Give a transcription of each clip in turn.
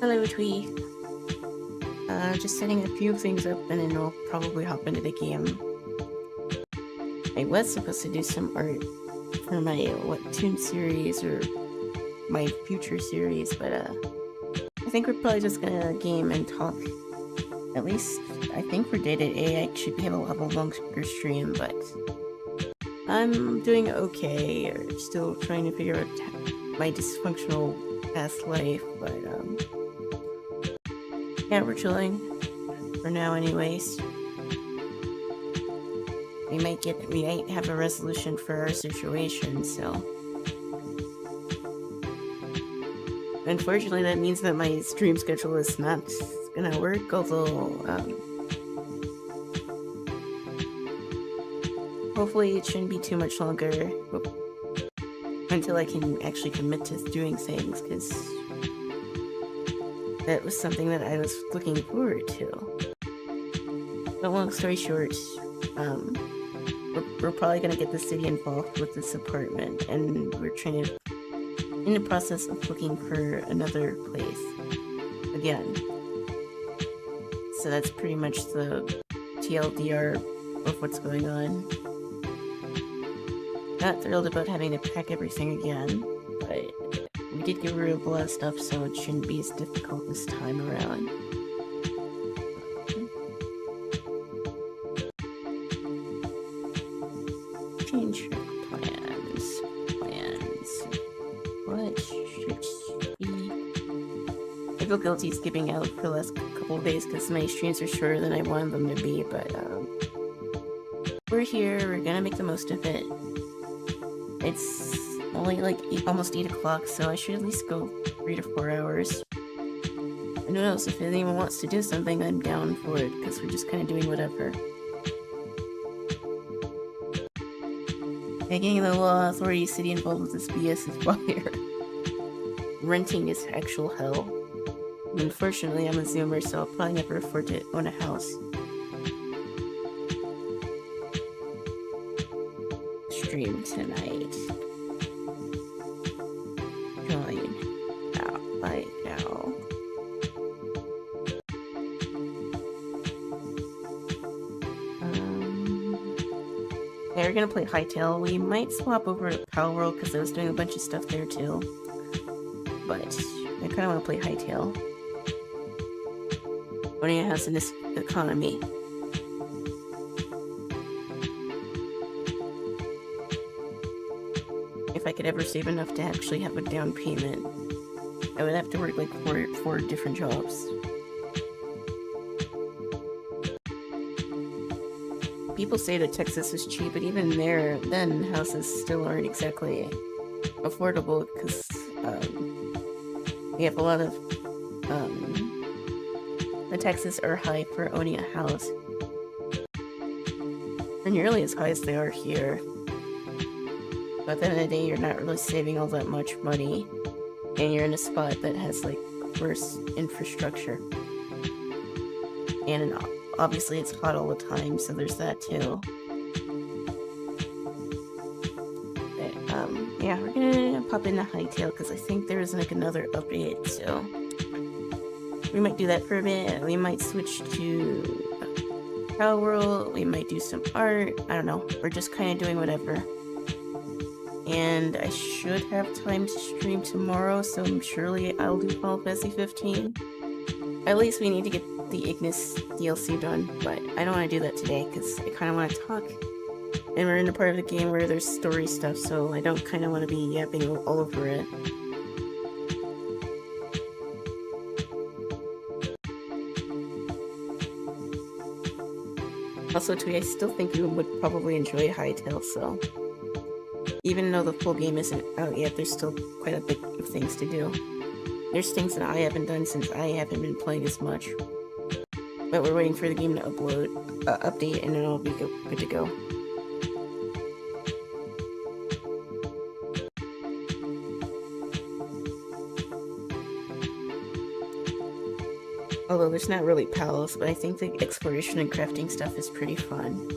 Hello, Twee. Just setting a few things up and then I'll probably hop into the game. I was supposed to do some art for my Webtoon series or my future series, but I think we're probably just gonna game and talk. At least, I think for Day-to-Day I should be able to have a longer stream, but I'm doing okay, or still trying to figure out my dysfunctional past life, but yeah, we're chilling. For now anyways. We might have a resolution for our situation, so. Unfortunately, that means that my stream schedule is not gonna work, although, hopefully it shouldn't be too much longer until I can actually commit to doing things, because that was something that I was looking forward to. But long story short, we're probably gonna get the city involved with this apartment, and we're in the process of looking for another place again. So that's pretty much the TLDR of what's going on. Not thrilled about having to pack everything again, but we did get rid of a lot of stuff, so it shouldn't be as difficult this time around. Change your plans. What should be? I feel guilty skipping out for the last couple of days because my streams are shorter than I wanted them to be, but we're here, we're gonna make the most of it. It's only like almost 8 o'clock, so I should at least go 3 to 4 hours. And who knows, if anyone wants to do something, I'm down for it, because we're just kind of doing whatever. Making the law authority city involved with this BS is fire. Renting is actual hell. Unfortunately, I'm a Zoomer, so I'll probably never afford to own a house. Stream tonight. Join out right now. Yeah, we're gonna play Hytale. We might swap over to Palworld because I was doing a bunch of stuff there too. But I kinda wanna play Hytale. Owning a house in this economy. If I could ever save enough to actually have a down payment, I would have to work like four different jobs. People say that Texas is cheap, but even there, then houses still aren't exactly affordable because we have a lot of the taxes are high for owning a house. They're nearly as high as they are here. But at the end of the day, you're not really saving all that much money, and you're in a spot that has like worse infrastructure. And obviously it's hot all the time, so there's that too. But, yeah, we're gonna pop into Hytale because I think there is like another update, so we might do that for a bit. We might switch to Palworld, we might do some art, I don't know. We're just kind of doing whatever. And I should have time to stream tomorrow, so surely I'll do Final Fantasy 15. At least we need to get the Ignis DLC done, but I don't want to do that today because I kind of want to talk. And we're in a part of the game where there's story stuff, so I don't kind of want to be yapping all over it. Also, too, I still think you would probably enjoy Hytale, so even though the full game isn't out yet, there's still quite a bit of things to do. There's things that I haven't done since I haven't been playing as much. But we're waiting for the game to update, and then it'll be good to go. Although there's not really palace, but I think the exploration and crafting stuff is pretty fun.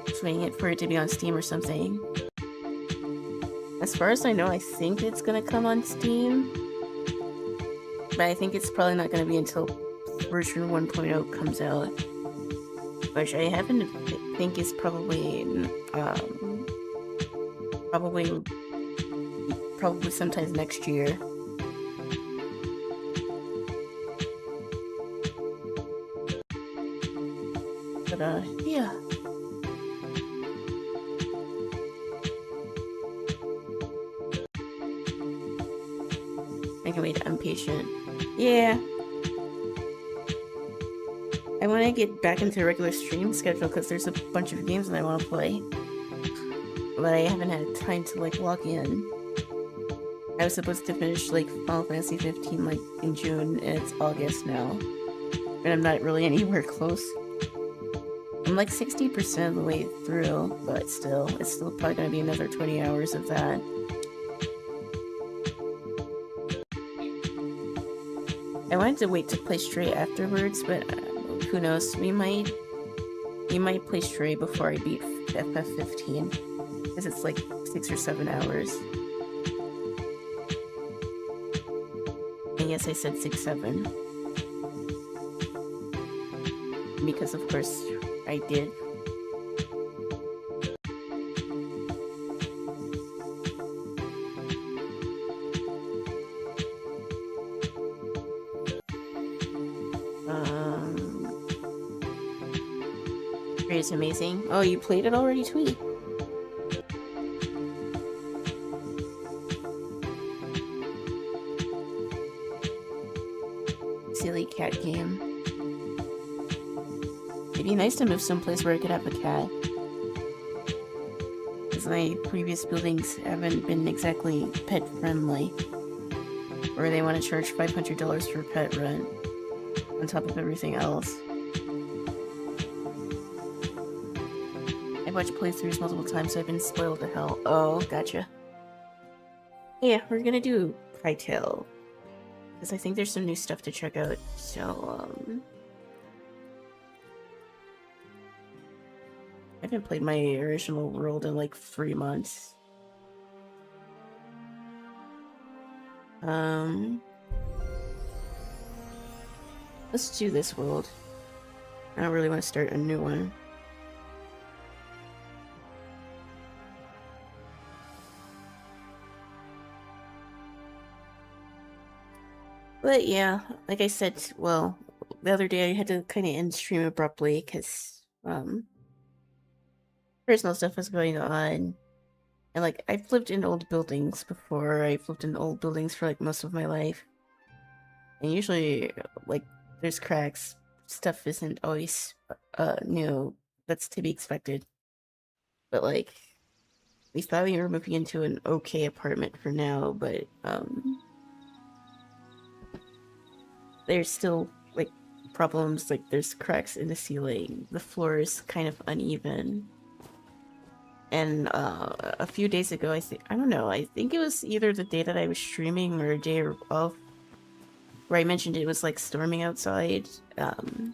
Just waiting for it to be on Steam or something. As far as I know, I think it's gonna come on Steam, but I think it's probably not gonna be until version 1.0 comes out, which I happen to think is probably probably sometime next year. But yeah. I can wait, I'm patient. Yeah. I want to get back into a regular stream schedule because there's a bunch of games that I want to play. But I haven't had time to, like, log in. I was supposed to finish, like, Final Fantasy 15, like, in June, and it's August now. And I'm not really anywhere close. I'm, like, 60% of the way through, but still, it's still probably gonna be another 20 hours of that. I wanted to wait to play Stray afterwards, but who knows? We might play Stray before I beat FF15, because it's like 6 or 7 hours. And yes, I said 6-7. Because of course I did. It's amazing. Oh, you played it already, Tweet? Silly cat game. It'd be nice to move someplace where I could have a cat. Because my previous buildings haven't been exactly pet friendly. Or they want to charge $500 for pet rent. On top of everything else. I've watched playthroughs multiple times, so I've been spoiled to hell. Oh, gotcha. Yeah, we're gonna do Hytale. Because I think there's some new stuff to check out, so, I haven't played my original world in like 3 months. Let's do this world. I don't really want to start a new one. But yeah, like I said, well, the other day I had to kind of end stream abruptly because, personal stuff was going on. And like, I've lived in old buildings before. I've lived in old buildings for like most of my life. And usually, like, there's cracks. Stuff isn't always, new. That's to be expected. But like, we thought we were moving into an okay apartment for now, but, there's still, like, problems. Like, there's cracks in the ceiling. The floor is kind of uneven. And, a few days ago, I don't know, I think it was either the day that I was streaming or a day of, where I mentioned it was, like, storming outside, and,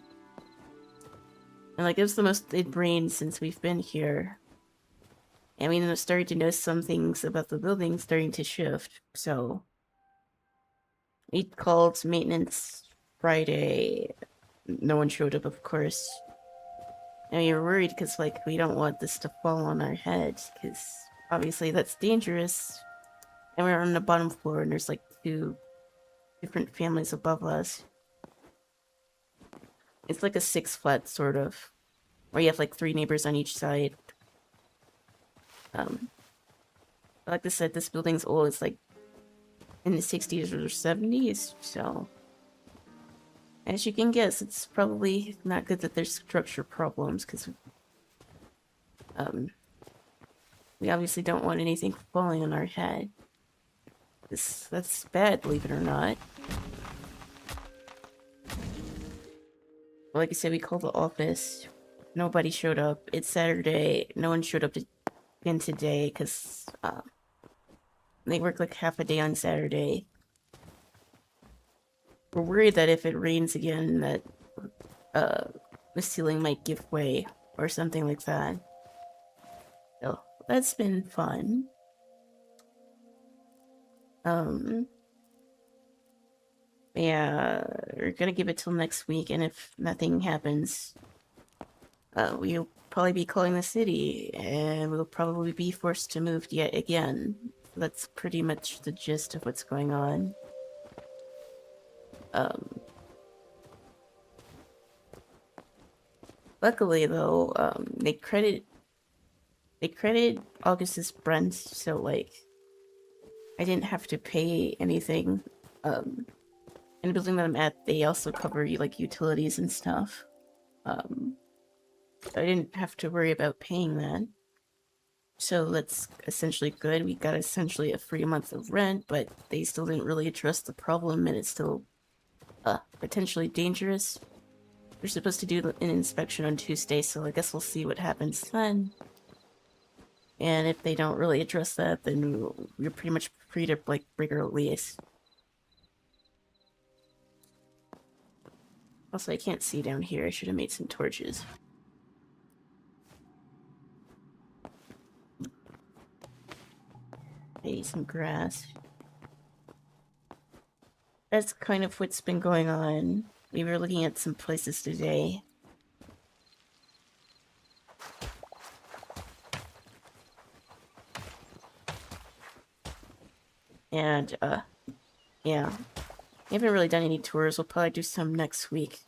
like, it was the most it rained since we've been here. And we started to notice some things about the building starting to shift, so we called maintenance Friday. No one showed up, of course. And we were worried because, like, we don't want this to fall on our heads, because obviously that's dangerous. And we're on the bottom floor, and there's, like, 2 different families above us. It's like a 6-flat, sort of, where you have, like, 3 neighbors on each side. Like I said, this building's old. It's, like, in the 60s or 70s, so... As you can guess, it's probably not good that there's structure problems, because, we obviously don't want anything falling on our head. That's bad, believe it or not. Like I said, we called the office. Nobody showed up. It's Saturday. No one showed up again today, because, they work like half a day on Saturday. We're worried that if it rains again, that, the ceiling might give way, or something like that. So, that's been fun. Um, yeah, we're gonna give it till next week, and if nothing happens, we'll probably be calling the city, and we'll probably be forced to move yet again. That's pretty much the gist of what's going on. Um, Luckily, though, they credit August's rent, so like I didn't have to pay anything. In the building that I'm at, they also cover like utilities and stuff. I didn't have to worry about paying that. So that's essentially good. We got essentially a free month of rent, but they still didn't really address the problem, and it's still potentially dangerous. We're supposed to do an inspection on Tuesday, so I guess we'll see what happens then. And if they don't really address that, then we're pretty much free to like break our lease. Also, I can't see down here. I should have made some torches. Maybe some grass. That's kind of what's been going on. We were looking at some places today. And, yeah. We haven't really done any tours. We'll probably do some next week.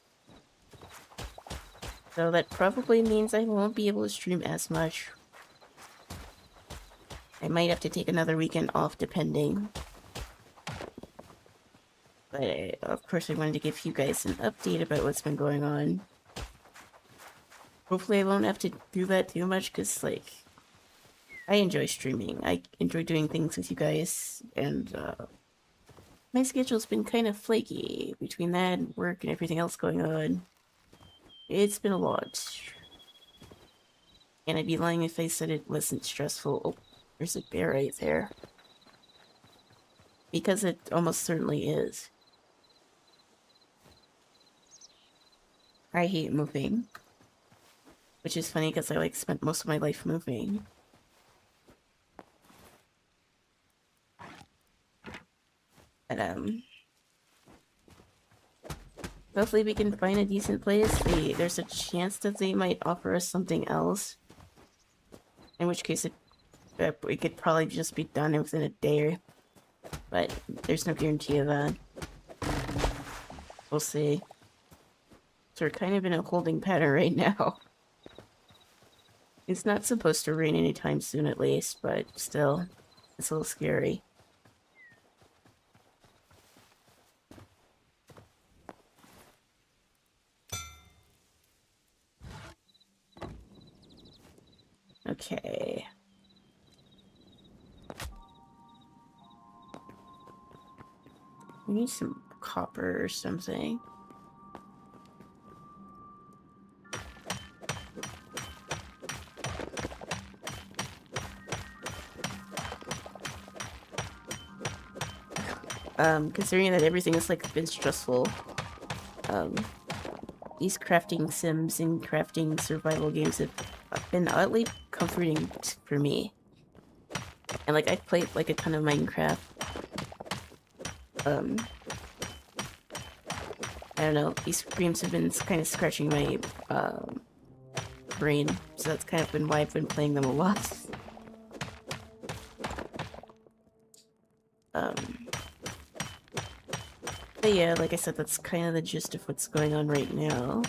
So that probably means I won't be able to stream as much. I might have to take another weekend off, depending. But, of course, I wanted to give you guys an update about what's been going on. Hopefully I won't have to do that too much, because, like, I enjoy streaming. I enjoy doing things with you guys, and, my schedule's been kind of flaky between that and work and everything else going on. It's been a lot. And I'd be lying if I said it wasn't stressful. Oh, there's a bear right there. Because it almost certainly is. I hate moving. Which is funny because I like spent most of my life moving. But hopefully we can find a decent place. There's a chance that they might offer us something else. In which case it could probably just be done within a day. But there's no guarantee of that. We'll see. So we're kind of in a holding pattern right now. It's not supposed to rain anytime soon at least, but still, it's a little scary. Okay. We need some copper or something. Considering that everything has like been stressful, these crafting sims and crafting survival games have been oddly comforting for me. And like I've played like a ton of Minecraft. I don't know, these games have been kind of scratching my brain, so that's kind of been why I've been playing them a lot. But yeah, like I said, that's kind of the gist of what's going on right now.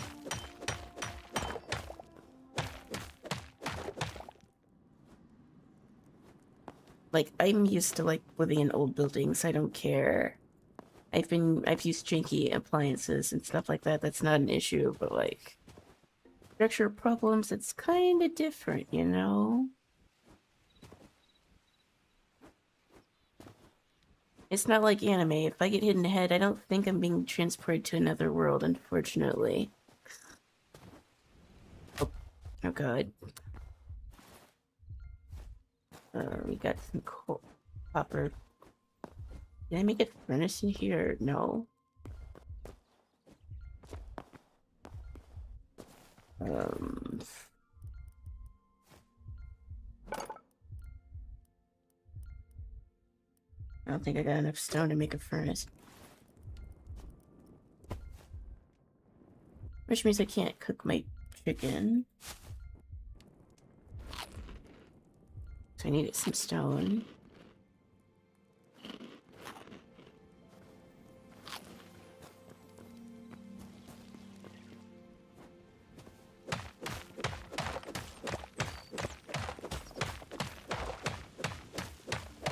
Like, I'm used to, like, living in old buildings, I don't care. I've used janky appliances and stuff like that, that's not an issue, but, like, structure problems, it's kind of different, you know? It's not like anime. If I get hit in the head, I don't think I'm being transported to another world, unfortunately. Oh, oh god. We got some copper. Did I make a furnace in here? No. I don't think I got enough stone to make a furnace. Which means I can't cook my chicken. So I needed some stone.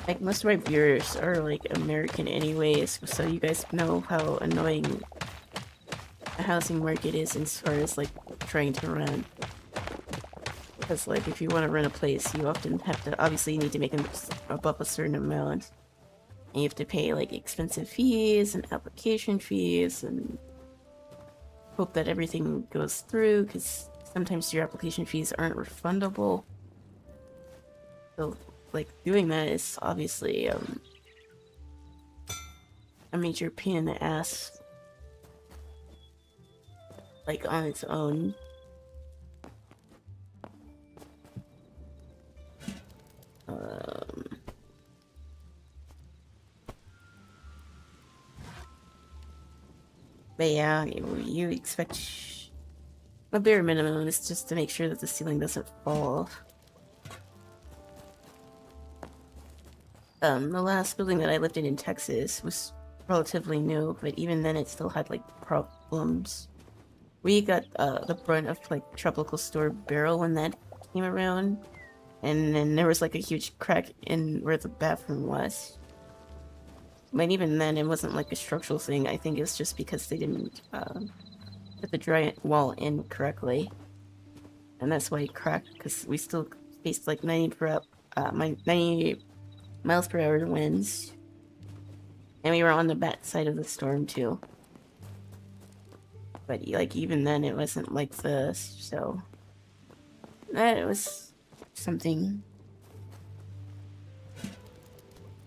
Like, most of my viewers are, like, American anyways, so you guys know how annoying the housing market is as far as, like, trying to rent. Because, like, if you want to rent a place, you often have to, obviously you need to make them above a certain amount. And you have to pay, like, expensive fees and application fees and hope that everything goes through, because sometimes your application fees aren't refundable. So, like, doing that is obviously a major pain in the ass, like, on its own. But yeah, you expect a bare minimum is just to make sure that the ceiling doesn't fall off. The last building that I lived in Texas was relatively new, but even then it still had, like, problems. We got the brunt of, like, Tropical Storm Barrel when that came around, and then there was, like, a huge crack in where the bathroom was. But even then, it wasn't, like, a structural thing. I think it's just because they didn't put the dry wall in correctly, and that's why it cracked, because we still faced, like, 90 miles per hour winds, and we were on the bad side of the storm too. But, like, even then it wasn't like this, so that was something.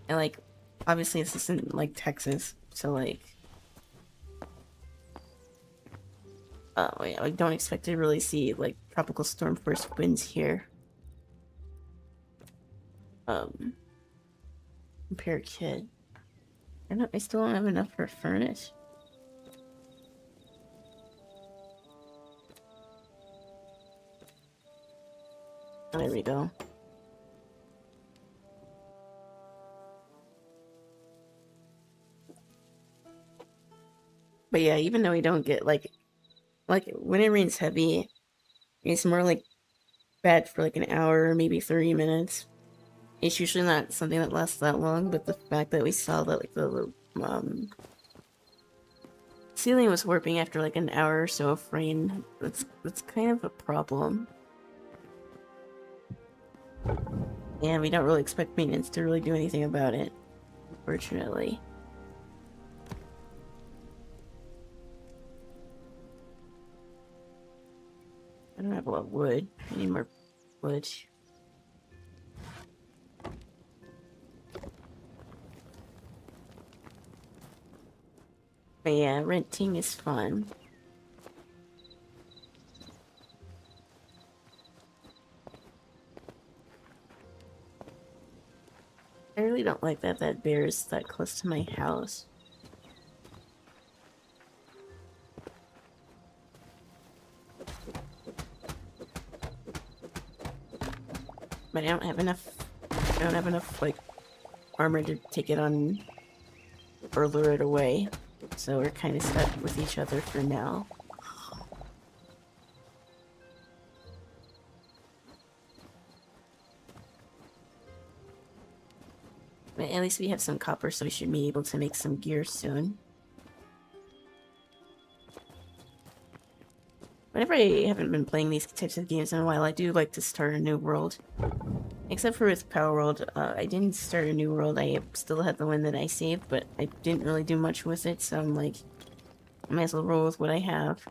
And, like, obviously this isn't, like, Texas, so, like, yeah, I don't expect to really see, like, tropical storm force winds here. Repair kit. I still don't have enough for a furnace. There we go. But yeah, even though we don't get, like when it rains heavy, it's more, like, bad for, like, an hour, maybe 30 minutes. It's usually not something that lasts that long, but the fact that we saw that, like, the ceiling was warping after, like, an hour or so of rain, that's kind of a problem. And we don't really expect maintenance to really do anything about it, unfortunately. I don't have a lot of wood. I need more wood. But yeah, renting is fun. I really don't like that bear is that close to my house. But I don't have enough, like, armor to take it on or lure it away. So we're kind of stuck with each other for now. But at least we have some copper, so we should be able to make some gear soon. Whenever I haven't been playing these types of games in a while, I do like to start a new world. Except for with Power World, I didn't start a new world. I still had the one that I saved, but I didn't really do much with it, so I'm like, I might as well roll with what I have.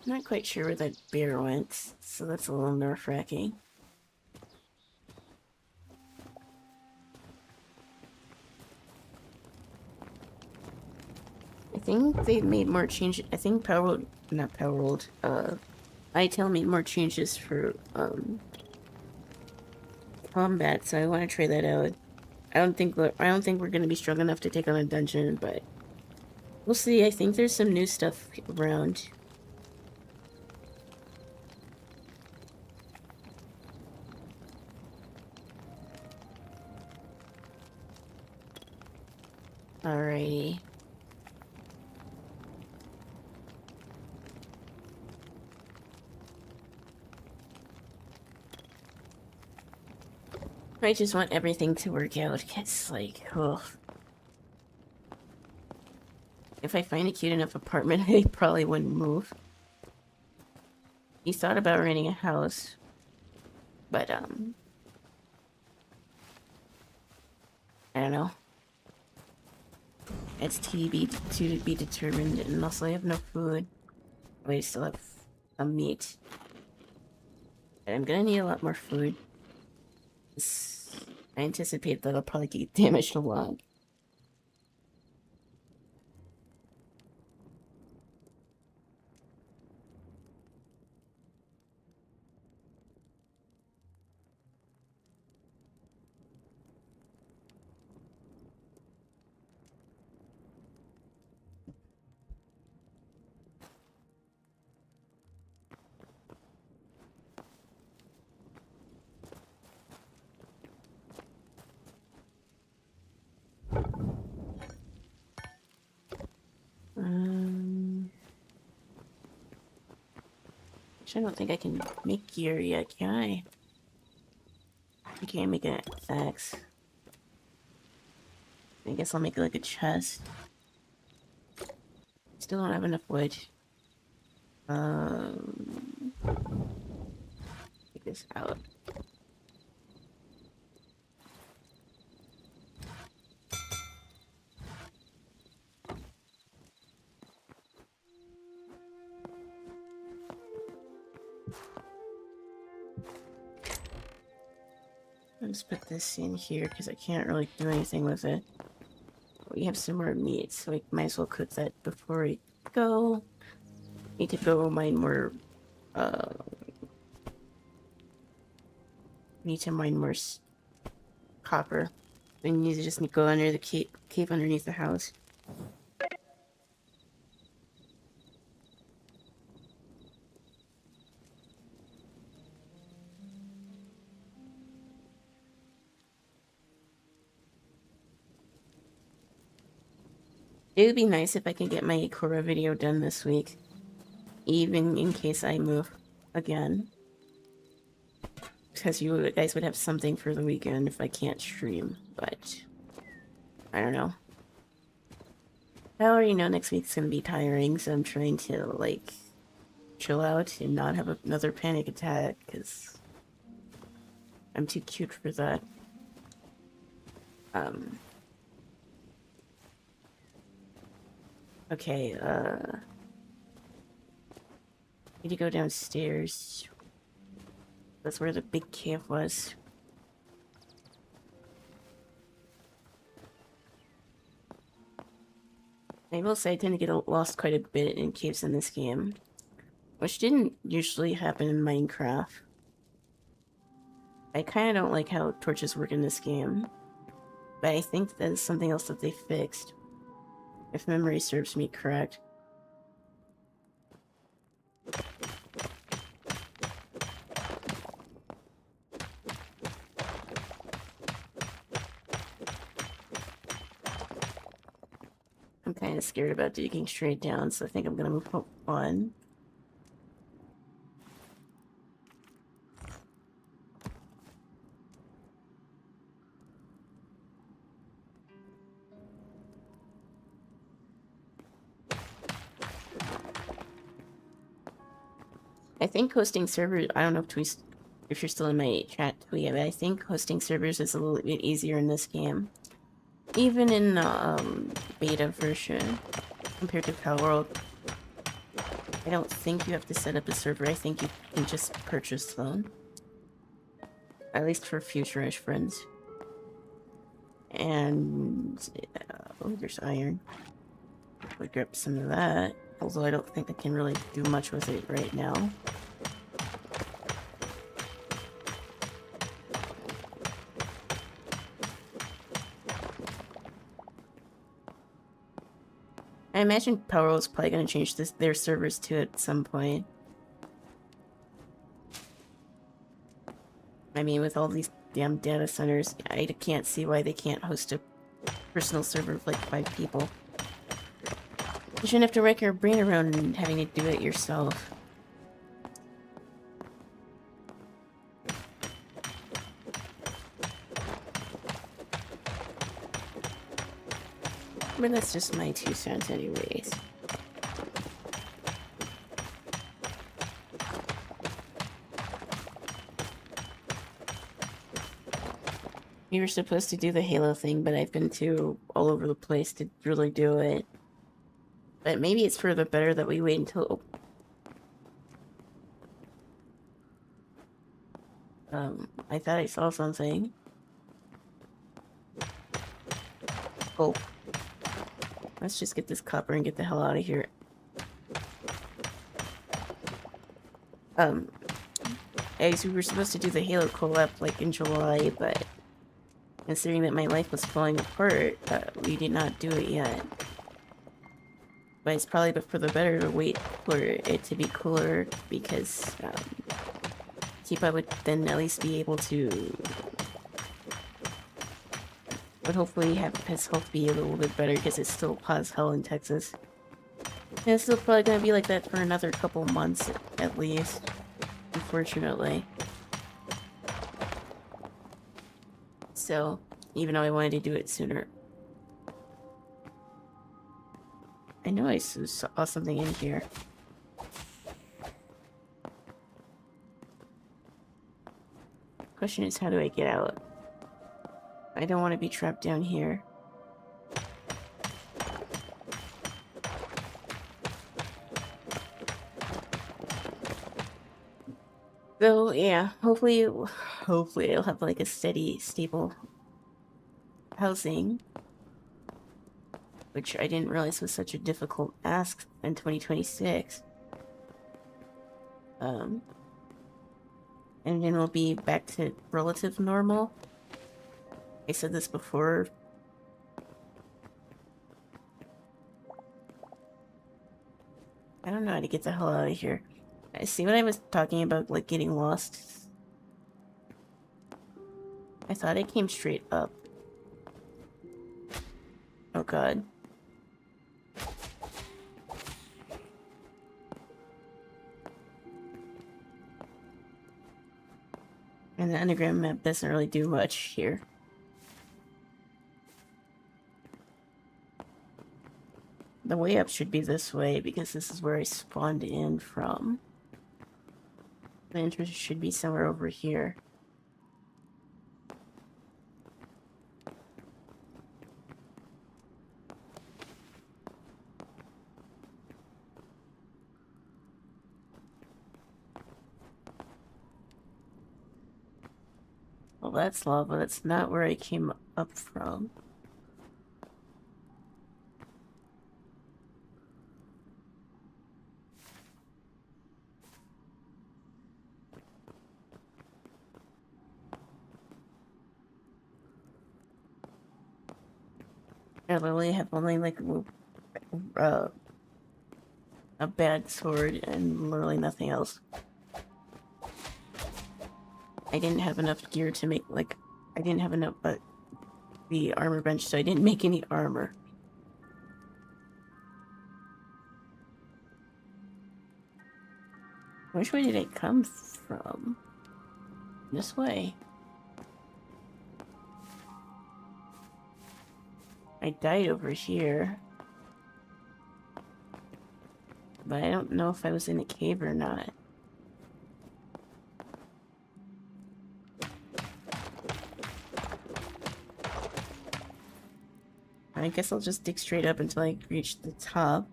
I'm not quite sure where that bear went, so that's a little nerve-wracking. I I think they made more changes. I think not Power World, ITEL made more changes for, combat, so I want to try that out. I don't think we're gonna be strong enough to take on a dungeon, but we'll see. I think there's some new stuff around. Alrighty. I just want everything to work out. It's like, oh. If I find a cute enough apartment, I probably wouldn't move. He thought about renting a house, but, I don't know. It's to be determined, and also I have no food. I still have some meat. But I'm gonna need a lot more food. I anticipate that I'll probably get damaged a lot. I don't think I can make gear yet, can I? I can't make an axe. I guess I'll make it like a chest. Still don't have enough wood. Take this out. I'll just put this in here because I can't really do anything with it. We have some more meat, so we might as well cook that before we go. Need to go mine more, need to mine more copper. We need to just go under the cave underneath the house. It would be nice if I could get my Korra video done this week. Even in case I move again. Because you guys would have something for the weekend if I can't stream, but I don't know. I already know next week's gonna be tiring, so I'm trying to, like, chill out and not have another panic attack, because I'm too cute for that. Okay, need to go downstairs. That's where the big cave was. I will say I tend to get lost quite a bit in caves in this game, which didn't usually happen in Minecraft. I kind of don't like how torches work in this game, but I think that's something else that they fixed, if memory serves me correct. I'm kind of scared about digging straight down, so I think I'm gonna move up one. I think hosting servers, I don't know if you're still in my chat, but I think hosting servers is a little bit easier in this game. Even in beta version, compared to Palworld. I don't think you have to set up a server, I think you can just purchase them. At least for future-ish friends. And, oh, there's iron. would grab some of that. Although I don't think I can really do much with it right now. I imagine Powerwall is probably going to change their servers to it at some point. I mean, with all these damn data centers, I can't see why they can't host a personal server of like 5 people. You shouldn't have to wreck your brain around and having to do it yourself. But that's just my 2 cents anyways. We were supposed to do the Halo thing, but I've been too all over the place to really do it. But maybe it's for the better that we wait until... I thought I saw something. Oh. Let's just get this copper and get the hell out of here. As we were supposed to do the Halo collab like in July, but considering that my life was falling apart, we did not do it yet. But it's probably for the better to wait for it to be cooler, because Tipa would then at least be able to... would hopefully have his health be a little bit better, because it's still hot as hell in Texas. And it's still probably gonna be like that for another couple months at least, unfortunately. So, even though I wanted to do it sooner. I know I saw something in here. Question is, how do I get out? I don't want to be trapped down here. So, yeah, hopefully I'll have like a steady, stable housing. Which I didn't realize was such a difficult ask in 2026. And then we'll be back to relative normal. I said this before. I don't know how to get the hell out of here. I see when I was talking about, like, getting lost. I thought I came straight up. Oh god. And the underground map doesn't really do much here. The way up should be this way, because this is where I spawned in from. The entrance should be somewhere over here. Well, that's lava. That's not where I came up from. I literally have only like a bad sword and literally nothing else. I didn't have enough gear to make, like, I didn't have enough, the armor bench, so I didn't make any armor. Which way did I come from? This way. I died over here. But I don't know if I was in a cave or not. I guess I'll just dig straight up until I reach the top.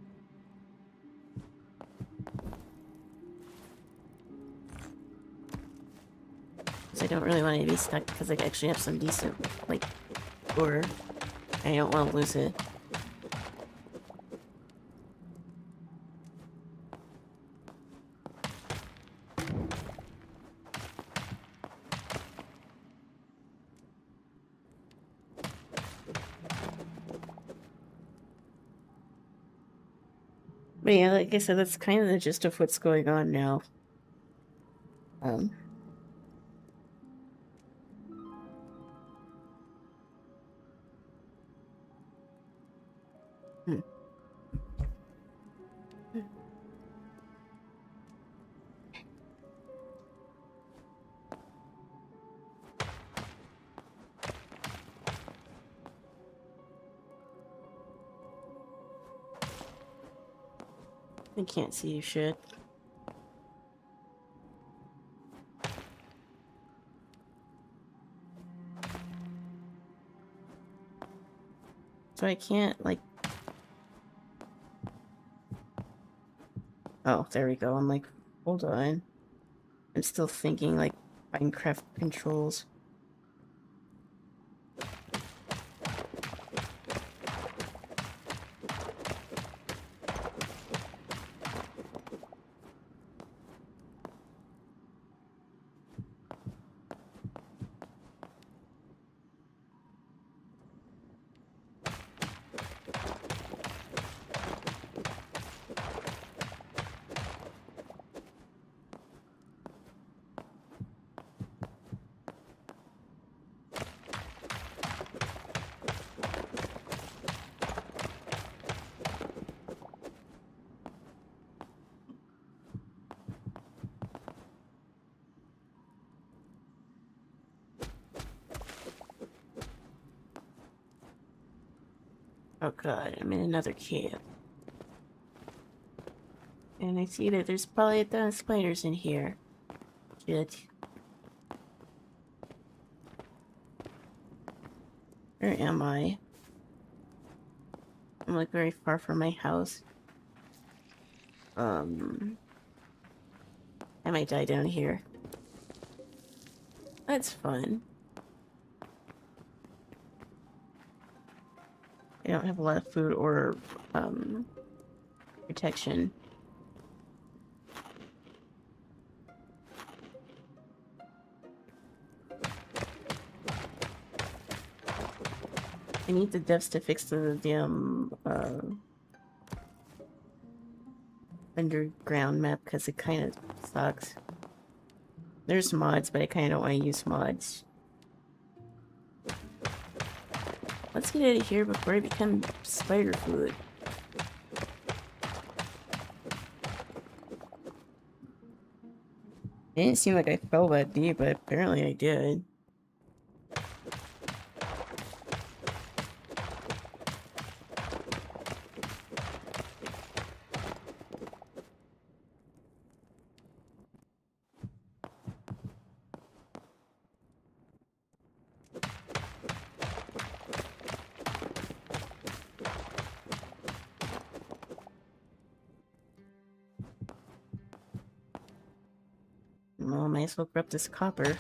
So I don't really want to be stuck because I actually have some decent, like, ore. I don't want to lose it. But yeah, like I said, that's kind of the gist of what's going on now. Um, hmm. I can't see you shit. So I can't, like... Oh, there we go. I'm like, hold on. I'm still thinking, like, Minecraft controls. Oh god, I'm in another cave. And I see that there's probably a ton of spiders in here. Shit. Where am I? I'm like very far from my house. I might die down here. That's fun. I don't have a lot of food or, protection. I need the devs to fix the damn, underground map because it kind of sucks. There's mods, but I kind of don't want to use mods. Let's get out of here before I become spider food. It didn't seem like I fell that deep, but apparently I did. Well, I might as well grab this copper.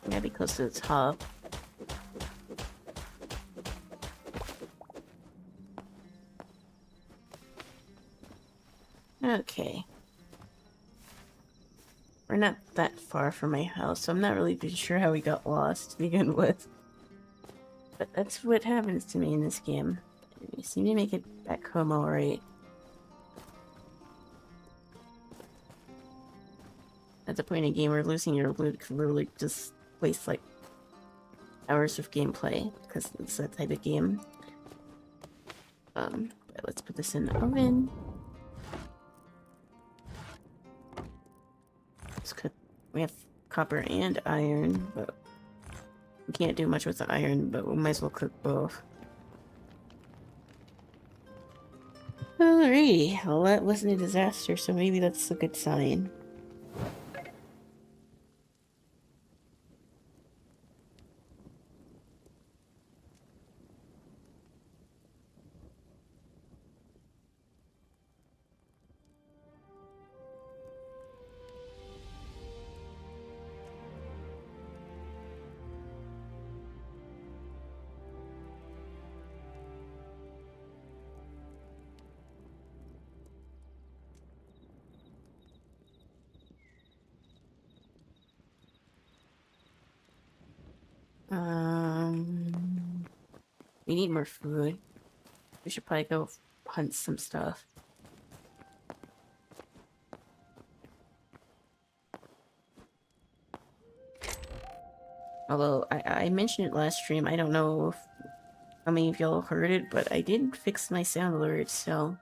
Gotta be close to the top. Okay. We're not that far from my house, so I'm not really sure how we got lost to begin with. But that's what happens to me in this game. We seem to make it back home alright. At the point in a game where losing your loot could literally just waste like hours of gameplay, because it's that type of game. But let's put this in the oven. Let's cook. We have copper and iron, but we can't do much with the iron, but we might as well cook both. Alrighty, well that wasn't a disaster, so maybe that's a good sign. We need more food. We should probably go hunt some stuff. Although, I mentioned it last stream, I don't know if how many of y'all heard it, but I did fix my sound alerts, so...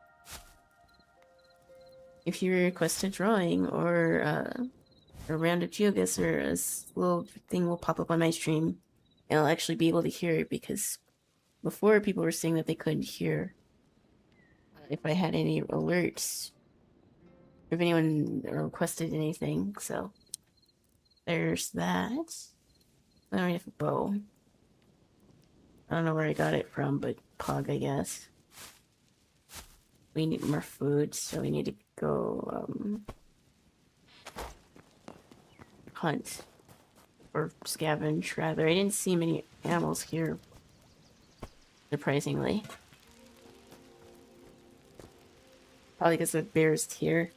If you request a drawing or a round of GeoGuess or a little thing will pop up on my stream, and I'll actually be able to hear it, because before people were saying that they couldn't hear if I had any alerts, if anyone requested anything, so there's that. I don't have a bow. I don't know where I got it from, but Pog, I guess. We need more food, so we need to go, hunt. Or scavenge, rather. I didn't see many animals here, surprisingly. Probably because the bear's here.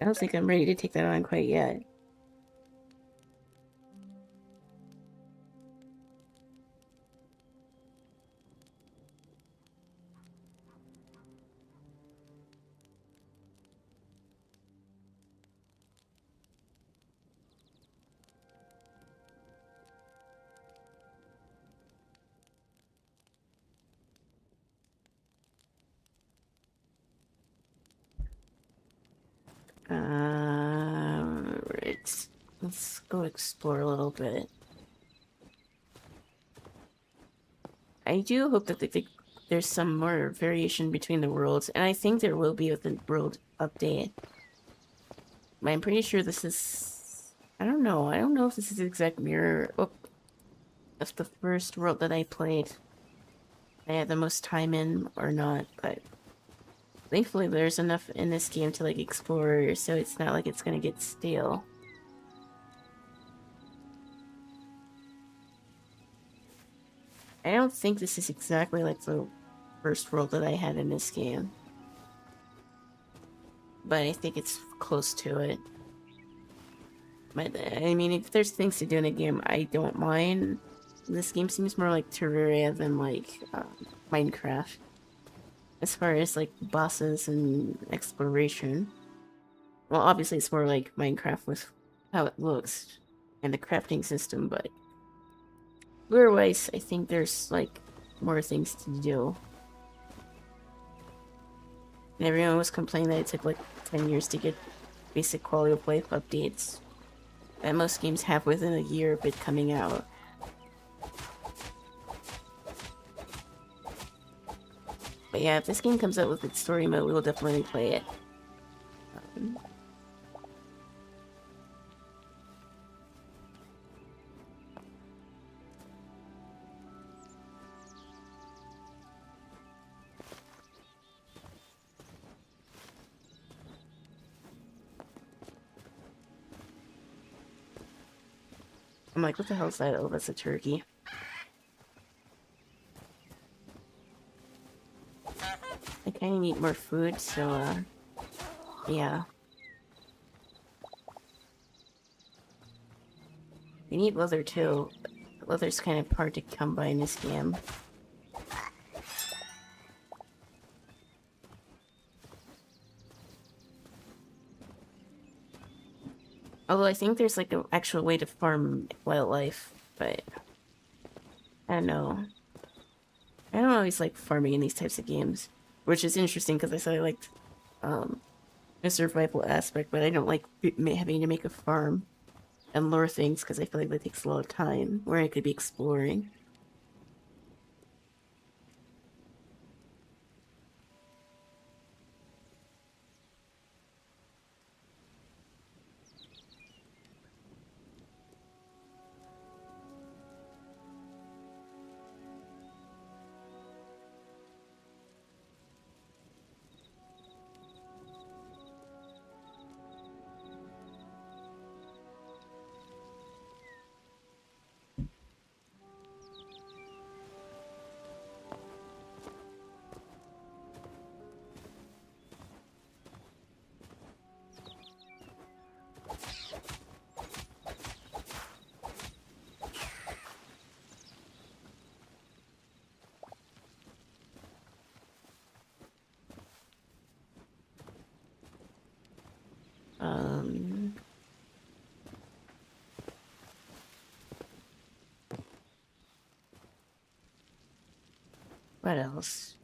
I don't think I'm ready to take that on quite yet. Right. Let's go explore a little bit. I do hope that there's some more variation between the worlds, and I think there will be with the world update. But I'm pretty sure this is... I don't know. I don't know if this is the exact mirror of the first world that I played. I had the most time in or not, but thankfully there's enough in this game to like explore, so it's not like it's gonna get stale. I don't think this is exactly like the first world that I had in this game, but I think it's close to it. But I mean, if there's things to do in a game, I don't mind. This game seems more like Terraria than like Minecraft, as far as like bosses and exploration. Well, obviously it's more like Minecraft with how it looks and the crafting system, but lore-wise, I think there's like more things to do. And everyone was complaining that it took like 10 years to get basic quality of life updates that most games have within a year of it coming out. But yeah, if this game comes out with its story mode, we will definitely play it. I'm like, what the hell is that? Oh, that's a turkey. I kinda need more food, so, yeah. We need leather too. Leather's kind of hard to come by in this game. Although I think there's like an actual way to farm wildlife, but I don't know. I don't always like farming in these types of games, which is interesting because I said I liked the survival aspect, but I don't like having to make a farm and lure things because I feel like that takes a lot of time where I could be exploring. What else?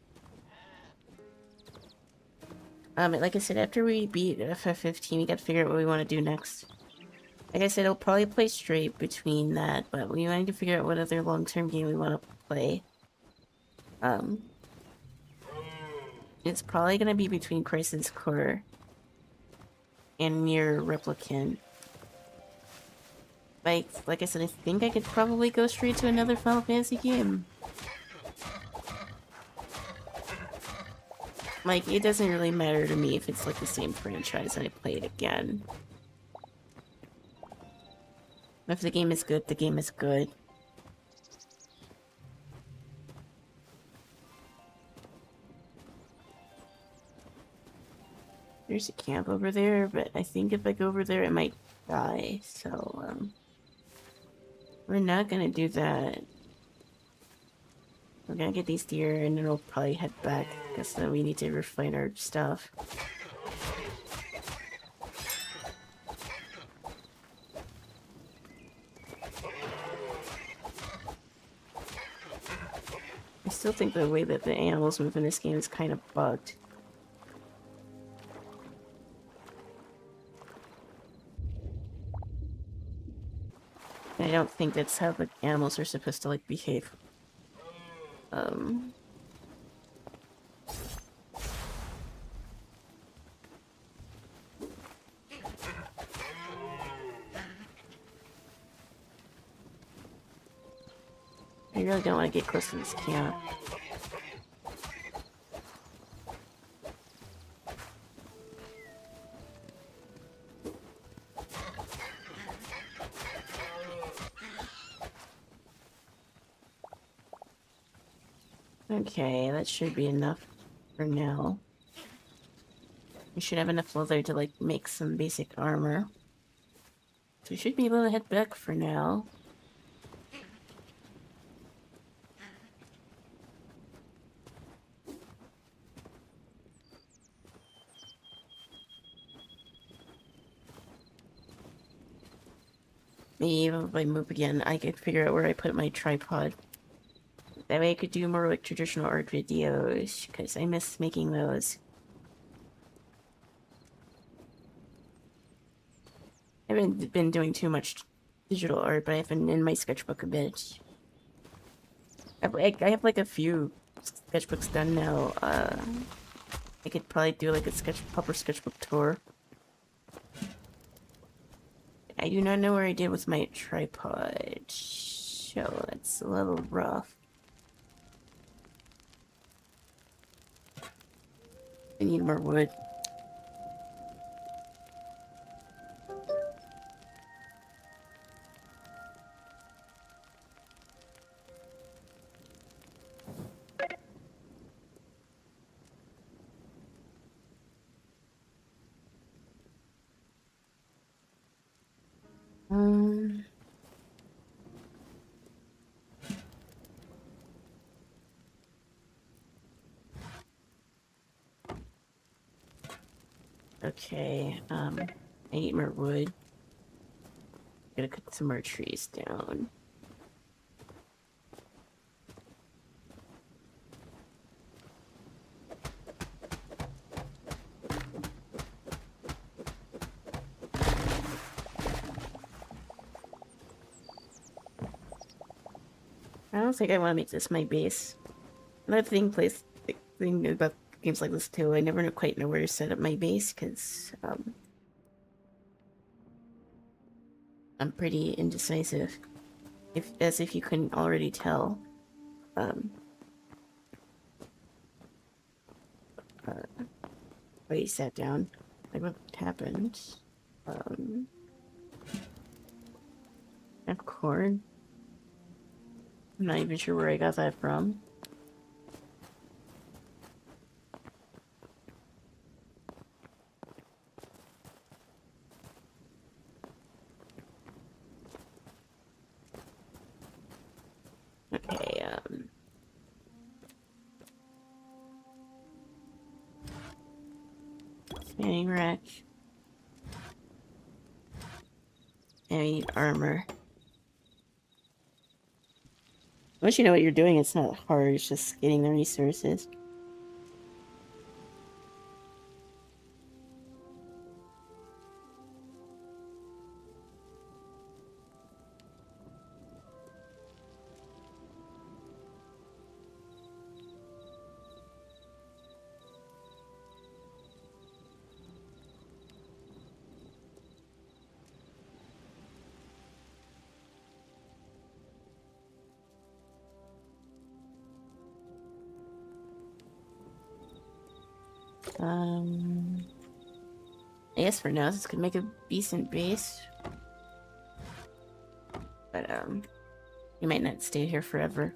Like I said, after we beat FF15, we gotta figure out what we want to do next. Like I said, I'll probably play straight between that, but we need to figure out what other long-term game we want to play. It's probably gonna be between Crisis Core and Nier Replicant. Like I said, I think I could probably go straight to another Final Fantasy game. Like, it doesn't really matter to me if it's like the same franchise and I play it again. If the game is good, the game is good. There's a camp over there, but I think if I go over there, I might die, so, we're not gonna do that. We're gonna get these deer, and then we'll probably head back, because then we need to refine our stuff. I still think the way that the animals move in this game is kind of bugged. I don't think that's how the animals are supposed to, like, behave. I really don't want to get close to this camp. Okay, that should be enough for now. We should have enough leather to, like, make some basic armor. So we should be able to head back for now. Maybe even if I move again, I could figure out where I put my tripod. That way I could do more, like, traditional art videos, because I miss making those. I haven't been doing too much digital art, but I've been in my sketchbook a bit. I have like a few sketchbooks done now. I could probably do like a proper sketchbook tour. I do not know where I did with my tripod, so that's a little rough. I need more wood. Okay, I need more wood. Gotta cut some more trees down. I don't think I want to make this my base. Another thing about games like this too, I never quite know where to set up my base, because, I'm pretty indecisive. As if you couldn't already tell. Wait, sat down. Like, what happened? That corn? I'm not even sure where I got that from. Okay, Fanning rack. And we need armor. Once you know what you're doing, it's not hard. It's just getting the resources. I guess for now this could make a decent base. But, you might not stay here forever.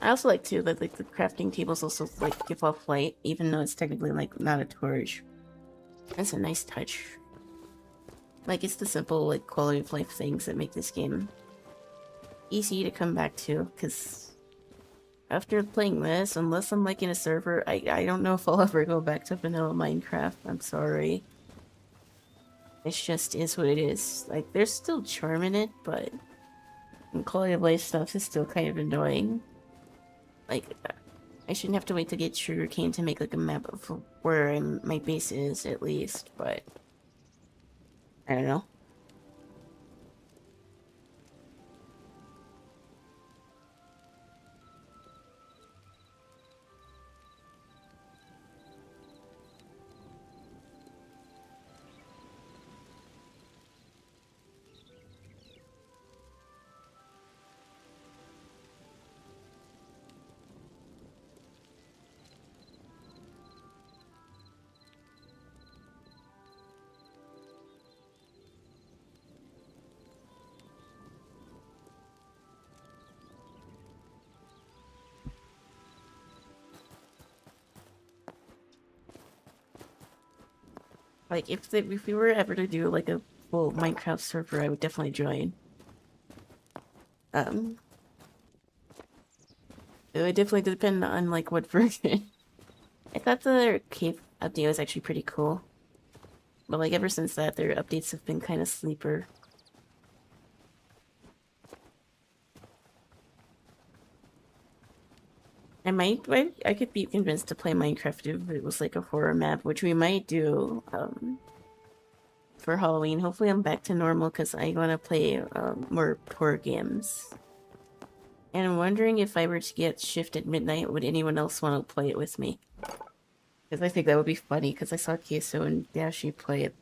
I also like too that like the crafting tables also like give off light, even though it's technically like not a torch. That's a nice touch. Like it's the simple like quality of life things that make this game easy to come back to. Because after playing this, unless I'm like in a server, I don't know if I'll ever go back to vanilla Minecraft. I'm sorry. It just is what it is. Like there's still charm in it, but quality of life stuff is still kind of annoying. Like, I shouldn't have to wait to get sugarcane to make like a map of where my base is, at least, but I don't know. Like, if we were ever to do like a full Minecraft server, I would definitely join. It would definitely depend on like what version. I thought the cave update was actually pretty cool. But like ever since that, their updates have been kind of sleeper. I could be convinced to play Minecraft if it was like a horror map, which we might do, for Halloween. Hopefully I'm back to normal because I want to play, more horror games. And I'm wondering if I were to get Shift at midnight, would anyone else want to play it with me? Because I think that would be funny, because I saw Queso and Dashi play it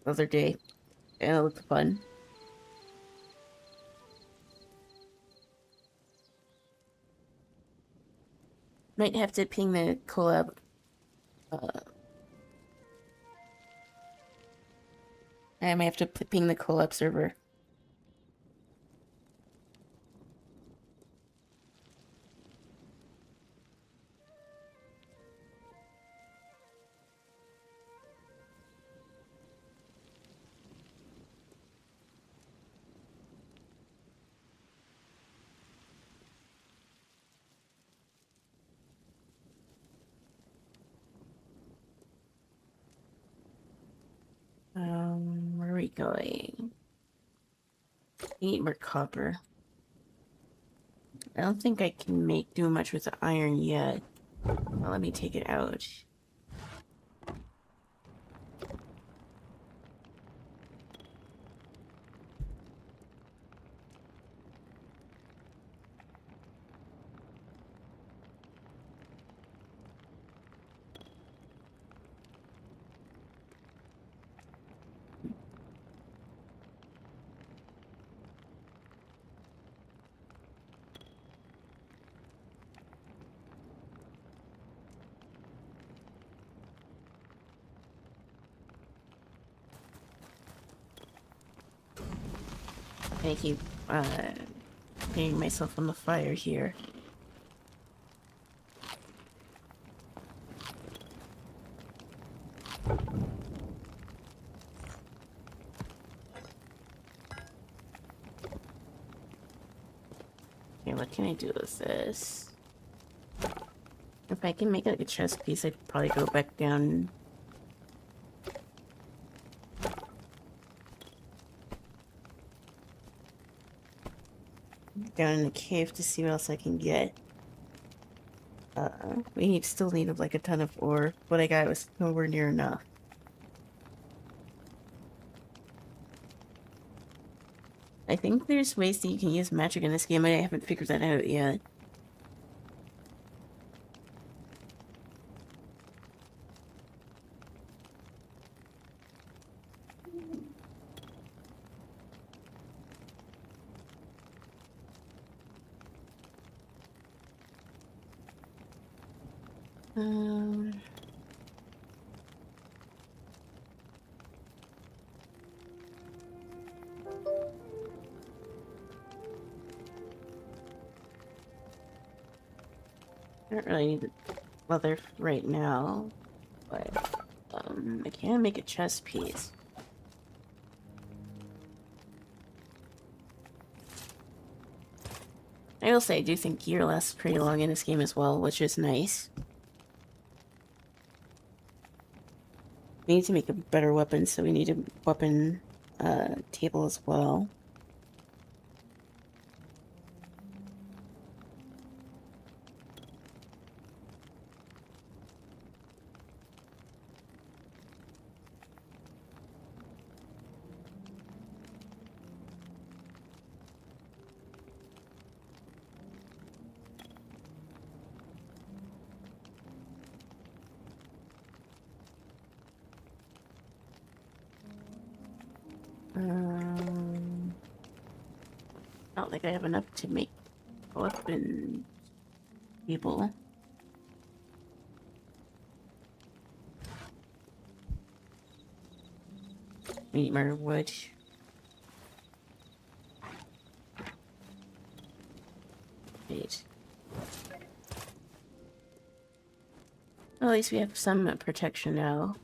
the other day, and it looked fun. Might have to ping the collab. I might have to ping the collab server. Where are we going? We need more copper. I don't think I can do much with the iron yet. Well, let me take it out. I keep, putting myself on the fire here. Okay, what can I do with this? If I can make like a chest piece, I'd probably go back down. Down in the cave to see what else I can get. Still need like a ton of ore. What I got was nowhere near enough. I think there's ways that you can use magic in this game. I haven't figured that out yet. I don't really need the leather right now, but I can make a chest piece. I will say I do think gear lasts pretty long in this game as well, which is nice. We need to make a better weapon, so we need a weapon table as well. I don't think I have enough to make a weapon table. We need more wood. Wait. Well, at least we have some protection now.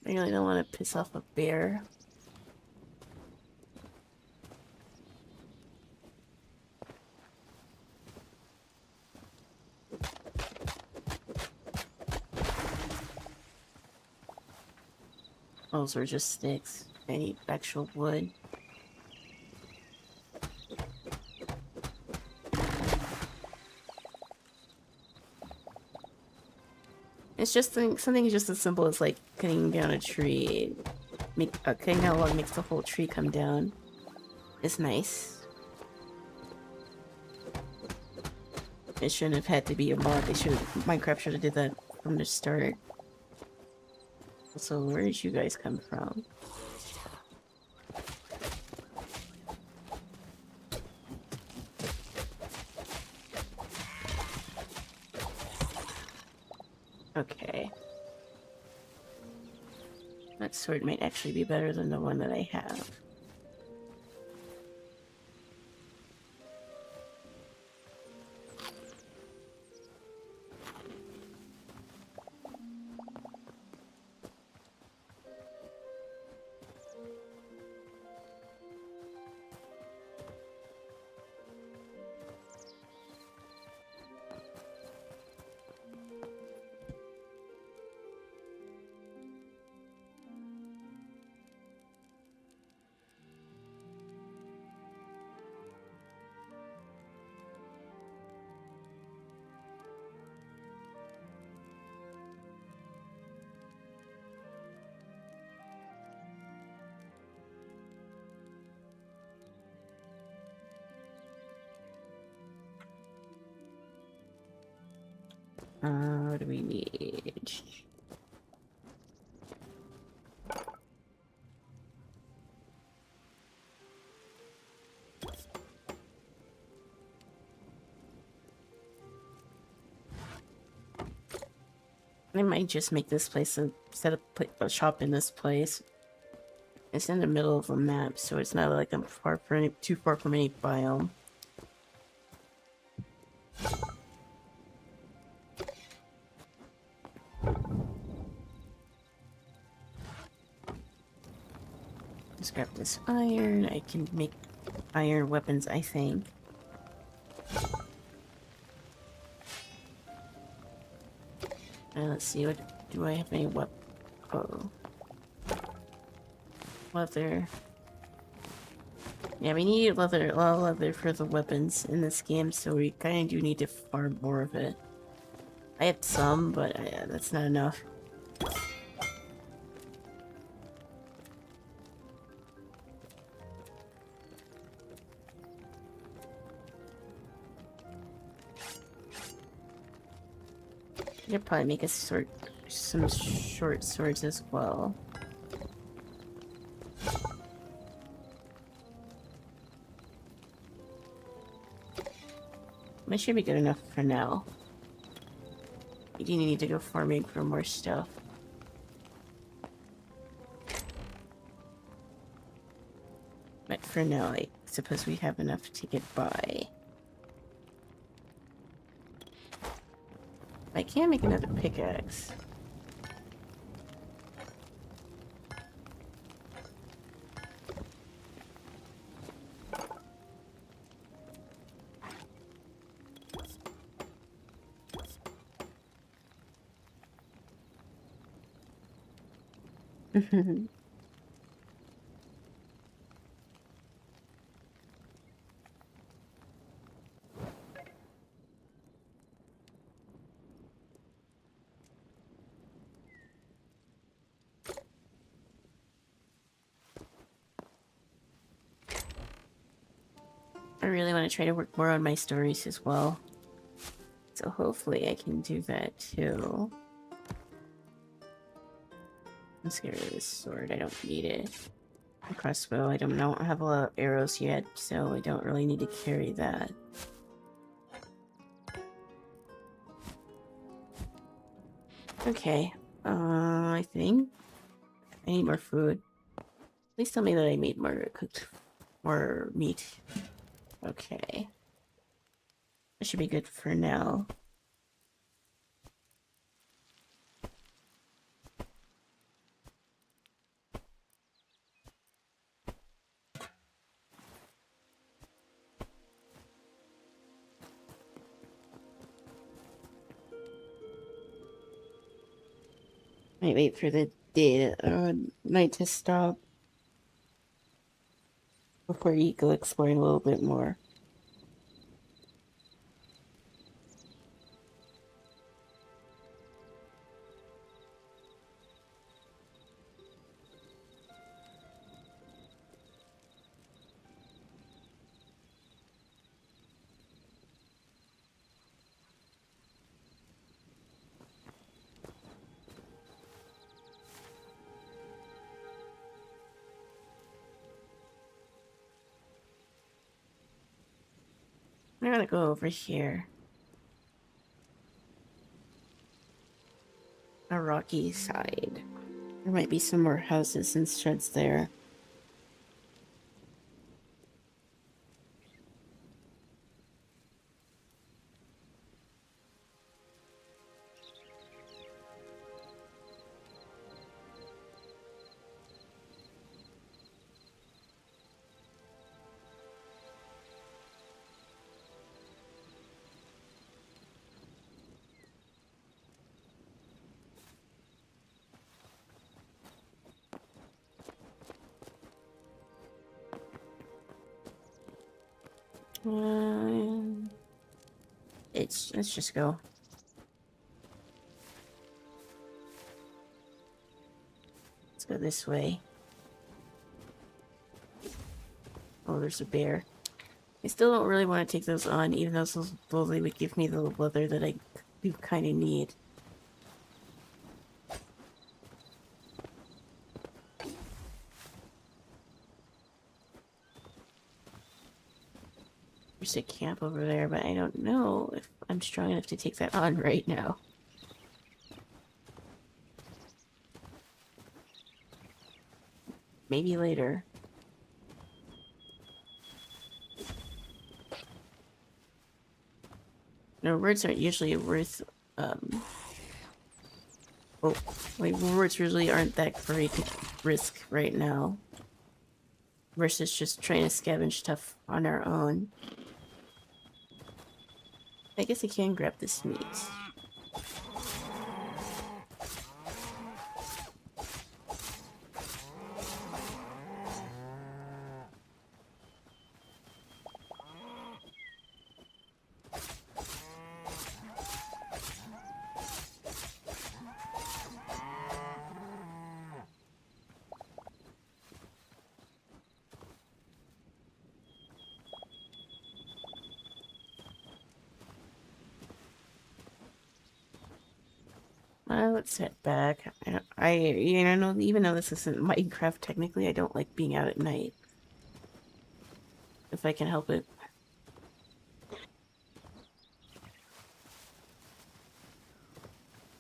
I really don't want to piss off a bear. Those are just sticks. I need actual wood. It's just something just as simple as like cutting down a tree. Cutting down a log makes the whole tree come down. It's nice. It shouldn't have had to be a mod. Minecraft should have did that from the start. So where did you guys come from? Okay. That sword might actually be better than the one that I have. What do we need? I might just make this place set up a shop in this place. It's in the middle of a map, so it's not like I'm too far from any biome. Just grab this iron. I can make iron weapons, I think. Let's see, what do I have any oh. Leather. Yeah, we need leather, a lot of leather for the weapons in this game, so we kind of do need to farm more of it. I have some, but that's not enough. I could probably make some short swords as well. That should be good enough for now. You do need to go farming for more stuff. But for now, I suppose we have enough to get by. I can make another pickaxe. I really want to try to work more on my stories as well. So hopefully I can do that too. Let's get rid of this sword, I don't need it. A crossbow, I don't have a lot of arrows yet, so I don't really need to carry that. Okay, I think I need more food. Please tell me that I made more meat. Okay. That should be good for now. Might wait for the night to stop before you go exploring a little bit more. I'm gonna go over here. A rocky side. There might be some more houses and sheds there. Let's just go. Let's go this way. Oh, there's a bear. I still don't really want to take those on, even though those would give me the leather that I do kind of need. There's a camp over there, but I don't know if I'm strong enough to take that on right now. Maybe later. No, words aren't usually worth, my words usually aren't that great to risk right now. versus just trying to scavenge stuff on our own. I guess I can grab this meat. Let's head back. Know, even though this isn't Minecraft, technically, I don't like being out at night. If I can help it.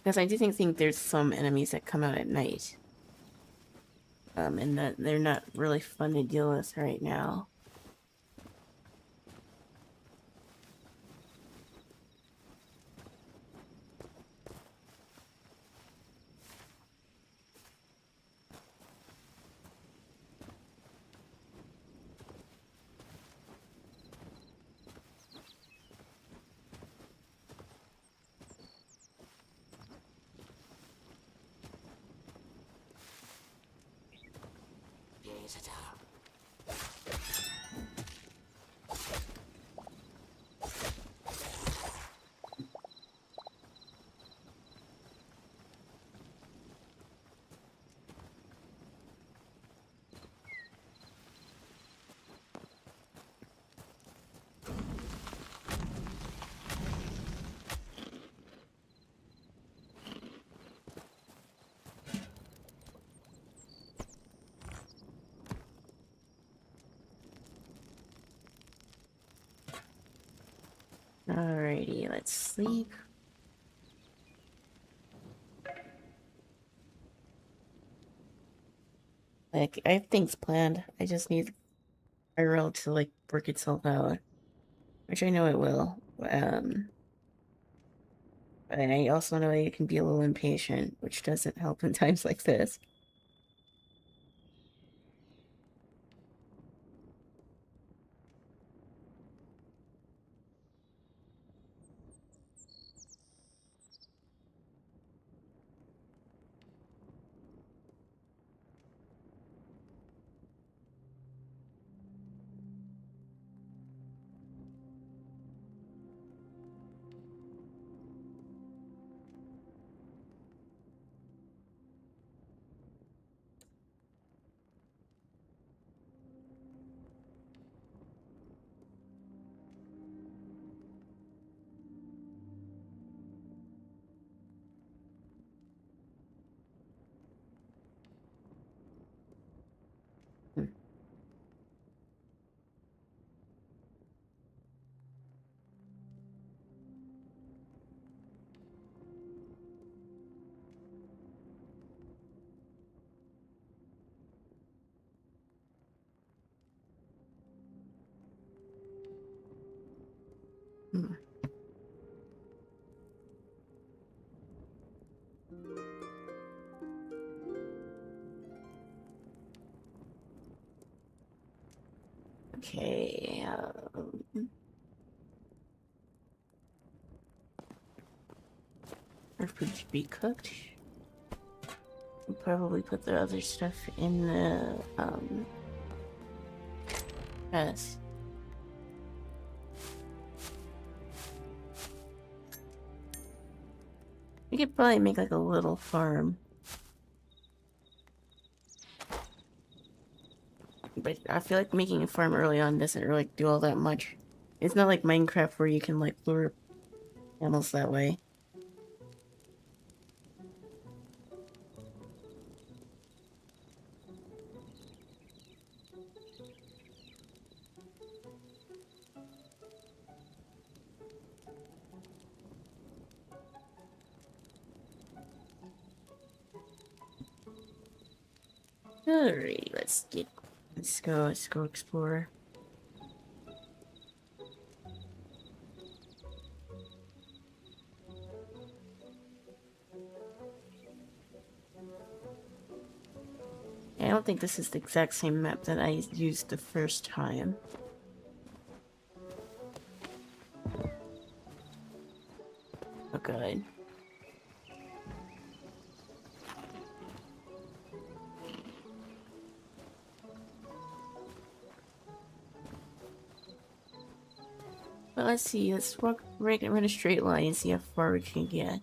Because I do think there's some enemies that come out at night. And that they're not really fun to deal with right now. Alrighty, let's sleep. Like, I have things planned. I just need IRL to, like, work itself out. Which I know it will. But I also know it can be a little impatient, which doesn't help in times like this. Hmm. Hmm. Okay, our food should be cooked. We'll probably put the other stuff in the, chest. We could probably make, like, a little farm. But I feel like making a farm early on doesn't really do all that much. It's not like Minecraft where you can, like, lure animals that way. Alrighty, let's go explore. don't think this is the exact same map that I used the first time. Oh god. Well, let's see. Let's walk right run a straight line and see how far we can get.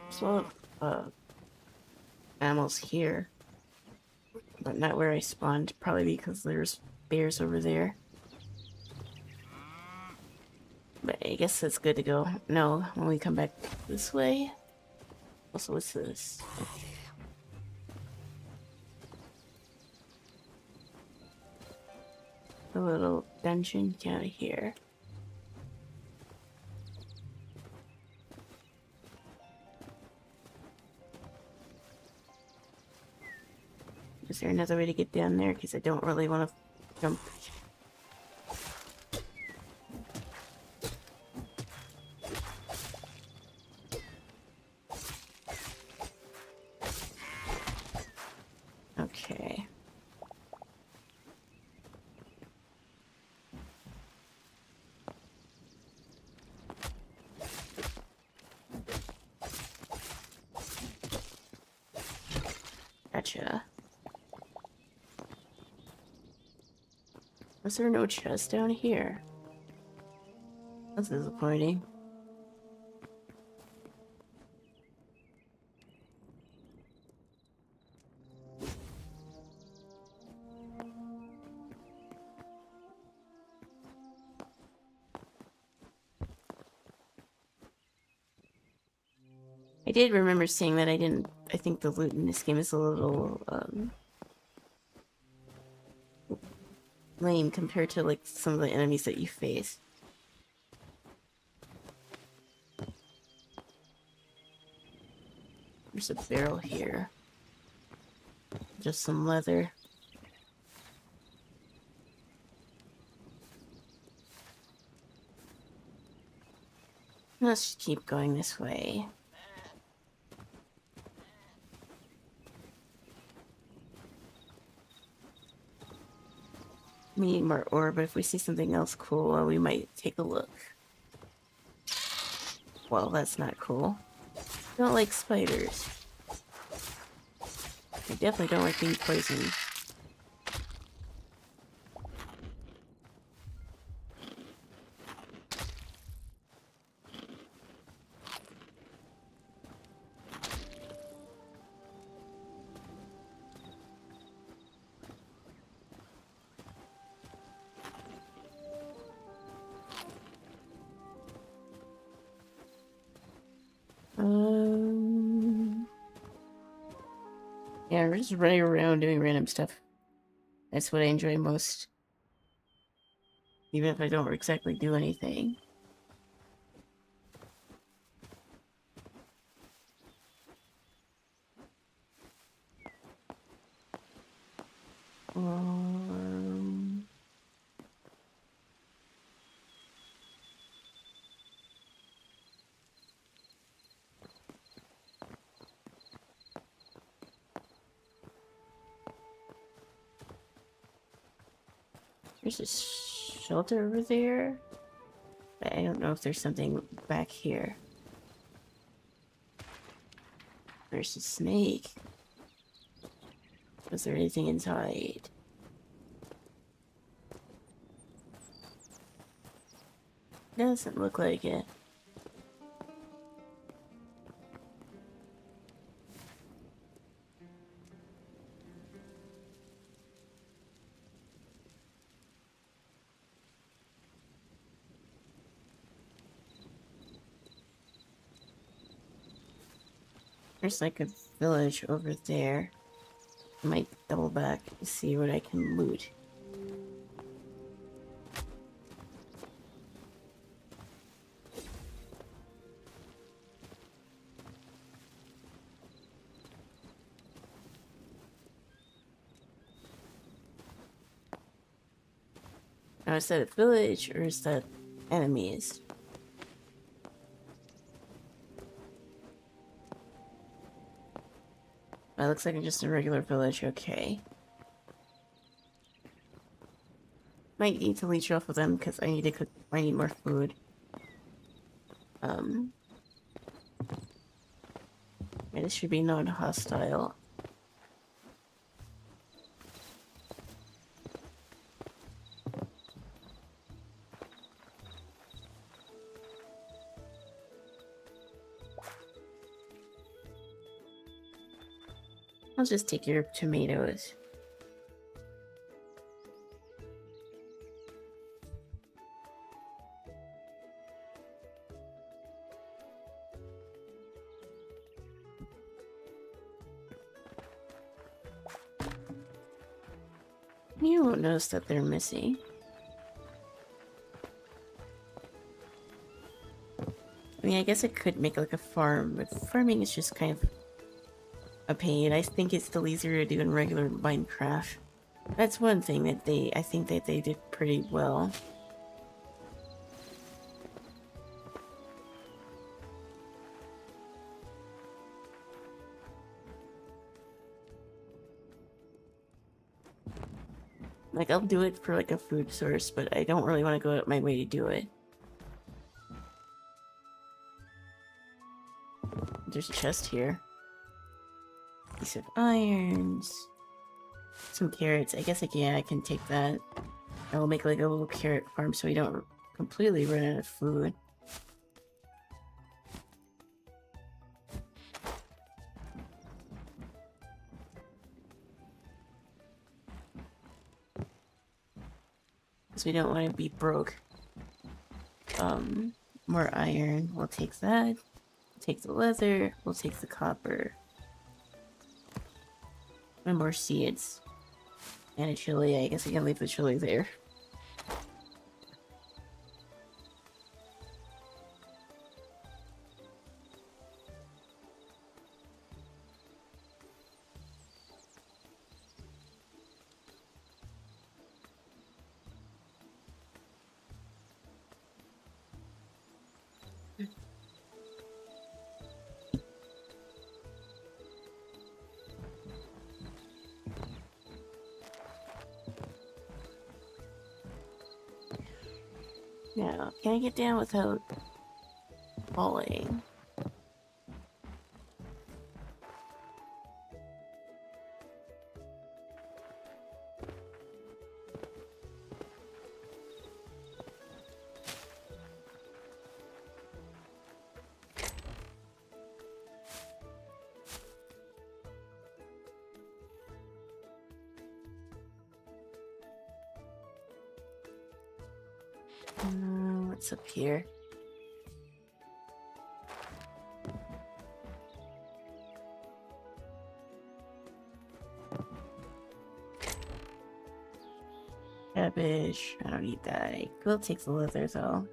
There's a lot of animals here, but not where I spawned. Probably because there's bears over there. But I guess it's good to go. No, when we come back this way. Also, what's this? A little dungeon down here. Is there another way to get down there? Because I don't really want to jump. Okay. Gotcha. Was there no chest down here? That's disappointing. I did remember seeing that I think the loot in this game is a little, lame compared to, like, some of the enemies that you face. There's a barrel here. Just some leather. Let's just keep going this way. We need more ore, but if we see something else cool, we might take a look. Well, that's not cool. I don't like spiders. I definitely don't like being poisoned. Yeah, we're just running around doing random stuff. That's what I enjoy most. Even if I don't exactly do anything. There's a shelter over there. But I don't know if there's something back here. There's a snake. Was there anything inside? Doesn't look like it. There's like a village over there. I might double back to see what I can loot. Now, is that a village or is that enemies? That looks like just a regular village, okay. Might need to leech off of them because I need to cook. I need more food. Yeah, this should be non-hostile. I'll just take your tomatoes. You won't notice that they're missing. I mean, I guess I could make like a farm, but farming is just kind of a pain. I think it's still easier to do in regular Minecraft. That's one thing that I think that they did pretty well. Like, I'll do it for like a food source, but I don't really want to go out my way to do it. There's a chest here. Piece of irons. Some carrots. I guess, like, yeah, I can take that. I will make like a little carrot farm so we don't completely run out of food. Because we don't want to be broke. More iron. We'll take that. Take the leather. We'll take the copper. And more seeds. And a chili. I guess I can leave the chili there. Now, can I get down without falling? What's up here? Cabbage. I don't need that. I will take the leather though.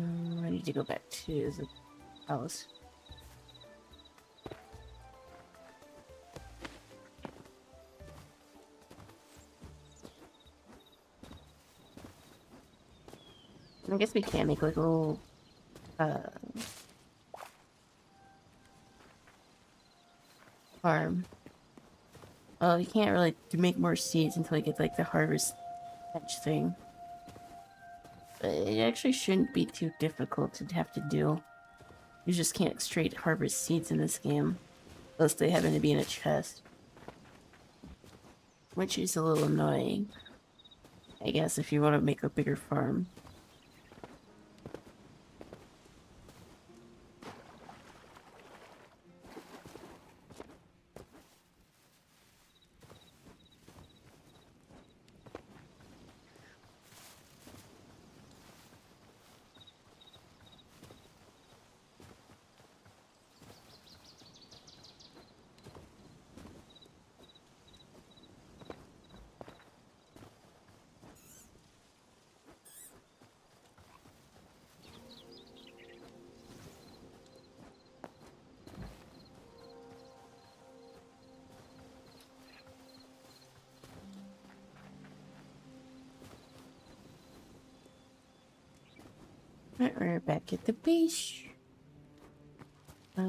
I need to go back to the house. I guess we can make like a little farm. Well, you can't really make more seeds until you get like the harvest hatch thing. But it actually shouldn't be too difficult to have to do. You just can't straight harvest seeds in this game. Unless they happen to be in a chest. Which is a little annoying. I guess if you want to make a bigger farm. Alright, we're back at the beach. We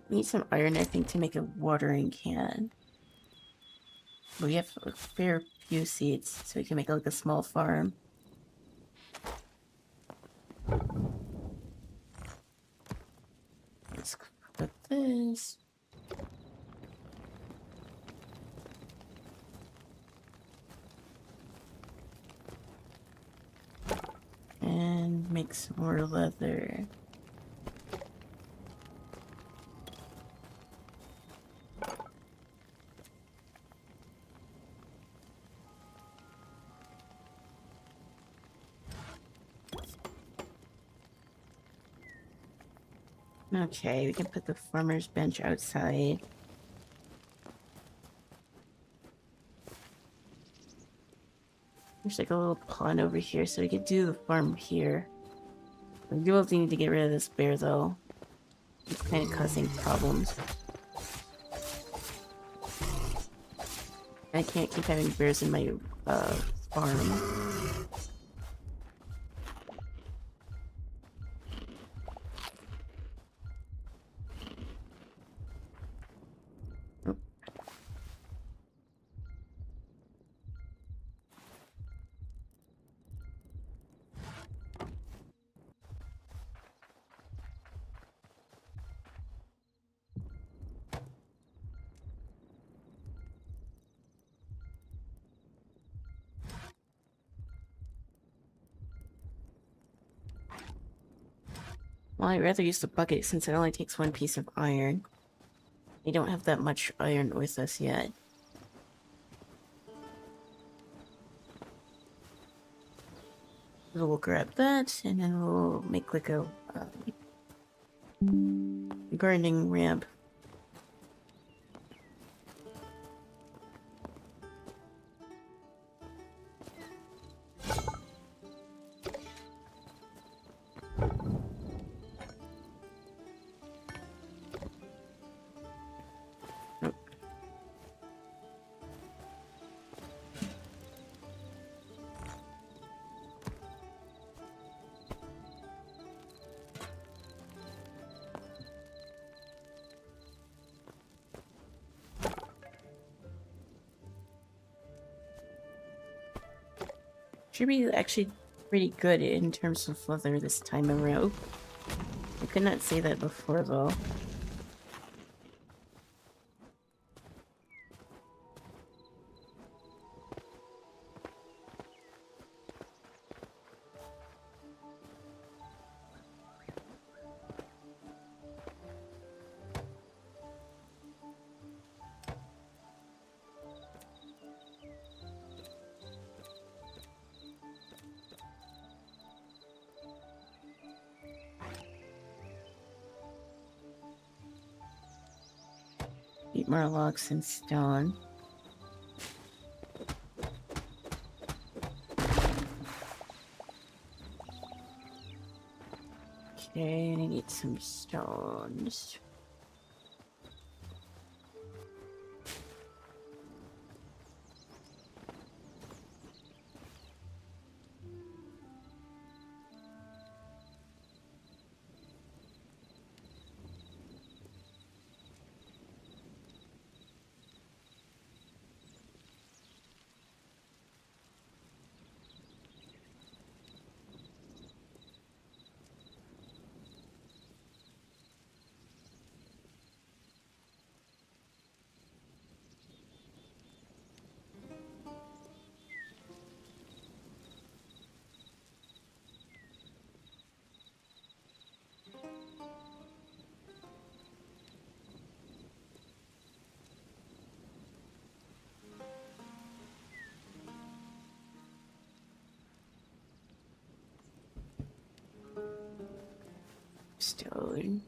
need some iron, I think, to make a watering can. We have a fair few seeds, so we can make like a small farm. Let's put this. And make some more leather. Okay, we can put the farmer's bench outside. There's like a little pond over here, so we could do the farm here. We do also need to get rid of this bear, though. It's kind of causing problems. I can't keep having bears in my farm. Well, I'd rather use the bucket since it only takes one piece of iron. We don't have that much iron with us yet. So we'll grab that, and then we'll make like a gardening ramp. Should be actually pretty good in terms of leather this time around. I could not say that before, though. Eat more logs and stone. Okay, I need some stones. Stone.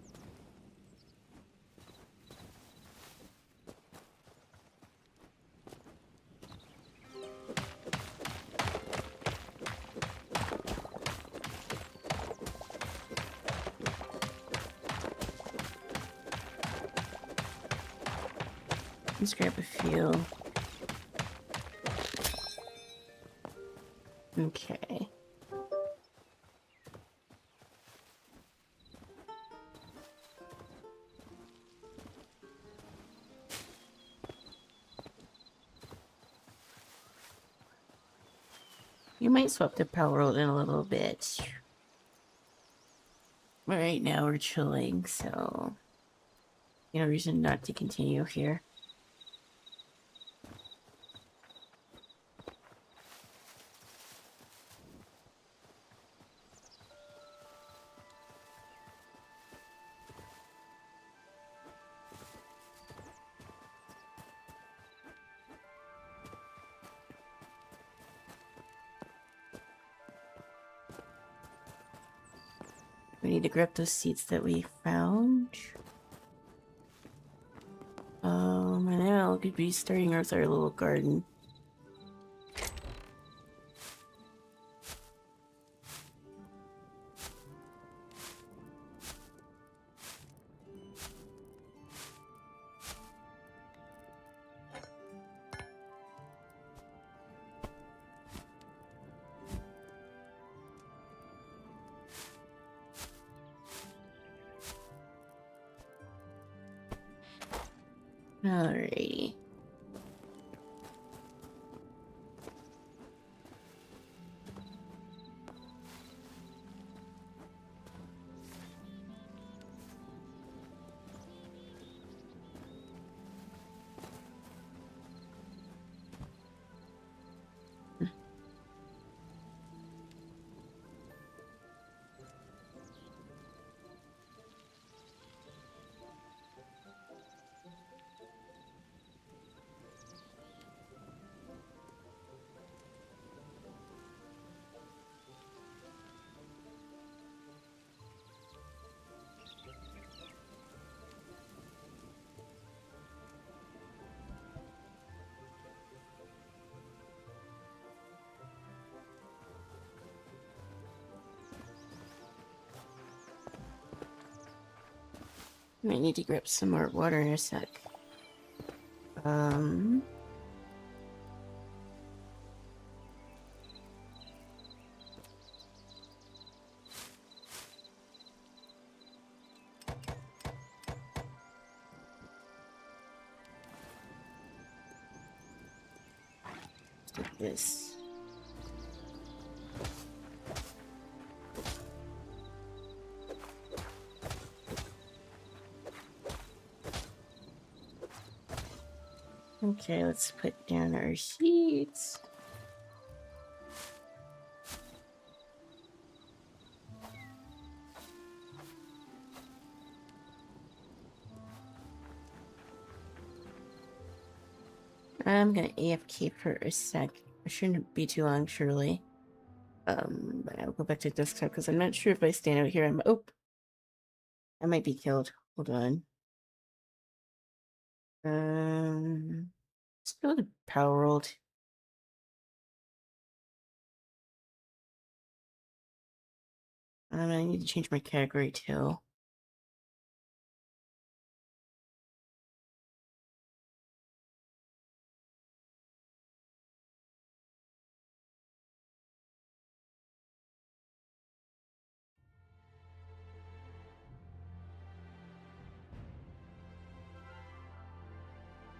Let's grab a few. Okay. You might swap the power world in a little bit. But right now we're chilling, so no reason not to continue here. We need to grab those seeds that we found. And now we could be starting with our little garden. Alrighty. Might need to grab some more water in a sec. Like this. Okay, let's put down our seeds. I'm gonna AFK for a sec. It shouldn't be too long, surely. But I'll go back to desktop because I'm not sure if I stand out here. I might be killed. Hold on. Let's go to Power World. I need to change my category too.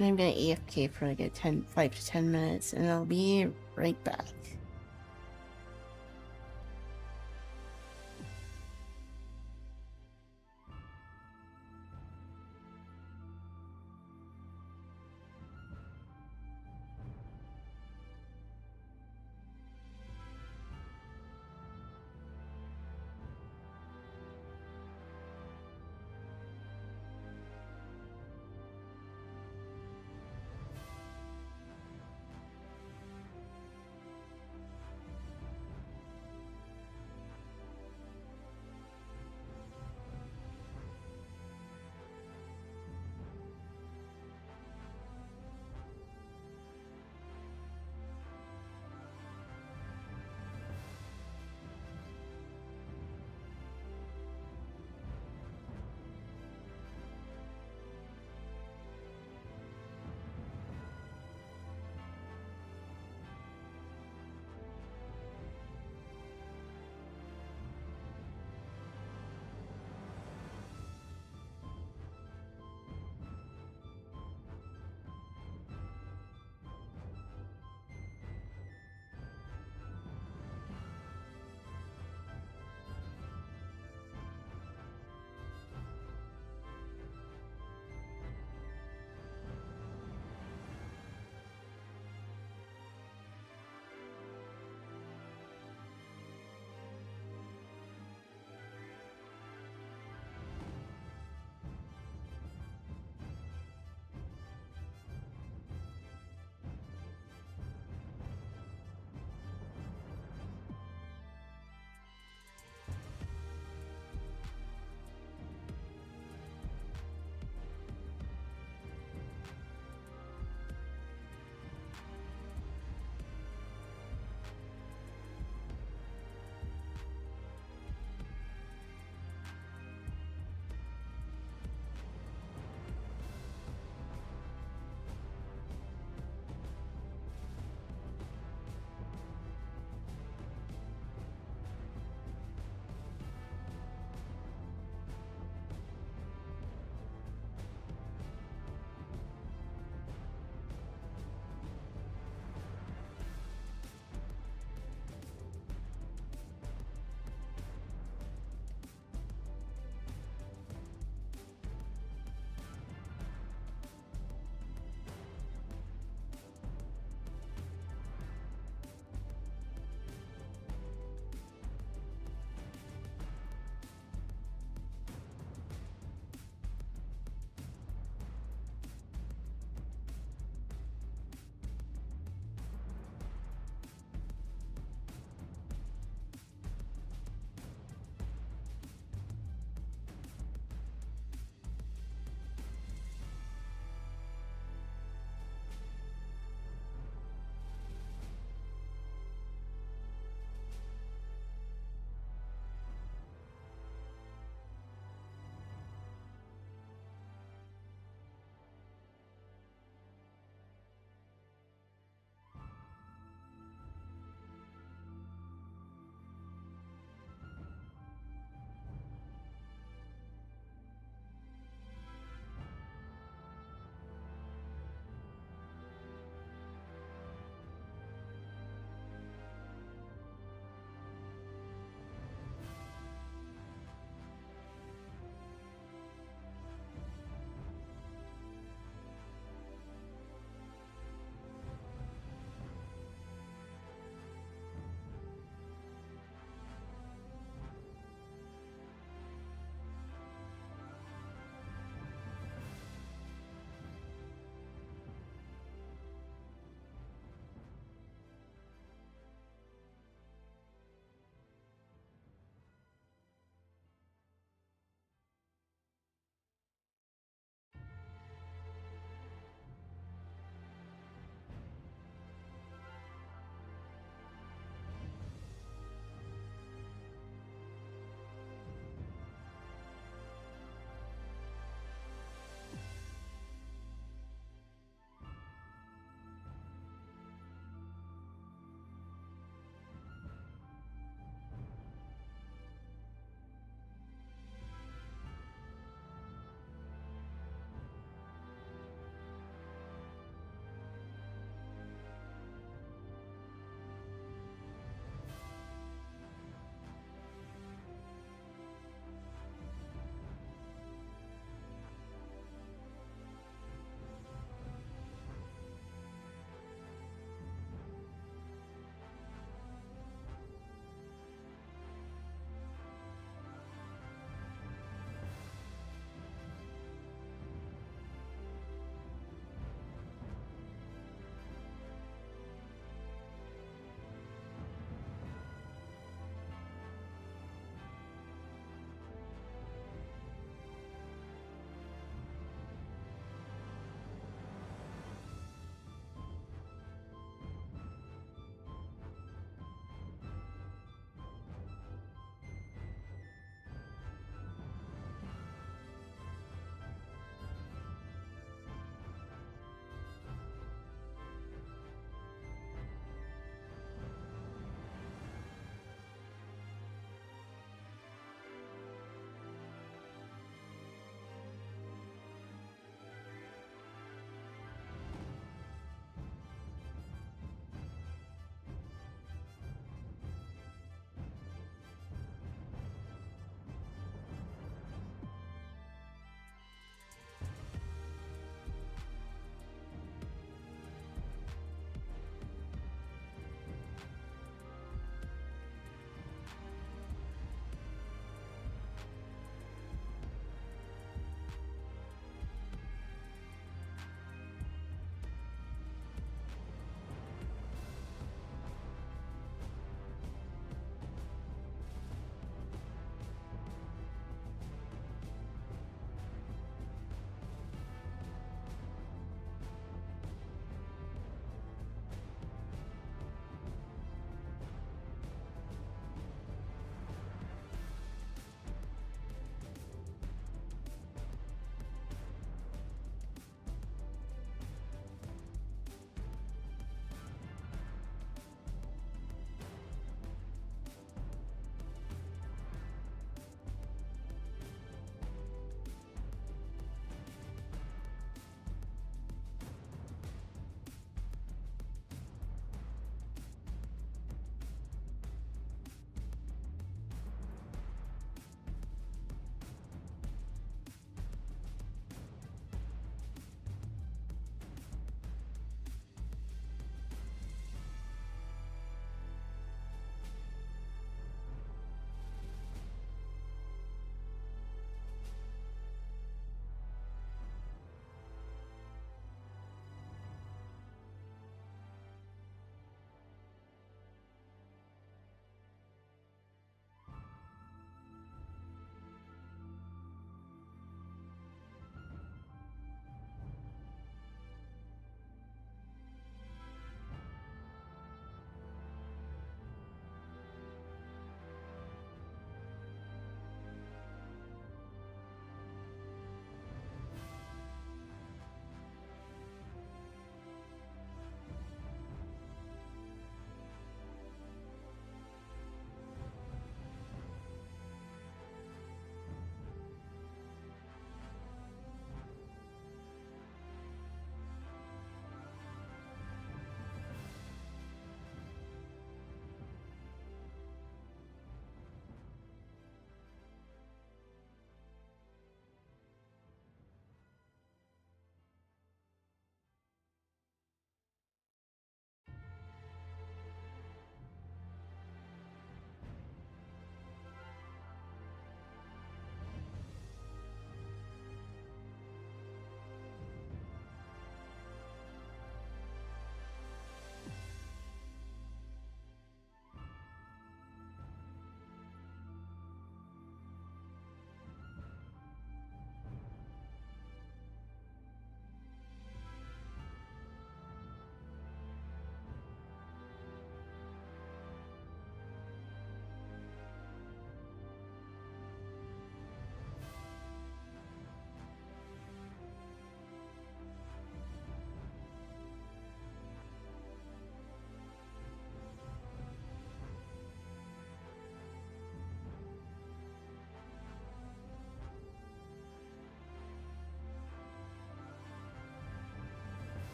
I'm gonna AFK for like 5 to 10 minutes, and I'll be right back.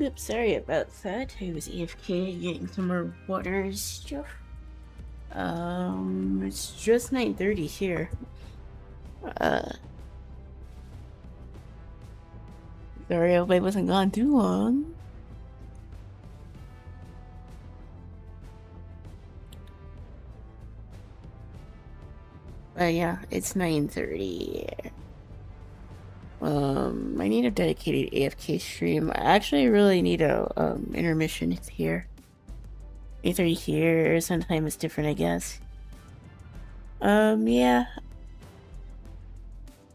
Yep, sorry about that. I was AFK getting some more water and stuff. It's just 9:30 here. Sorry, I hope I wasn't gone too long. But yeah, it's 9:30. I need a dedicated AFK stream. I actually really need a intermission here. 8:30 here, sometime it's different, I guess. Yeah.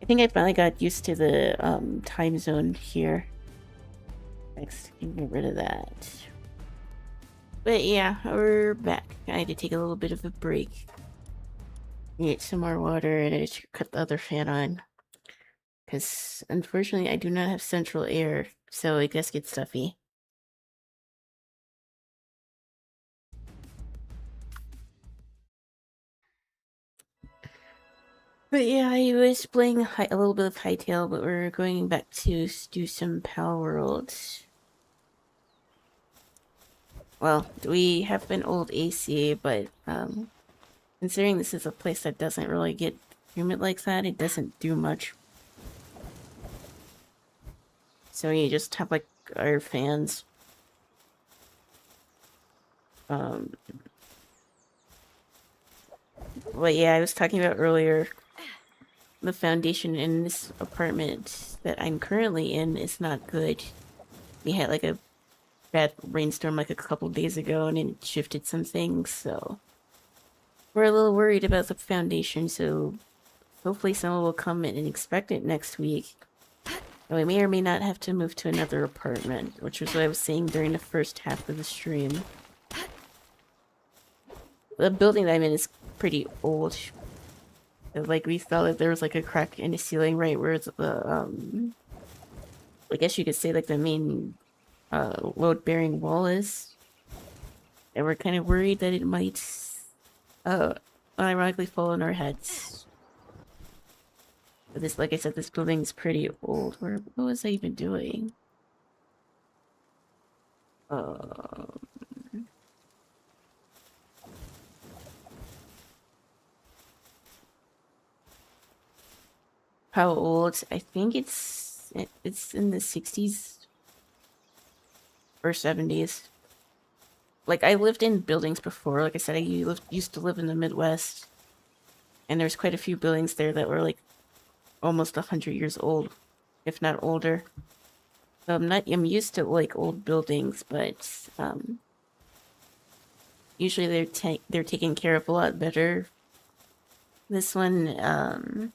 I think I finally got used to the time zone here. Next, can get rid of that. But yeah, we're back. I had to take a little bit of a break. Get some more water and I should cut the other fan on. Because unfortunately I do not have central air, so it does get stuffy. But yeah, I was playing a little bit of Hytale, but we're going back to do some Palworld. Well, we have an old AC, but considering this is a place that doesn't really get humid like that, it doesn't do much. So you just have like our fans. But yeah, I was talking about earlier, the foundation in this apartment that I'm currently in is not good. We had like a bad rainstorm like a couple days ago and it shifted some things, so we're a little worried about the foundation, so hopefully someone will come in and inspect it next week. And we may or may not have to move to another apartment, which was what I was saying during the first half of the stream. The building that I'm in is pretty old. Like, we thought that there was like a crack in the ceiling right where the, I guess you could say like the main load-bearing wall is. And we're kind of worried that it might unironically fall on our heads. But this, like I said, this building is pretty old. What was I even doing? How old? I think it's in the 60s or 70s. Like, I lived in buildings before. Like I said, I used to live in the Midwest. And there's quite a few buildings there that were like almost 100 years old, if not older. So I'm used to like old buildings, but usually they're taken care of a lot better. This one,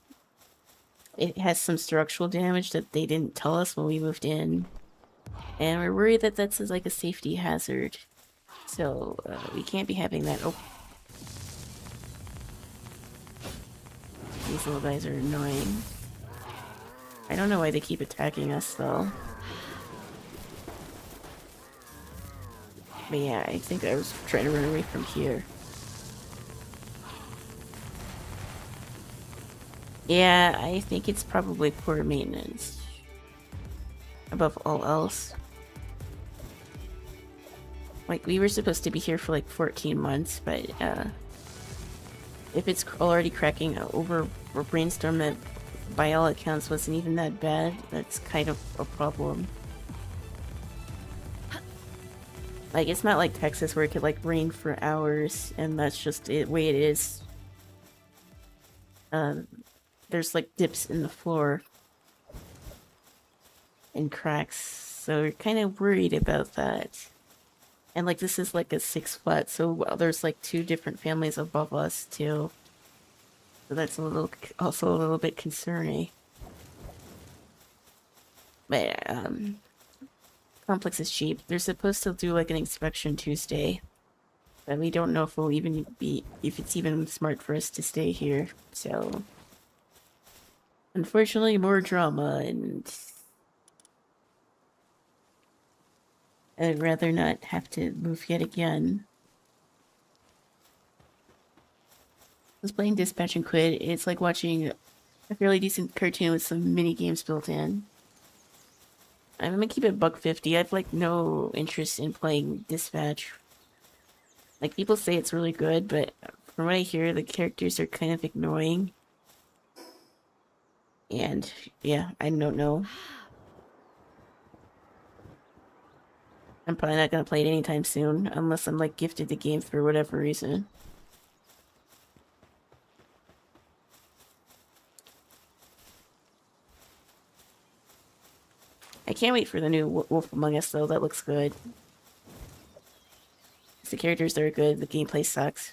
it has some structural damage that they didn't tell us when we moved in. And we're worried that that's like a safety hazard. So, we can't be having that. Oh. These little guys are annoying. I don't know why they keep attacking us, though. But yeah, I think I was trying to run away from here. Yeah, I think it's probably poor maintenance. Above all else. Like, we were supposed to be here for like 14 months, but if it's already cracking over a brainstorm that by all accounts wasn't even that bad, that's kind of a problem. Like, it's not like Texas where it could like rain for hours and that's just the way it is. There's like dips in the floor and cracks, so we're kind of worried about that. And like, this is like a 6 flat, so there's like 2 different families above us too. So that's also a little bit concerning. But complex is cheap. They're supposed to do like an inspection Tuesday, but we don't know if if it's even smart for us to stay here. So unfortunately, more drama, and I'd rather not have to move yet again. I was playing Dispatch and Quit. It's like watching a fairly decent cartoon with some mini games built in. I'm gonna keep it $1.50. I've like no interest in playing Dispatch. Like people say it's really good, but from what I hear, the characters are kind of annoying. And yeah, I don't know. I'm probably not gonna play it anytime soon, unless I'm like gifted the game for whatever reason. I can't wait for the new Wolf Among Us though. That looks good. The characters are good. The gameplay sucks.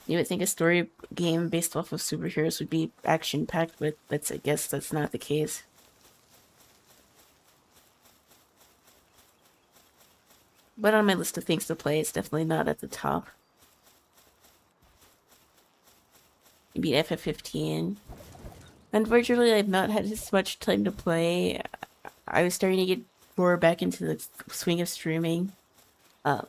You would think a story game based off of superheroes would be action-packed, but I guess that's not the case. But on my list of things to play, it's definitely not at the top. Maybe FF15. Unfortunately, I've not had as much time to play. I was starting to get more back into the swing of streaming. I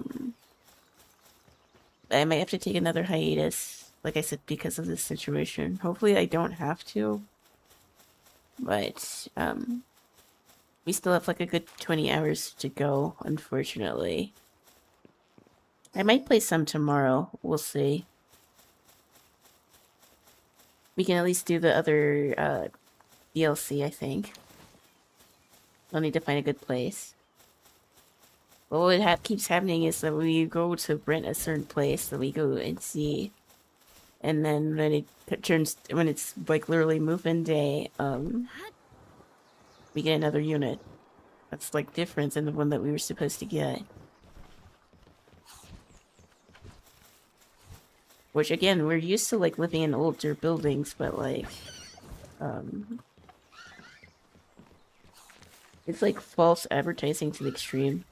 might have to take another hiatus, like I said, because of this situation. Hopefully I don't have to. But, we still have like a good 20 hours to go, unfortunately. I might play some tomorrow. We'll see. We can at least do the other, DLC, I think. I'll need to find a good place. But what keeps happening is that we go to rent a certain place that we go and see. And then when it's like literally move-in day, we get another unit. That's like different than the one that we were supposed to get. Which again, we're used to like living in older buildings, but like, it's like false advertising to the extreme.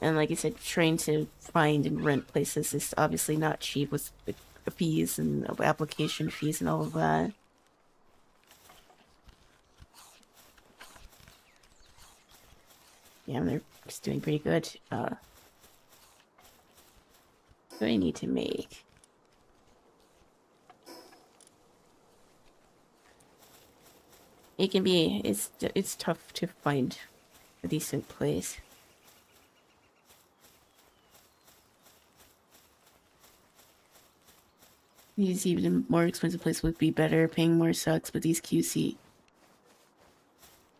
And like I said, trying to find and rent places is obviously not cheap with the fees and application fees and all of that. Yeah, they're just doing pretty good. What do I need to make? It can be, it's tough to find a decent place. These even more expensive place would be better, paying more sucks, but these QC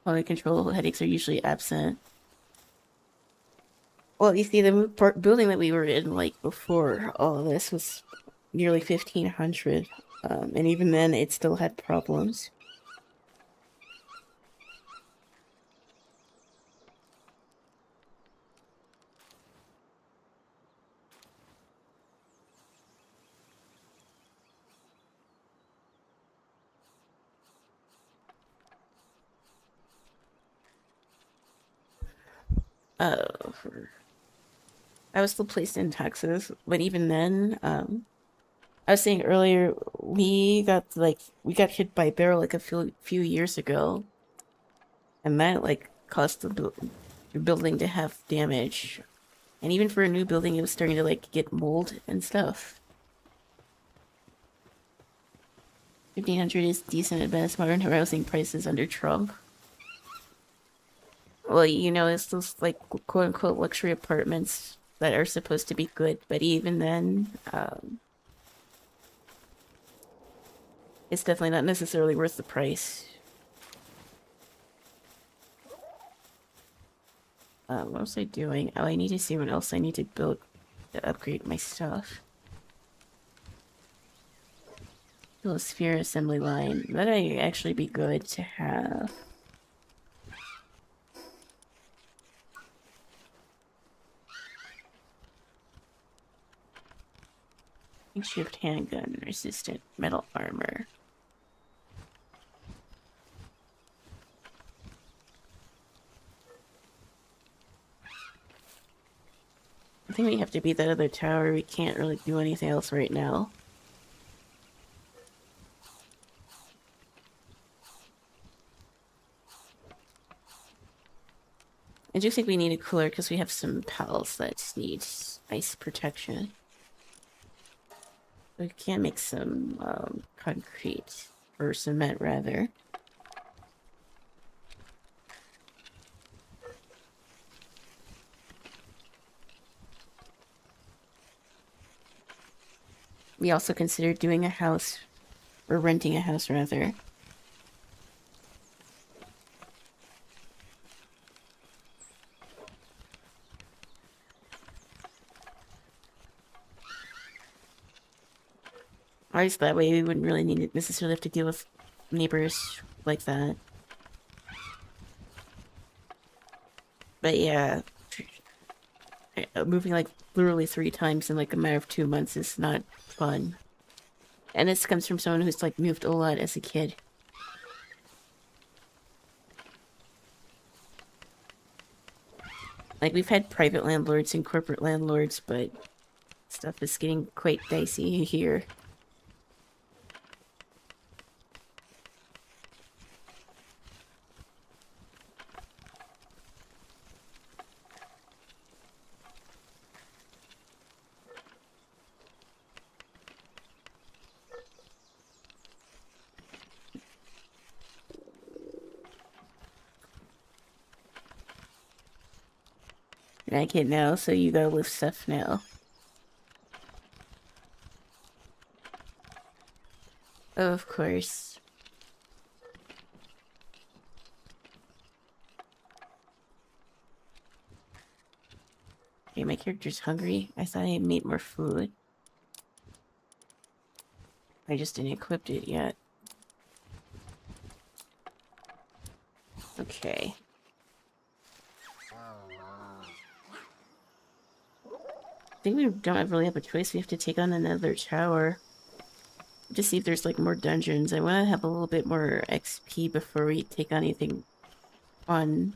quality control headaches are usually absent. Well, you see, the building that we were in, like, before all of this was nearly 1,500. And even then, it still had problems. Uh, I was still placed in Texas, but even then, I was saying earlier, we got hit by a barrel like a few years ago, and that like caused the building to have damage, and even for a new building, it was starting to like get mold and stuff. 1,500 is decent at best. Modern housing prices under Trump. Well, you know, it's those like quote unquote luxury apartments that are supposed to be good, but even then, it's definitely not necessarily worth the price. What was I doing? Oh, I need to see what else I need to build to upgrade my stuff. Build a sphere assembly line. That might actually be good to have. Makeshift handgun, resistant metal armor. I think we have to beat that other tower. We can't really do anything else right now. I do think we need a cooler because we have some pals that need ice protection. We can make some concrete, or cement rather. We also considered doing a house, or renting a house rather. At least that way we wouldn't really need to necessarily have to deal with neighbors like that. But yeah, moving like literally 3 times in like a matter of 2 months is not fun. And this comes from someone who's like moved a lot as a kid. Like we've had private landlords and corporate landlords, but stuff is getting quite dicey here. And I can't now, so you gotta lift stuff now. Of course. Okay, my character's hungry. I thought I made more food. I just didn't equip it yet. Okay. I think we don't really have a choice. We have to take on another tower. To see if there's like more dungeons. I want to have a little bit more XP before we take on anything fun.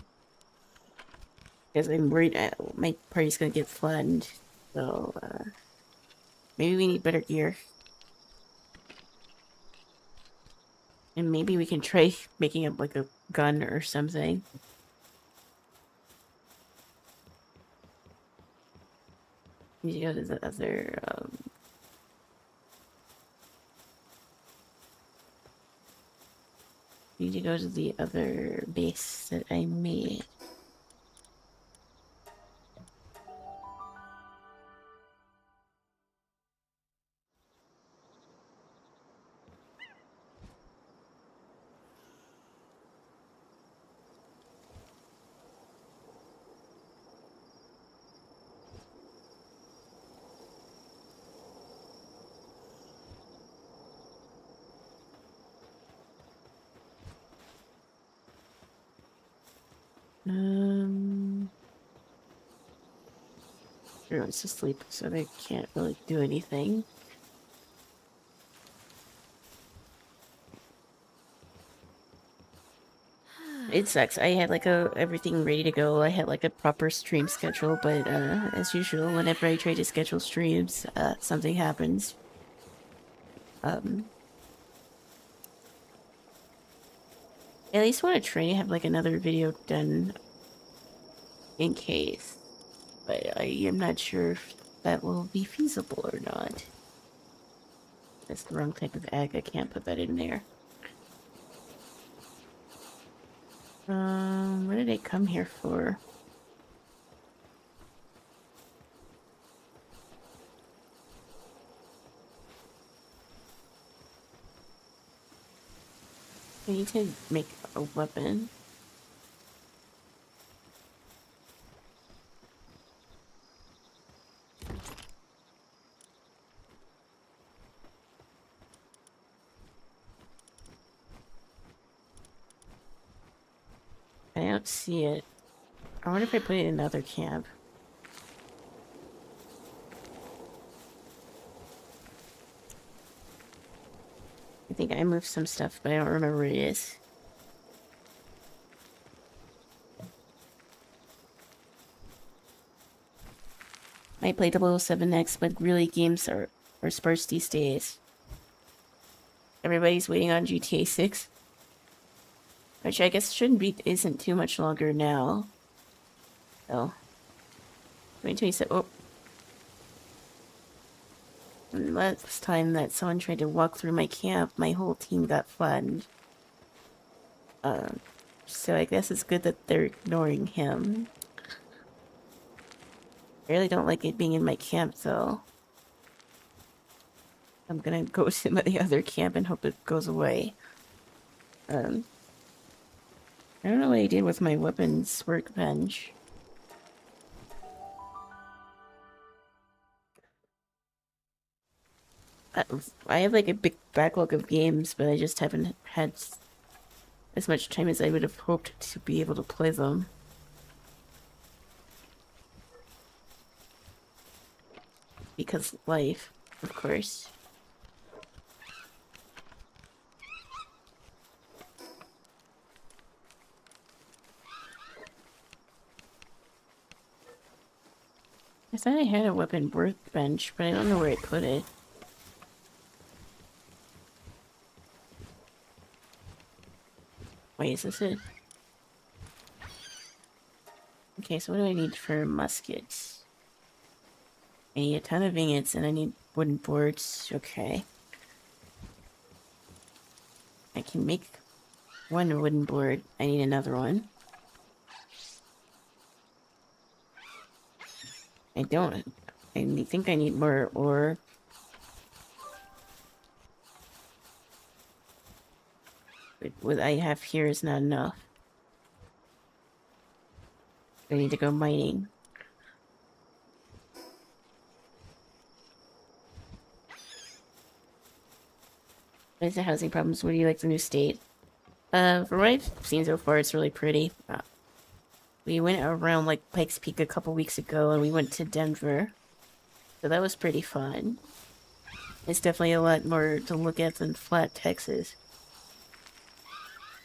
Because I'm worried my party's gonna get flattened. So, maybe we need better gear. And maybe we can try making up like a gun or something. Need to go to the other, need to go to the other base that I made. Everyone's asleep, so they can't really do anything. It sucks. I had like everything ready to go. I had like a proper stream schedule, but as usual, whenever I try to schedule streams, something happens. At least want to try to have like another video done in case, but I am not sure if that will be feasible or not. That's the wrong type of egg. I can't put that in there. What did I come here for? I need to make a weapon. I don't see it. I wonder if I put it in another camp. I think I moved some stuff, but I don't remember where it is. Might play 007 next, but really games are sparse these days. Everybody's waiting on GTA 6. Which I guess isn't too much longer now. Oh. 2027. Oh. Last time that someone tried to walk through my camp, my whole team got flattened. So I guess it's good that they're ignoring him. I really don't like it being in my camp, though. I'm gonna go to the other camp and hope it goes away. I don't know what I did with my weapons workbench. I have like a big backlog of games, but I just haven't had as much time as I would have hoped to be able to play them. Because life, of course. I thought I had a weapon workbench, but I don't know where I put it. Wait, is this it? Okay, so what do I need for muskets? I need a ton of ingots and I need wooden boards. Okay. I can make one wooden board. I need another one. I don't. I think I need more ore. But what I have here is not enough. I need to go mining. What is the housing problems? What do you like the new state? For what I've seen so far, it's really pretty. We went around like Pikes Peak a couple weeks ago and we went to Denver. So that was pretty fun. It's definitely a lot more to look at than flat Texas.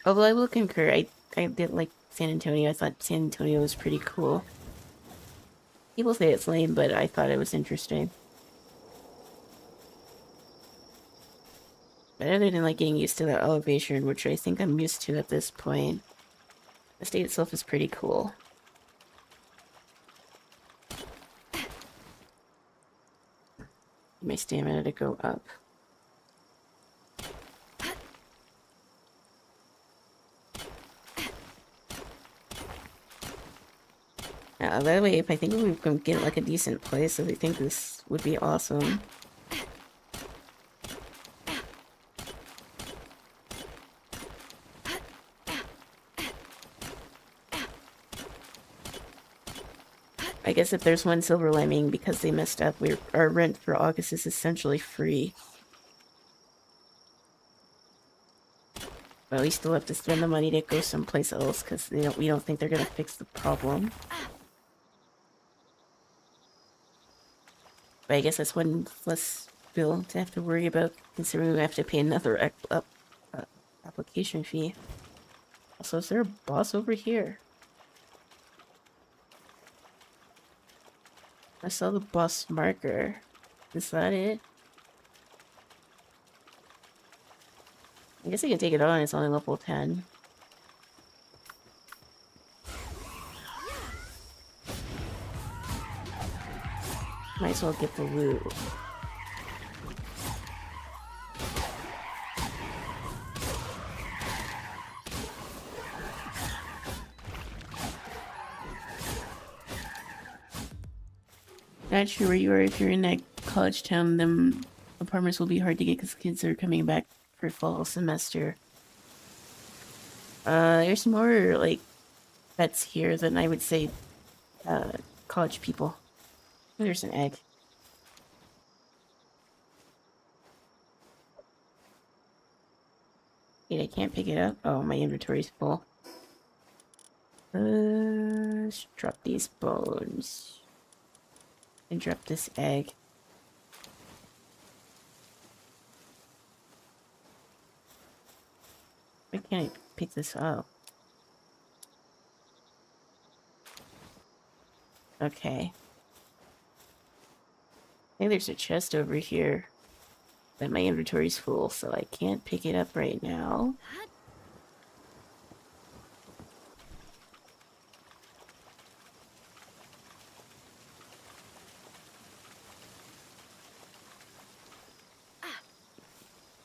Although I will concur, I did like San Antonio. I thought San Antonio was pretty cool. People say it's lame, but I thought it was interesting. But other than like getting used to the elevation, which I think I'm used to at this point, the state itself is pretty cool. My stamina to go up. Now, that way, if I think we can get like a decent place, I think this would be awesome. I guess if there's one silver lining, because they messed up, our rent for August is essentially free. But we still have to spend the money to go someplace else, because we don't think they're gonna fix the problem. But I guess that's one less bill to have to worry about, considering we have to pay another application fee. Also, is there a boss over here? I saw the boss marker. Is that it? I guess I can take it on, it's only level 10. Might as well get the loot. Not sure where you are. If you're in that college town, them apartments will be hard to get because kids are coming back for fall semester. There's more, like, pets here than I would say, college people. There's an egg. Wait, I can't pick it up? Oh, my inventory's full. Let's drop these bones. And drop this egg. Why can't I pick this up? Okay. I think there's a chest over here. But my inventory's full, so I can't pick it up right now.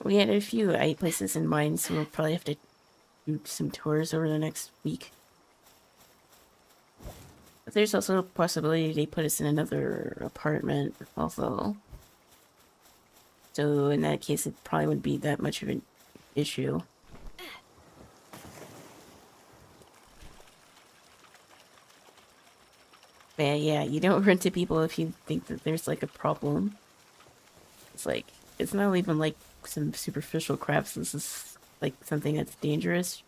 We had a few places in mind, so we'll probably have to do some tours over the next week. But there's also a possibility they put us in another apartment, although. So in that case, it probably wouldn't be that much of an issue. But yeah, you don't rent to people if you think that there's like a problem. It's like, it's not even like some superficial crap. This is like something that's dangerous.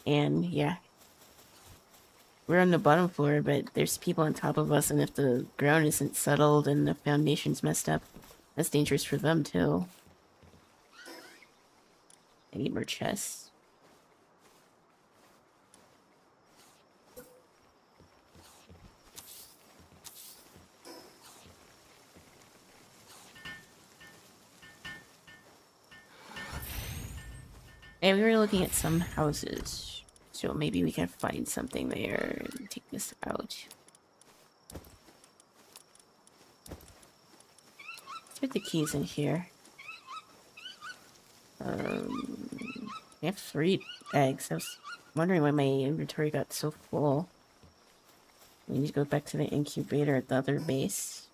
And yeah, we're on the bottom floor, but there's people on top of us, and if the ground isn't settled and the foundation's messed up, that's dangerous for them too. I need more chests. And we were looking at some houses, so maybe we can find something there and take this out. Let's put the keys in here. We have 3 eggs. I was wondering why my inventory got so full. We need to go back to the incubator at the other base.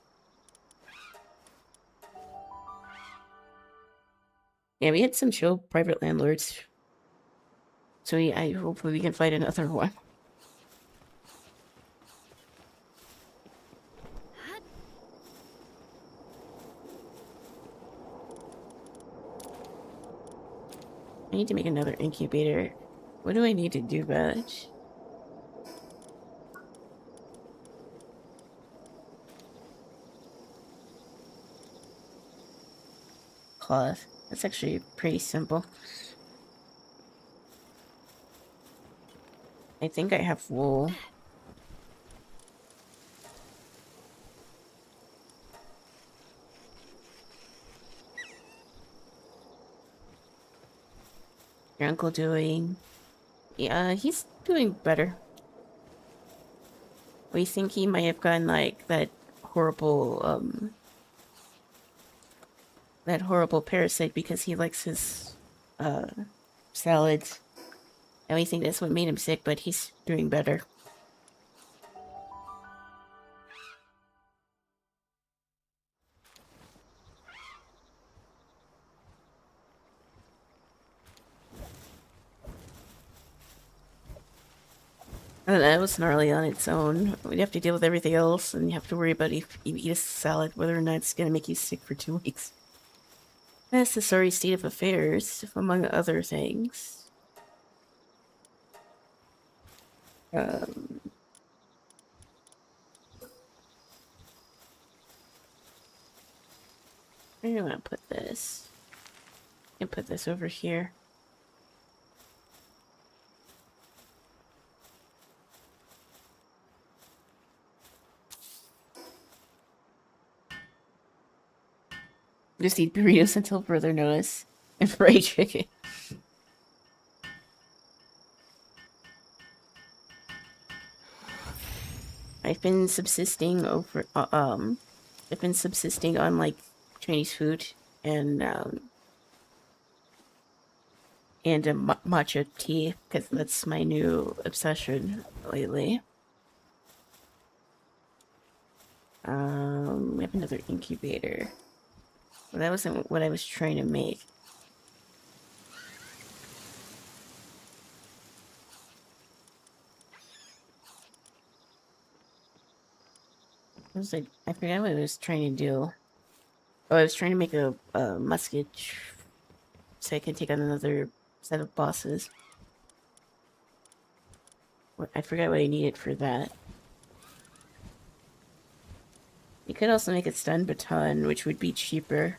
Yeah, we had some chill private landlords. So I hopefully we can find another one. I need to make another incubator. What do I need to do about it? Cloth. That's actually pretty simple. I think I have wool. Your uncle doing? Yeah, he's doing better. We think he might have gotten like that horrible parasite because he likes his salads. And we think that's what made him sick, but he's doing better. That was gnarly on its own. We'd have to deal with everything else, and you have to worry about if you eat a salad, whether or not it's gonna make you sick for 2 weeks. That's the sorry state of affairs, among other things. Where do you want to put this? I can put this over here. Just eat burritos until further notice. And fried chicken. I've been subsisting over, I've been subsisting on, like, Chinese food and matcha tea, because that's my new obsession lately. We have another incubator. Well, that wasn't what I was trying to make. I forgot what I was trying to do. Oh, I was trying to make a musket so I can take on another set of bosses. I forgot what I needed for that. You could also make a stun baton, which would be cheaper.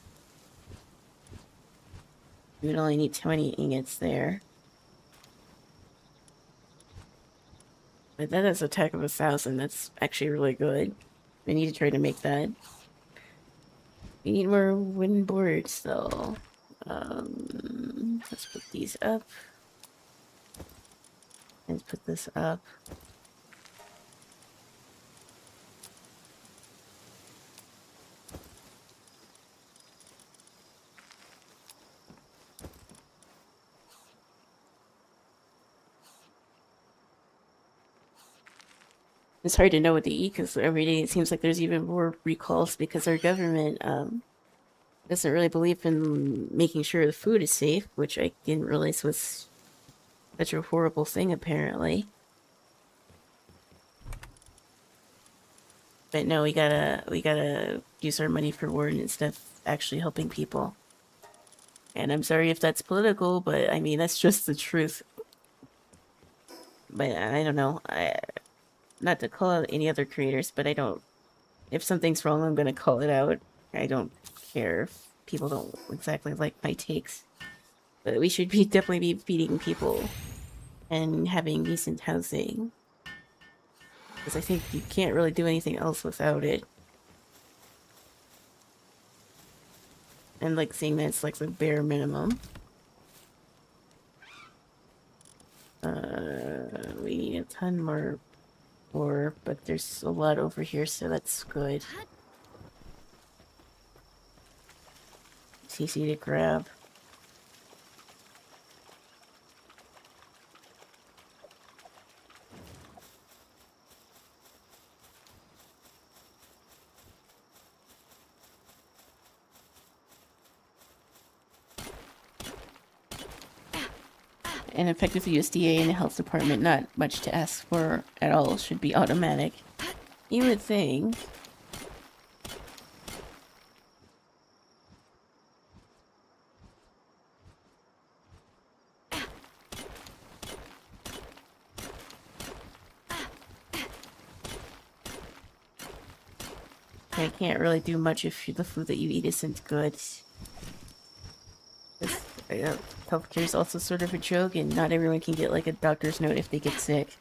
You would only need 20 ingots there. But that has attack of 1,000. That's actually really good. We need to try to make that. We need more wooden boards, though. Let's put these up. Let's put this up. It's hard to know what to eat because every day it seems like there's even more recalls because our government doesn't really believe in making sure the food is safe, which I didn't realize was such a horrible thing apparently. But no, we gotta use our money for war instead of actually helping people. And I'm sorry if that's political, but I mean that's just the truth. But I don't know. Not to call out any other creators, but I don't. If something's wrong, I'm gonna call it out. I don't care if people don't exactly like my takes. But we should definitely be feeding people and having decent housing. Because I think you can't really do anything else without it. And like seeing that it's like the bare minimum. We need a ton more ore, but there's a lot over here, so that's good. It's easy to grab. And effective USDA in the health department, not much to ask for at all, should be automatic. You would think. I can't really do much if the food that you eat isn't good. Healthcare is also sort of a joke, and not everyone can get like a doctor's note if they get sick.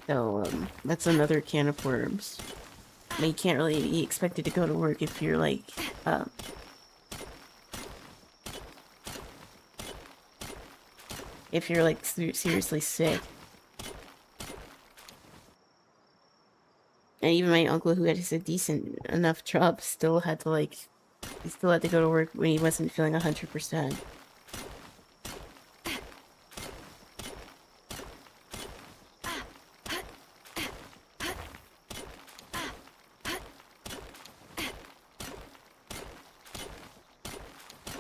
So that's another can of worms. I mean, you can't really be expected to go to work if you're like seriously sick. And even my uncle, who had a decent enough job, still had to he still had to go to work when he wasn't feeling 100%.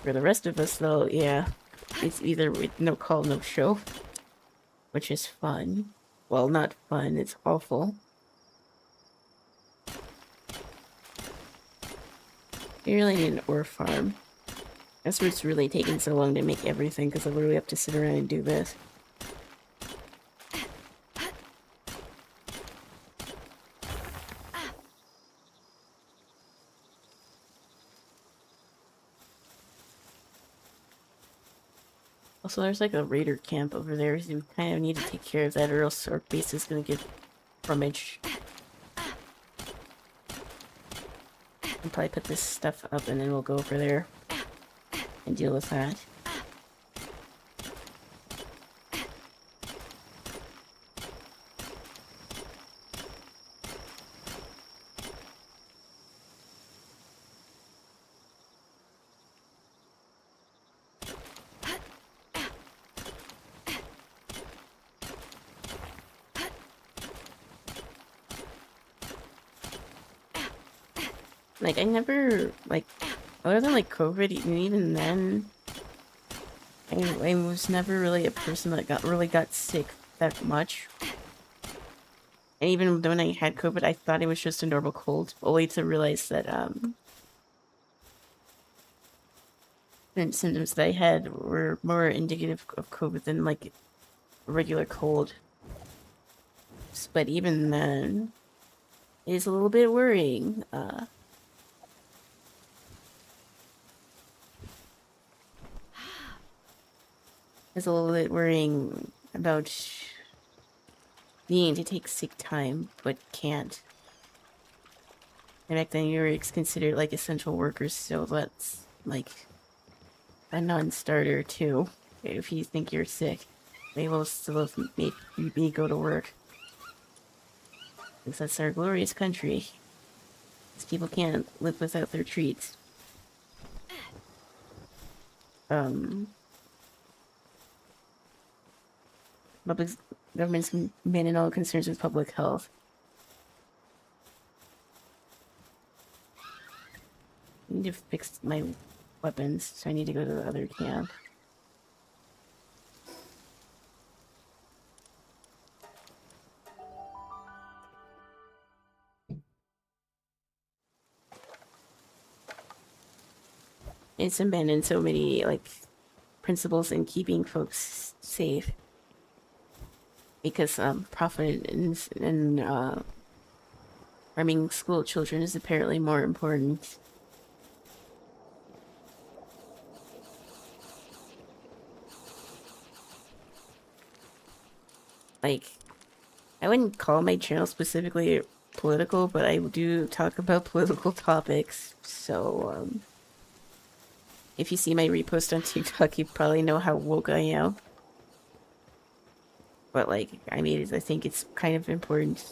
For the rest of us, though, yeah, it's either no call, no show, which is fun. Well, not fun, it's awful. You really need an ore farm. That's why it's really taking so long to make everything, because I literally have to sit around and do this. Also, there's like a raider camp over there, so we kind of need to take care of that, or else our base is gonna get rummaged. I'll probably put this stuff up and then we'll go over there and deal with that. Like, I never, like, other than, like, COVID, even then, I was never really a person that really got sick that much. And even when I had COVID, I thought it was just a normal cold, only to realize that, the symptoms that I had were more indicative of COVID than, like, a regular cold. But even then, it is a little bit worrying, It's a little bit worrying about needing to take sick time, but can't. And back then you were considered like essential workers, so that's like a non-starter too. If you think you're sick, they will still have made me go to work. Because that's our glorious country. Because people can't live without their treats. Public government's been in all concerns with public health. I need to fix my weapons, so I need to go to the other camp. It's abandoned so many, like, principles in keeping folks safe. Because, profit and harming school children is apparently more important. Like, I wouldn't call my channel specifically political, but I do talk about political topics, so, if you see my repost on TikTok, you probably know how woke I am. But, like, I mean, I think it's kind of important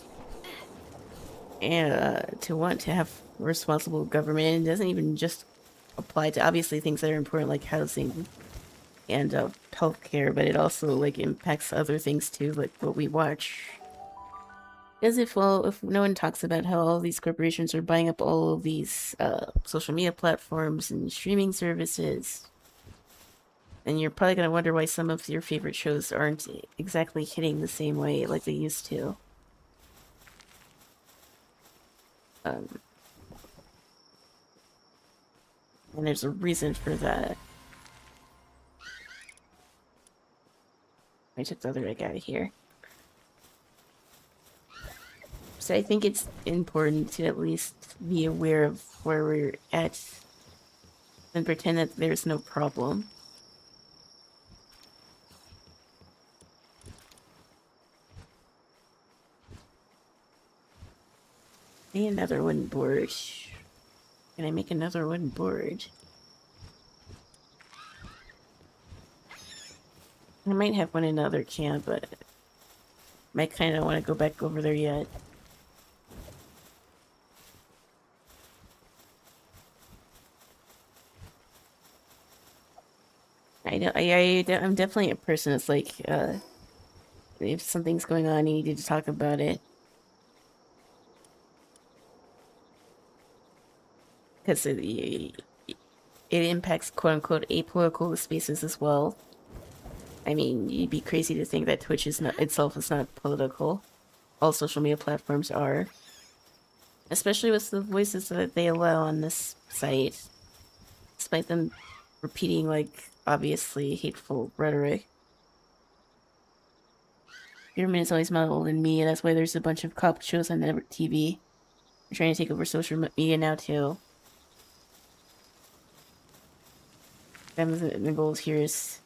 and to want to have responsible government. It doesn't even just apply to obviously things that are important like housing and healthcare, but it also like impacts other things too, like what we watch. As if, well, if no one talks about how all these corporations are buying up all of these social media platforms and streaming services, then you're probably gonna wonder why some of your favorite shows aren't exactly hitting the same way like they used to. And there's a reason for that. I took the other egg out of here. So I think it's important to at least be aware of where we're at and pretend that there's no problem. Need another wooden board. Can I make another wooden board? I might have one in another camp, but I might kind of want to go back over there yet. I'm definitely a person that's like, if something's going on, you need to talk about it. Because it impacts quote-unquote apolitical spaces as well. I mean, you'd be crazy to think that Twitch is not itself is not political. All social media platforms are. Especially with the voices that they allow on this site. Despite them repeating, like, obviously hateful rhetoric. Government is always modeled in media, that's why there's a bunch of cop shows on network TV. They're trying to take over social media now, too. The goals here is...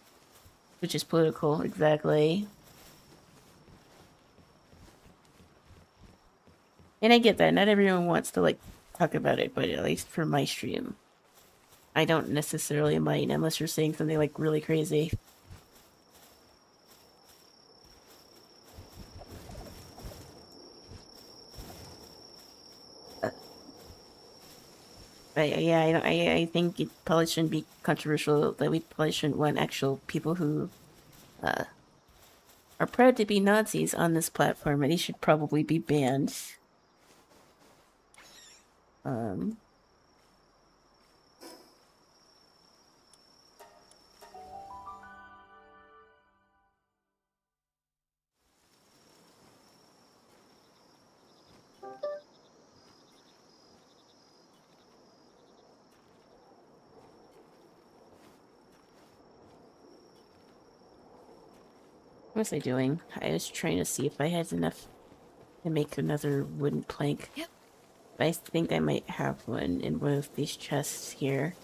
which is political, exactly. And I get that, not everyone wants to, like, talk about it, but at least for my stream, I don't necessarily mind, unless you're saying something, like, really crazy. I think it probably shouldn't be controversial, that we probably shouldn't want actual people who are proud to be Nazis on this platform, and they should probably be banned. What was I doing? I was trying to see if I had enough to make another wooden plank. Yep. But I think I might have one in one of these chests here.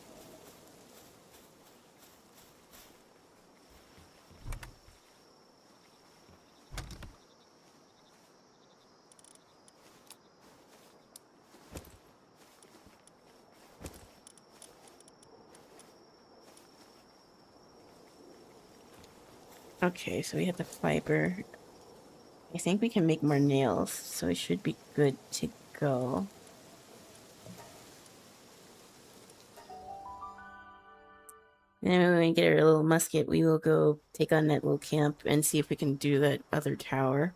Okay, so we have the fiber. I think we can make more nails, so it should be good to go. And then when we get our little musket, we will go take on that little camp and see if we can do that other tower.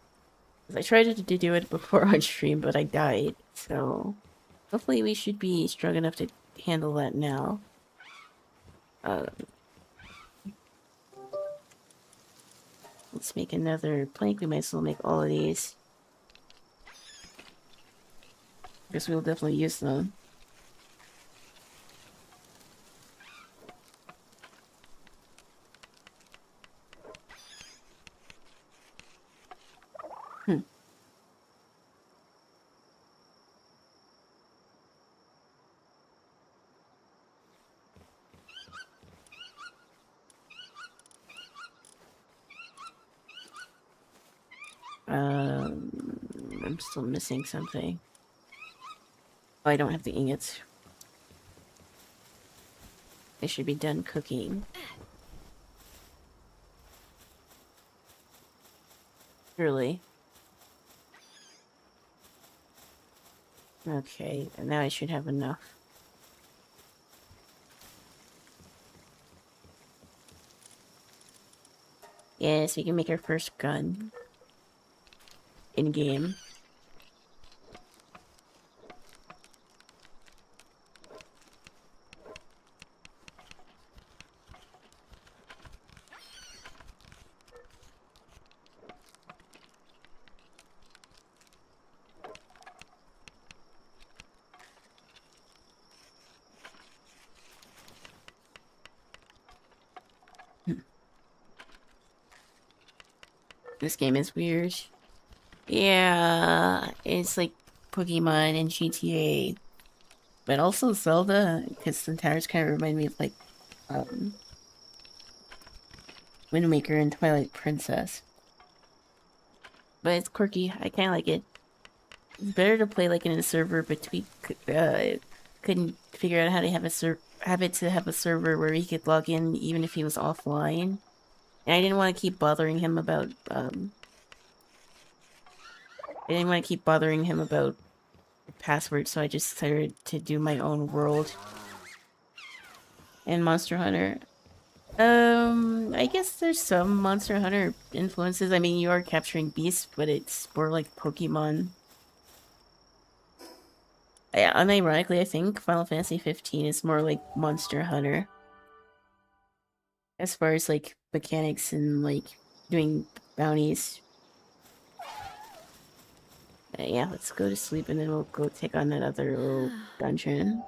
Because I tried to do it before on stream, but I died, so... hopefully we should be strong enough to handle that now. Let's make another plank. We might as well make all of these. Guess we'll definitely use them. I'm still missing something. Oh, I don't have the ingots. They should be done cooking. Surely. Okay, and now I should have enough. Yes, we can make our first gun. In-game. This game is weird. Yeah, it's like Pokemon and GTA. But also Zelda, because the towers kind of remind me of like Wind Waker and Twilight Princess. But it's quirky. I kind of like it. It's better to play like in a server, but we couldn't figure out how to have a server where he could log in even if he was offline. And I didn't want to keep bothering him about the password, so I just decided to do my own world. And Monster Hunter. I guess there's some Monster Hunter influences. I mean, you are capturing beasts, but it's more like Pokemon. Yeah, unironically, I think Final Fantasy 15 is more like Monster Hunter. As far as, like, mechanics and, like, doing bounties. Yeah, let's go to sleep and then we'll go take on that other little dungeon.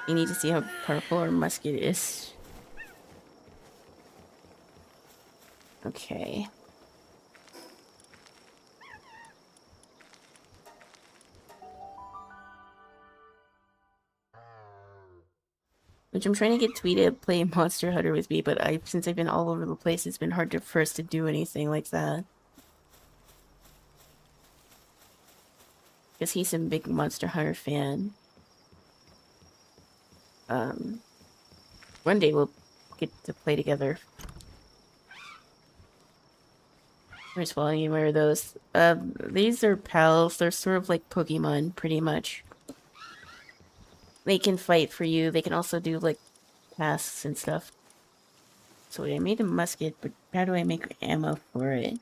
You need to see how powerful our musket is. Okay. Which I'm trying to get Tweety to play Monster Hunter with me, but since I've been all over the place, it's been hard for us to do anything like that. Because he's a big Monster Hunter fan. One day we'll get to play together. Where's volume? Where are those? These are pals. They're sort of like Pokemon, pretty much. They can fight for you. They can also do, like, tasks and stuff. So I made a musket, but how do I make ammo for it?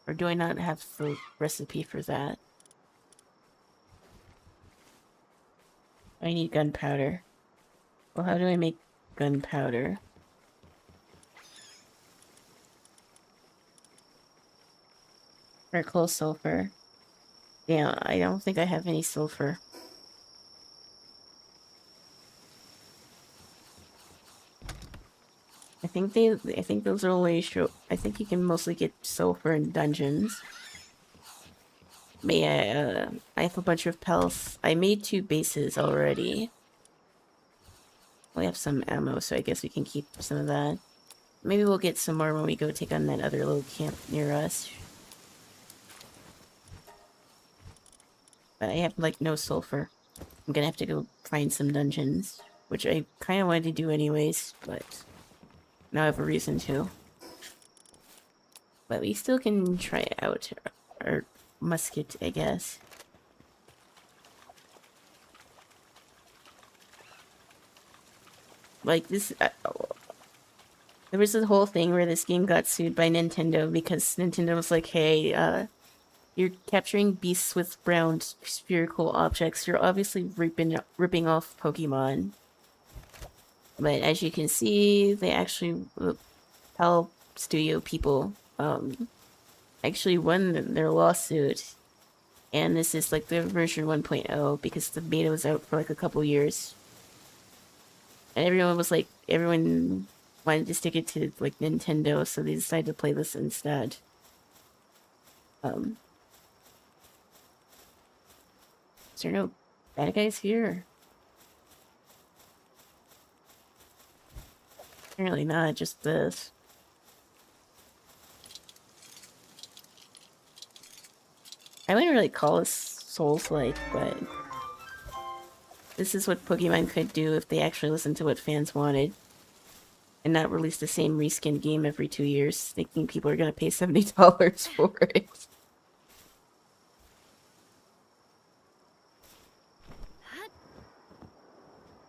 Or do I not have the recipe for that? I need gunpowder. Well, how do I make gunpowder? Charcoal sulfur. Yeah, I don't think I have any sulfur. I think those are only I think you can mostly get sulfur in dungeons. But yeah, I have a bunch of pelts. I made 2 bases already. We have some ammo, so I guess we can keep some of that. Maybe we'll get some more when we go take on that other little camp near us. But I have, like, no sulfur. I'm gonna have to go find some dungeons, which I kind of wanted to do anyways, but now I have a reason to. But we still can try out our musket, I guess. Like, this... there was this whole thing where this game got sued by Nintendo because Nintendo was like, hey, you're capturing beasts with brown spherical objects. You're obviously ripping off Pokemon. But as you can see, they actually, PAL Studio people, actually won their lawsuit. And this is like the version 1.0 because the beta was out for like a couple years. And everyone wanted to stick it to like Nintendo, so they decided to play this instead. Is there no bad guys here? Apparently not, just this. I wouldn't really call this Souls-like, but this is what Pokemon could do if they actually listened to what fans wanted. And not release the same reskin game every 2 years, thinking people are gonna pay $70 for it.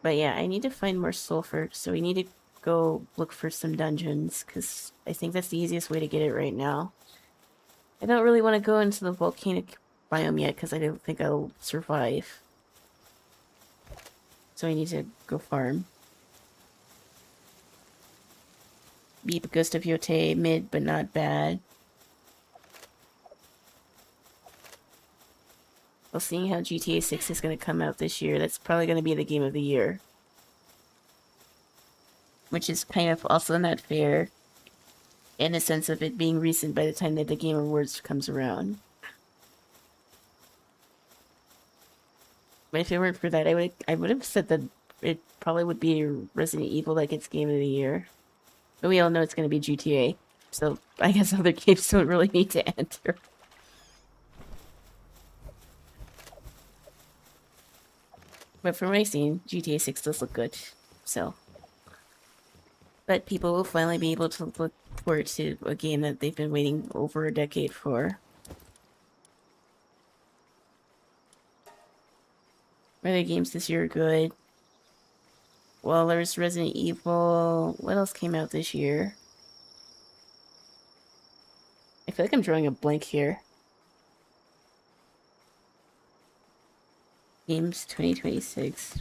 But yeah, I need to find more sulfur, so we need to go look for some dungeons, because I think that's the easiest way to get it right now. I don't really want to go into the volcanic biome yet, because I don't think I'll survive. So I need to go farm. Beat the Ghost of Yote, mid but not bad. Well, seeing how GTA 6 is going to come out this year, that's probably going to be the game of the year. Which is kind of also not fair, in the sense of it being recent by the time that the Game Awards comes around. But if it weren't for that, I would have said that it probably would be Resident Evil that gets Game of the Year. But we all know it's going to be GTA, so I guess other games don't really need to enter. But from what I've seen, GTA 6 does look good, so. But people will finally be able to look forward to a game that they've been waiting over a decade for. Other games this year are good. Well, there's Resident Evil. What else came out this year? I feel like I'm drawing a blank here. Games 2026.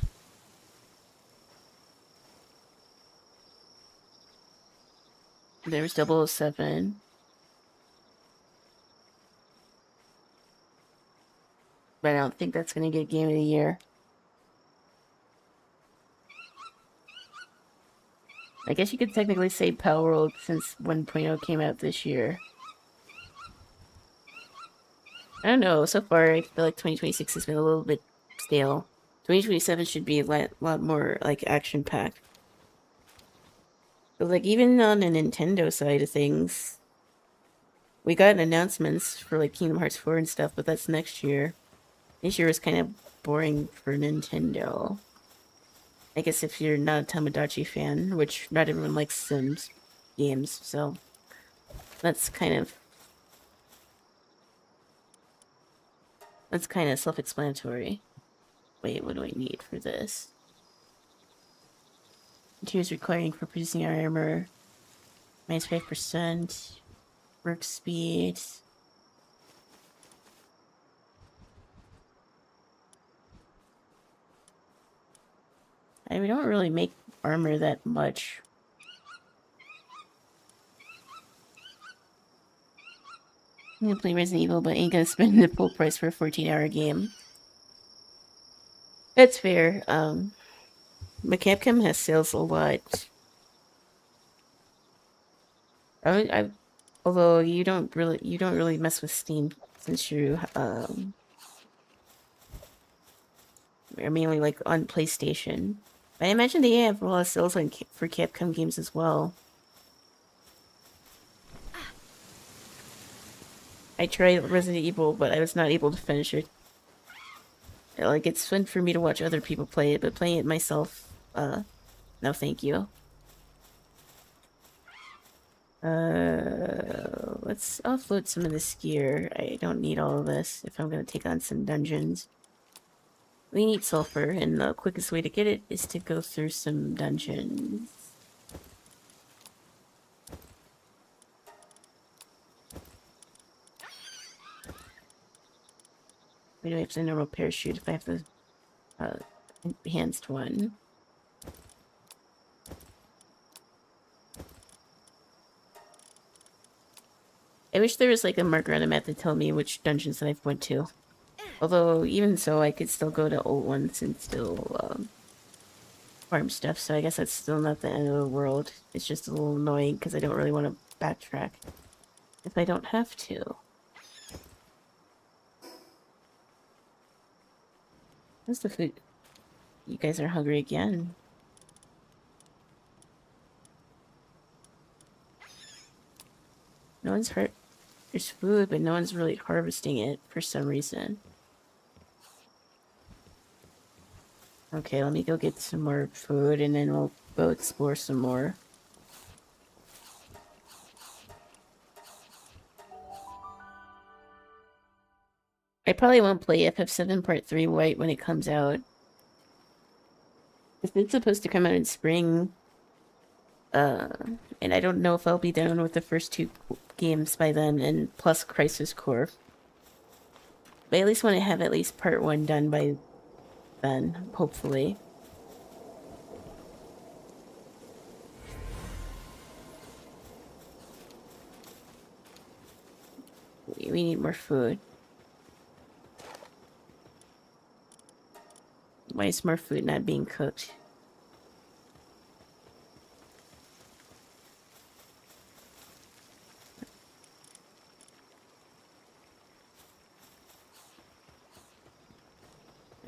There's 007. But I don't think that's going to get Game of the Year. I guess you could technically say Palworld since 1.0 came out this year. I don't know, so far I feel like 2026 has been a little bit stale. 2027 should be a lot more, like, action-packed. But, like, even on the Nintendo side of things, we got announcements for, like, Kingdom Hearts 4 and stuff, but that's next year. This year was kind of boring for Nintendo. I guess if you're not a Tamagotchi fan, which not everyone likes Sims games, so that's kind of self-explanatory. Wait, what do I need for this? Materials requiring for producing our armor. Minus 5%. Work speed. We don't really make armor that much. I'm gonna play Resident Evil, but ain't gonna spend the full price for a 14-hour game. That's fair. But Capcom has sales a lot. Although you don't really mess with Steam since you are mainly like on PlayStation. I imagine they have a lot of sales for Capcom games as well. I tried Resident Evil, but I was not able to finish it. Like, it's fun for me to watch other people play it, but playing it myself, no thank you. Let's offload some of this gear. I don't need all of this if I'm gonna take on some dungeons. We need sulfur, and the quickest way to get it is to go through some dungeons. do I have the normal parachute if I have the enhanced one? I wish there was like a marker on the map that told me which dungeons that I've went to. Although, even so, I could still go to old ones and still farm stuff, so I guess that's still not the end of the world. It's just a little annoying because I don't really want to backtrack if I don't have to. What's the food? You guys are hungry again. No one's hurt. There's food, but no one's really harvesting it for some reason. Okay, let me go get some more food and then we'll go explore some more. I probably won't play FF7 Part 3 White when it comes out. It's supposed to come out in spring. And I don't know if I'll be done with the first two games by then, and plus Crisis Core. But I at least want to have at least Part 1 done by then, hopefully. We need more food. Why is more food not being cooked?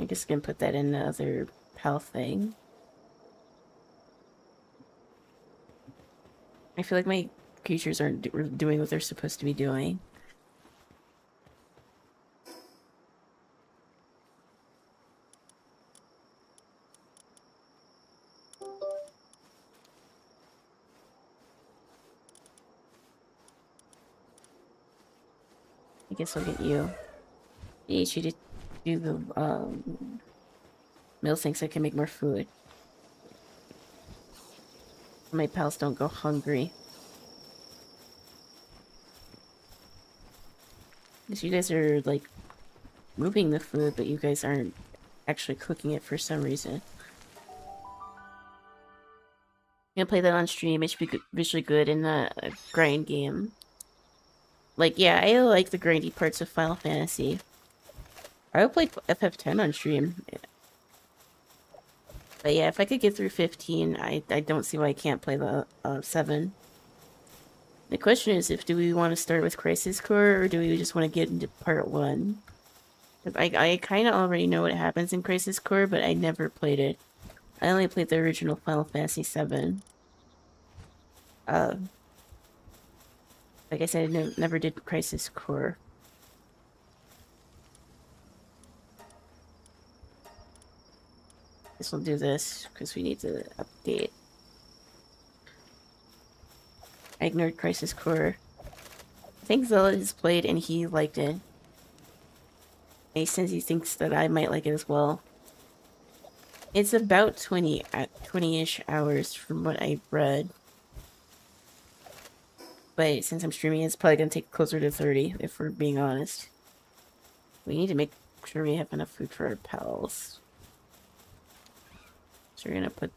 I guess I'm gonna put that in the other PAL thing. I feel like my creatures aren't doing what they're supposed to be doing. I guess I'll get you. I need you to do the mill thing so I can make more food. My pals don't go hungry. Because you guys are like moving the food, but you guys aren't actually cooking it for some reason. I'm gonna play that on stream. It should be visually good in the grind game. Like, yeah, I like the grindy parts of Final Fantasy. I would play FF10 on stream. But yeah, if I could get through 15, I don't see why I can't play the 7. The question is, do we want to start with Crisis Core, or do we just want to get into Part 1? I kind of already know what happens in Crisis Core, but I never played it. I only played the original Final Fantasy 7. Like I said, I never did Crisis Core. Guess we'll do this, because we need to update. I ignored Crisis Core. I think Zella has played and he liked it. And since he thinks that I might like it as well. It's about 20-ish hours from what I've read. But since I'm streaming, it's probably going to take closer to 30, if we're being honest. We need to make sure we have enough food for our pals. So we're going to put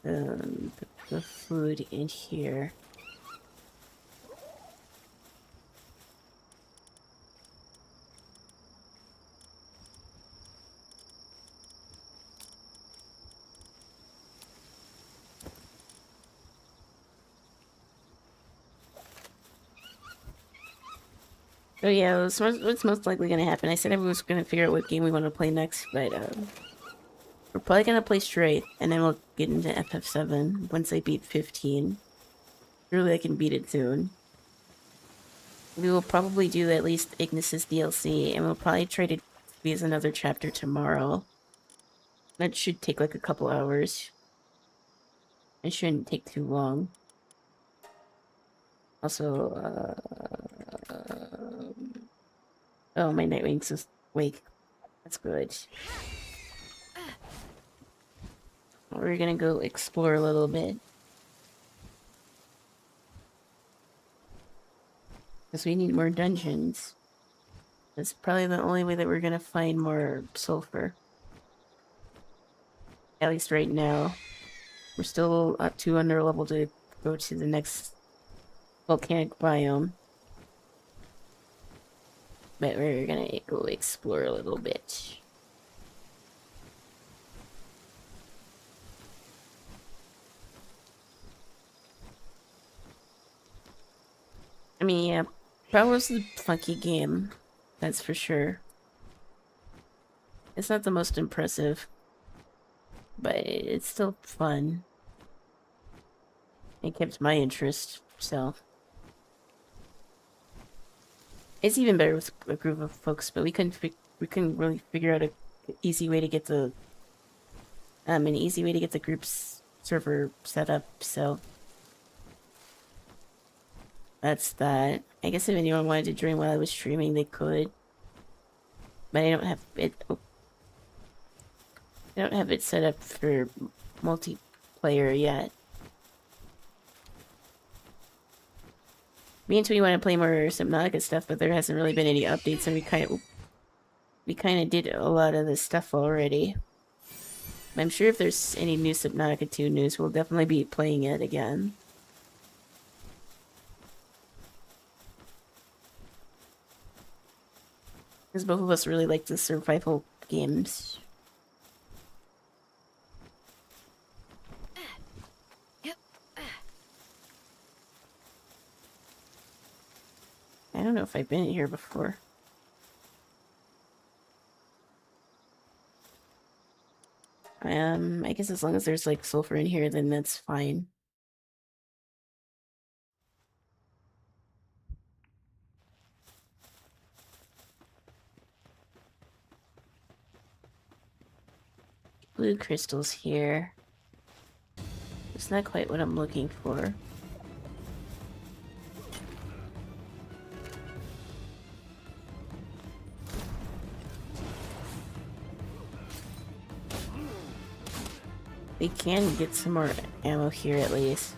the food in here. So yeah, what's most likely going to happen. I said I was going to figure out what game we want to play next, but we're probably going to play straight, and then we'll get into FF7 once I beat 15. Surely I can beat it soon. We will probably do at least Ignis's DLC, and we'll probably try to squeeze another chapter tomorrow. That should take like a couple hours. It shouldn't take too long. Also, oh, my Nightwing's just awake. That's good. We're gonna go explore a little bit. Because we need more dungeons. That's probably the only way that we're gonna find more sulfur. At least right now. We're still too under level to go to the next volcanic biome. But we're gonna go explore a little bit. I mean, yeah, Power was a funky game. That's for sure. It's not the most impressive, but it's still fun. It kept my interest, so. It's even better with a group of folks, but we couldn't really figure out a easy way to get the an easy way to get the group's server set up, so that's that. I guess if anyone wanted to join while I was streaming, they could. But I don't have it set up for multiplayer yet. Me and Tweety want to play more Subnautica stuff, but there hasn't really been any updates, and we kind of did a lot of this stuff already. I'm sure if there's any new Subnautica 2 news, we'll definitely be playing it again. Because both of us really like the survival games. I don't know if I've been here before. I guess as long as there's like sulfur in here, then that's fine. Blue crystals here. It's not quite what I'm looking for. We can get some more ammo here at least.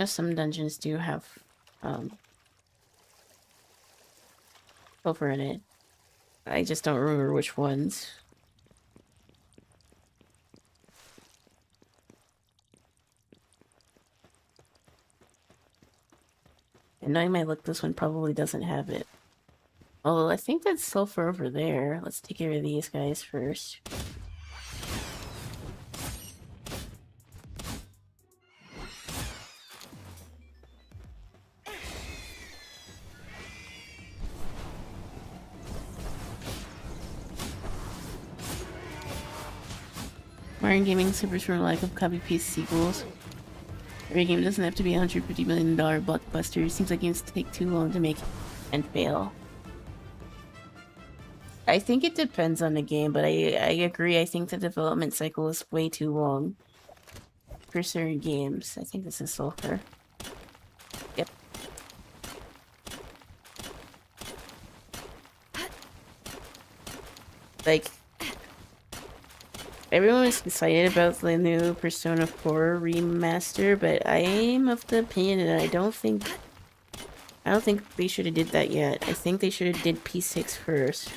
Some dungeons do have sulfur in it. I just don't remember which ones. And knowing my luck, this one probably doesn't have it. Although I think that's sulfur over there. Let's take care of these guys first. Modern gaming suffers from a lack of copy-paste sequels. Every game doesn't have to be a $150 million blockbuster. It seems like games take too long to make and fail. I think it depends on the game, but I agree. I think the development cycle is way too long for certain games. I think this is sulfur. Yep. Like, everyone was excited about the new Persona 4 remaster, but I'm of the opinion that I don't think they should have did that yet. I think they should have did P6 first.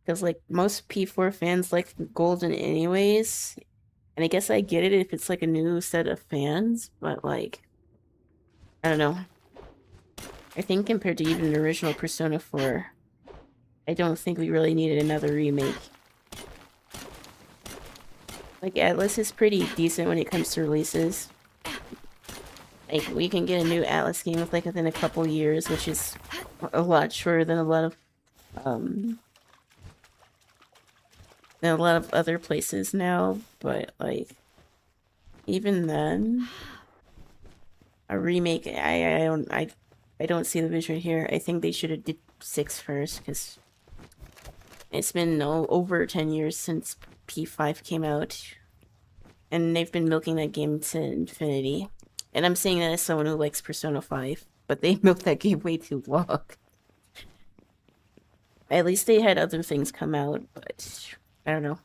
Because, like, most P4 fans like Golden anyways. And I guess I get it if it's, like, a new set of fans. But, like, I don't know. I think compared to even the original Persona 4, I don't think we really needed another remake. Like, Atlas is pretty decent when it comes to releases. Like, we can get a new Atlas game with, like, within a couple years, which is a lot shorter than a lot of other places now, but, like, even then, a remake, I don't see the vision here. I think they should have did 6 first, because It's been over 10 years since P5 came out, and they've been milking that game to infinity. And I'm saying that as someone who likes Persona 5, but they milked that game way too long. At least they had other things come out, but I don't know.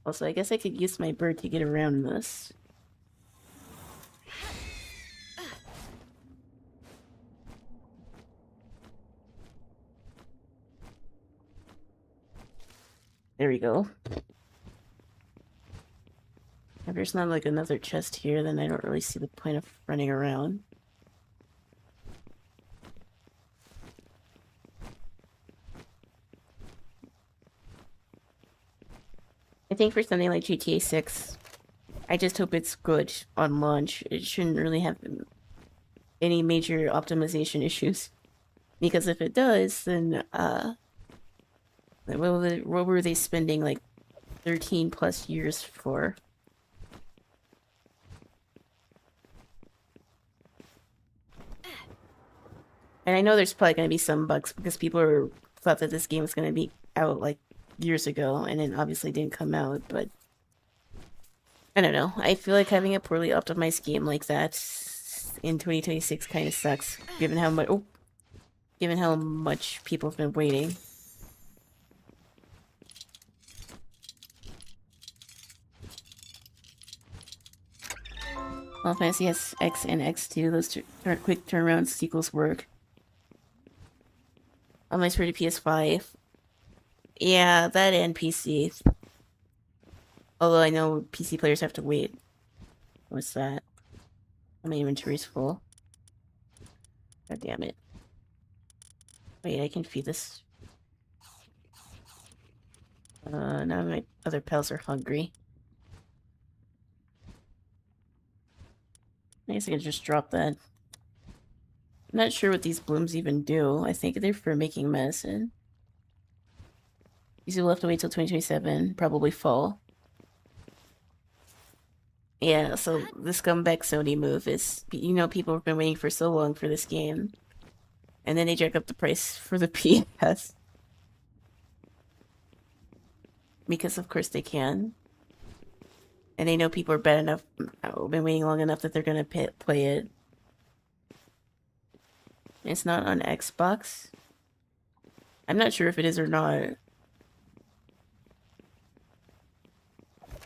Also, I guess I could use my bird to get around this. There we go. If there's not like another chest here, then I don't really see the point of running around. I think for something like GTA 6, I just hope it's good on launch. It shouldn't really have any major optimization issues. Because if it does, then, what were they spending like 13 plus years for? And I know there's probably going to be some bugs because people thought that this game was going to be out like years ago and it obviously didn't come out, but I don't know. I feel like having a poorly optimized game like that in 2026 kind of sucks, given how much people have been waiting. Final Fantasy has X and X2. Those quick turnaround sequels work. Unless for the PS5. Yeah, that and PC. Although I know PC players have to wait. What's that? My inventory's full. God damn it. Wait, I can feed this. Now my other pals are hungry. I guess I can just drop that. I'm not sure what these blooms even do. I think they're for making medicine. These will have to wait till 2027, probably fall. Yeah, so the scumbag Sony move is, people have been waiting for so long for this game. And then they jack up the price for the PS. Because of course they can. And they know people are bad enough, been waiting long enough that they're gonna play it. It's not on Xbox. I'm not sure if it is or not.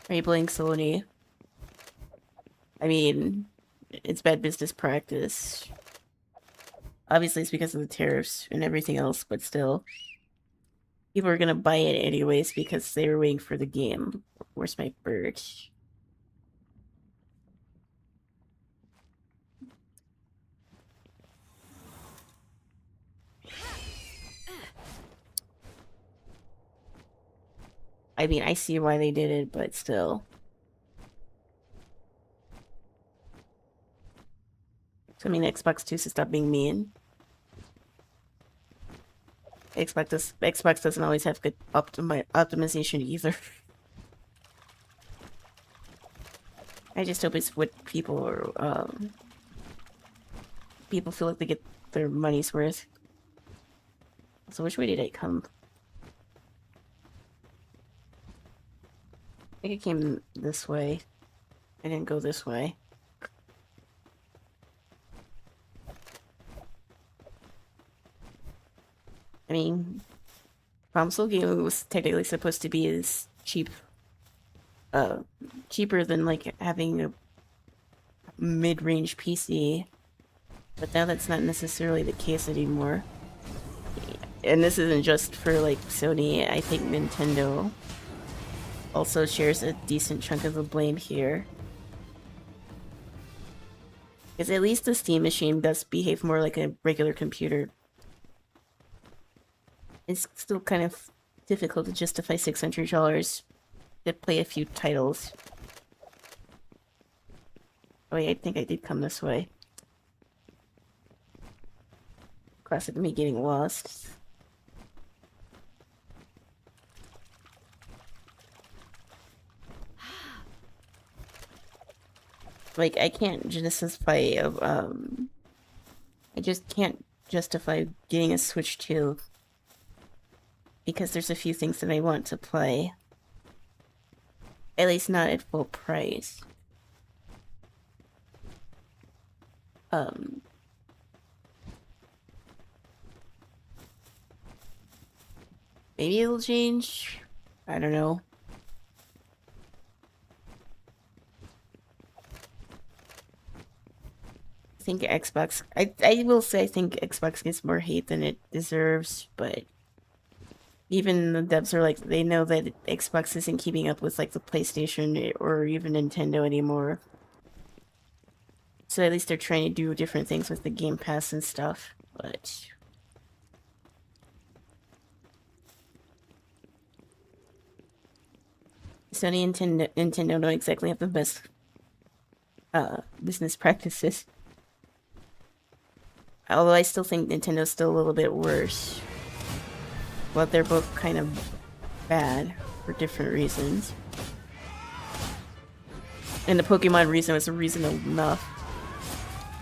Are you playing Sony? I mean, it's bad business practice. Obviously, it's because of the tariffs and everything else, but still. People are gonna buy it anyways because they were waiting for the game. Where's my bird? I mean, I see why they did it, but still. So I mean, Xbox 2 should stop being mean. Xbox doesn't always have good optimization either. I just hope it's what people are, people feel like they get their money's worth. So which way did I come? I think I came this way. I didn't go this way. I mean, console game was technically supposed to be as cheap, cheaper than like having a mid-range PC, but now that's not necessarily the case anymore. And this isn't just for like Sony. I think Nintendo also shares a decent chunk of the blame here. Because at least the Steam machine does behave more like a regular computer. It's still kind of difficult to justify $600 to play a few titles. Oh wait, I think I did come this way. Classic me getting lost. Like, I can't justify, I just can't justify getting a Switch 2 because there's a few things that I want to play. At least not at full price. Maybe it'll change. I don't know. I think Xbox... I will say I think Xbox gets more hate than it deserves, but... Even the devs are like, they know that Xbox isn't keeping up with, like, the PlayStation or even Nintendo anymore. So at least they're trying to do different things with the Game Pass and stuff, but... Sony and Nintendo don't exactly have the best business practices. Although I still think Nintendo's still a little bit worse. But they're both kind of bad for different reasons. And the Pokemon reason was a reason enough.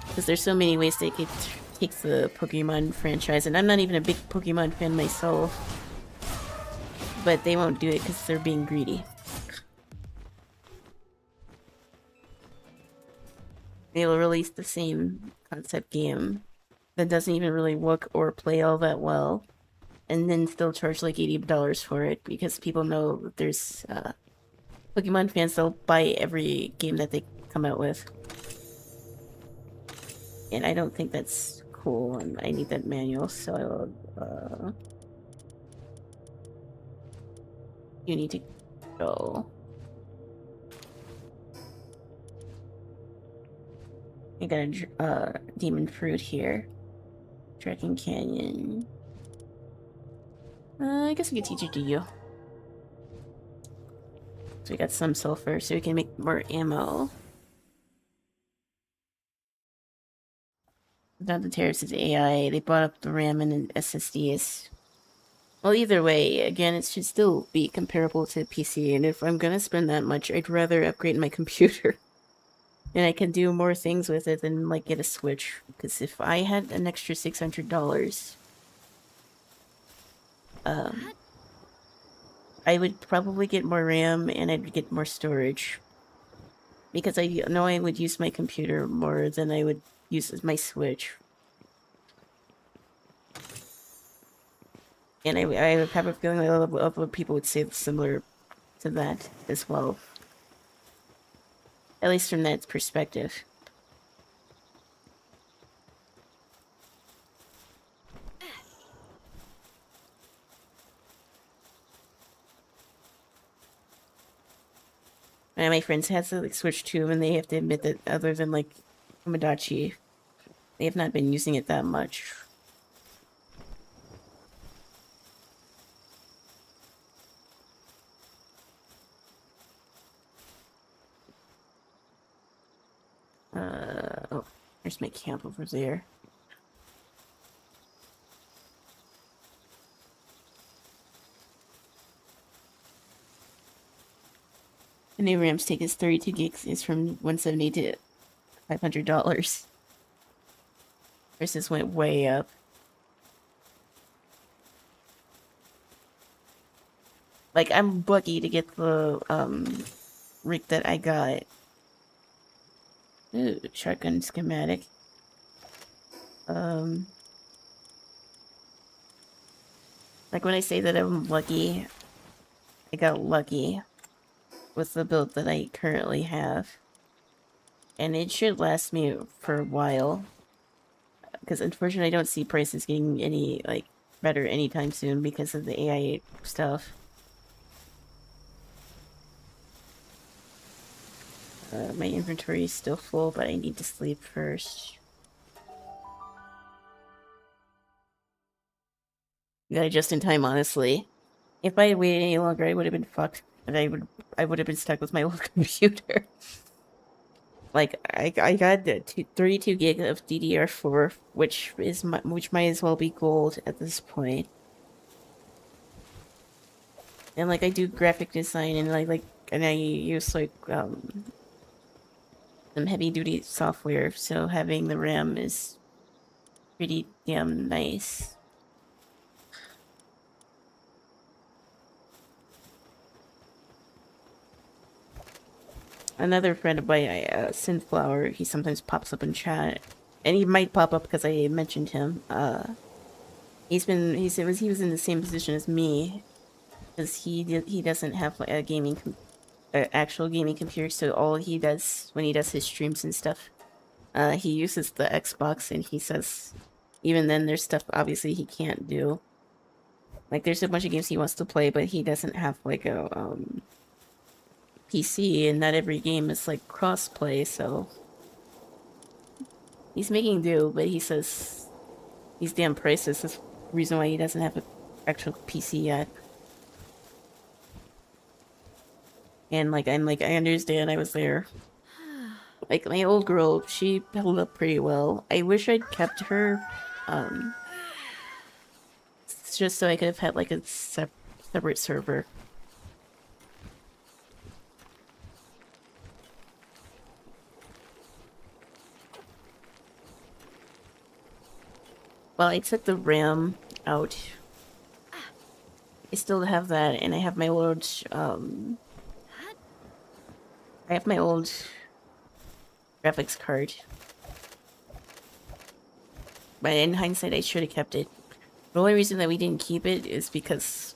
Because there's so many ways they could take the Pokemon franchise, and I'm not even a big Pokemon fan myself. But they won't do it because they're being greedy. They'll release the same concept game that doesn't even really work or play all that well, and then still charge like $80 for it because people know that there's Pokemon fans that'll buy every game that they come out with. And I don't think that's cool, and I need that manual, so you need to go. I got a demon fruit here. Dragon Canyon. I guess we could teach it to you. So we got some sulfur, so we can make more ammo. Without the terrorists' AI, they bought up the RAM and SSDs. Well, either way, again, it should still be comparable to PC, and if I'm gonna spend that much, I'd rather upgrade my computer. And I can do more things with it than, like, get a Switch. Because if I had an extra $600, I would probably get more RAM and I'd get more storage. Because I know I would use my computer more than I would use my Switch. And I have a feeling a lot of other people would say similar to that as well. At least from that perspective. And my friends had to like switch to, and they have to admit that other than like Tomodachi, they have not been using it that much. Oh, there's my camp over there. The new RAM stick is 32 gigs, is from $170 to $500. Prices went way up. Like, I'm lucky to get the rig that I got. Ooh, shotgun schematic. Like when I say that I'm lucky, I got lucky with the build that I currently have. And it should last me for a while. Because unfortunately I don't see prices getting any, like, better anytime soon because of the AI stuff. My inventory is still full, but I need to sleep first. Got it just in time, honestly. If I had waited any longer, I would have been fucked, and I would have been stuck with my old computer. Like I got the 32 gig of DDR4, which might as well be gold at this point. And like I do graphic design, and and I use like some heavy duty software, so having the RAM is pretty damn nice. Another friend of mine, Synthflower, he sometimes pops up in chat, and he might pop up because I mentioned him. He was in the same position as me, because he doesn't have like a actual gaming computer, so all he does when he does his streams and stuff, he uses the Xbox, and he says, even then, there's stuff obviously he can't do. Like, there's a bunch of games he wants to play, but he doesn't have like a PC, and not every game is like cross-play, so he's making do, but he says these damn prices is the reason why he doesn't have an actual PC yet. And like, I'm like, I understand, I was there. Like, my old girl, she held up pretty well. I wish I'd kept her, just so I could have had like a separate server. Well, I took the RAM out. I still have that, and I have my old, graphics card. But in hindsight, I should have kept it. The only reason that we didn't keep it is because,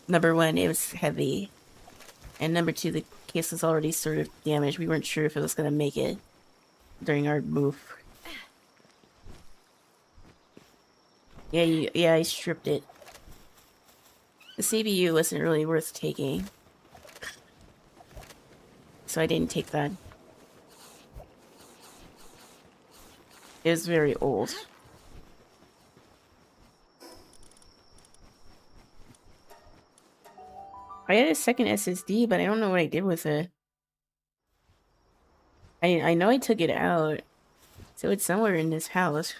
number one, it was heavy. And number two, the case was already sort of damaged. We weren't sure if it was going to make it during our move. Yeah, I stripped it. The CPU wasn't really worth taking, so I didn't take that. It was very old. I had a second SSD, but I don't know what I did with it. I know I took it out, so it's somewhere in this house.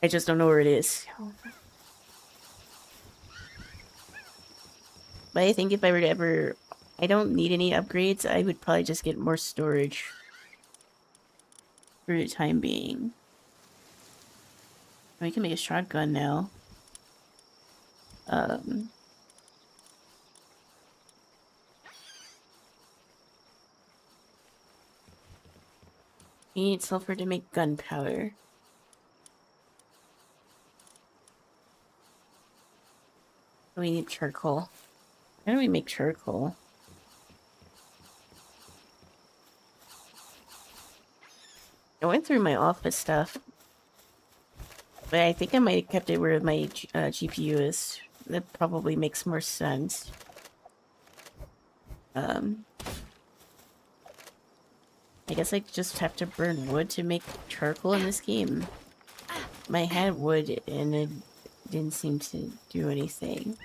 I just don't know where it is. But I think if I were to ever... I don't need any upgrades, I would probably just get more storage for the time being. We can make a shotgun now. You need sulfur to make gunpowder. We need charcoal. How do we make charcoal? I went through my office stuff, but I think I might have kept it where my GPU is. That probably makes more sense. I guess I just have to burn wood to make charcoal in this game. I had wood and it didn't seem to do anything.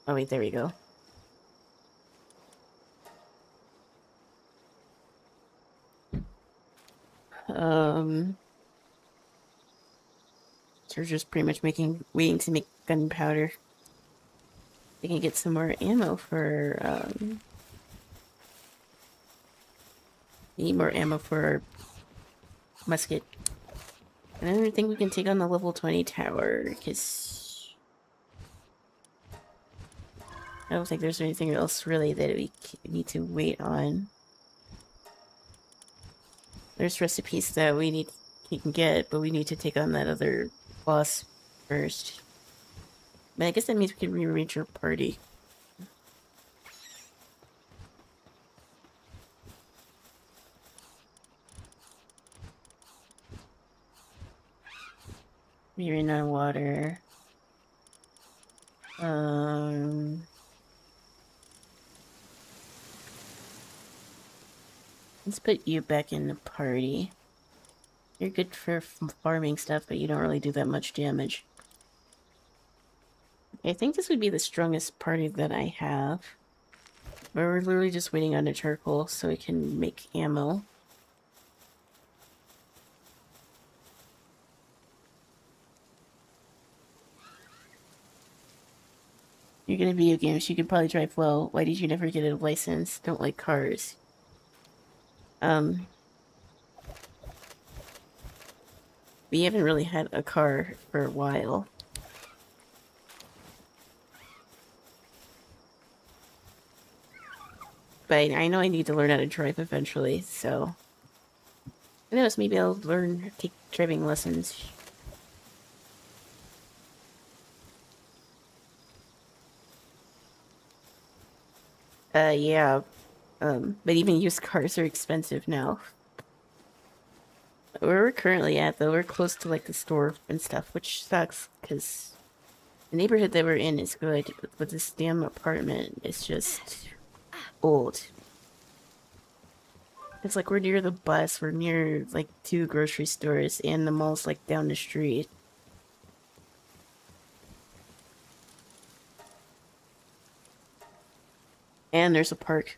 Oh wait, there we go. So we're just pretty much waiting to make gunpowder. We can get some more ammo for, need more ammo for our musket. And I don't think we can take on the level 20 tower, because I don't think there's anything else really that we need to wait on. There's recipes that we can get, but we need to take on that other boss first. But I guess that means we can rearrange our party. We're in on water. Let's put you back in the party. You're good for farming stuff, but you don't really do that much damage. I think this would be the strongest party that I have. But we're literally just waiting on the charcoal so we can make ammo. You're gonna be a games, you can probably drive well. Why did you never get a license? Don't like cars. We haven't really had a car for a while. But I know I need to learn how to drive eventually, so... Who knows, maybe I'll take driving lessons. Yeah. But even used cars are expensive now. Where we're currently at, though, we're close to, like, the store and stuff, which sucks, because the neighborhood that we're in is good, but this damn apartment is just old. It's like we're near the bus, we're near, like, 2 grocery stores, and the mall's, like, down the street. And there's a park.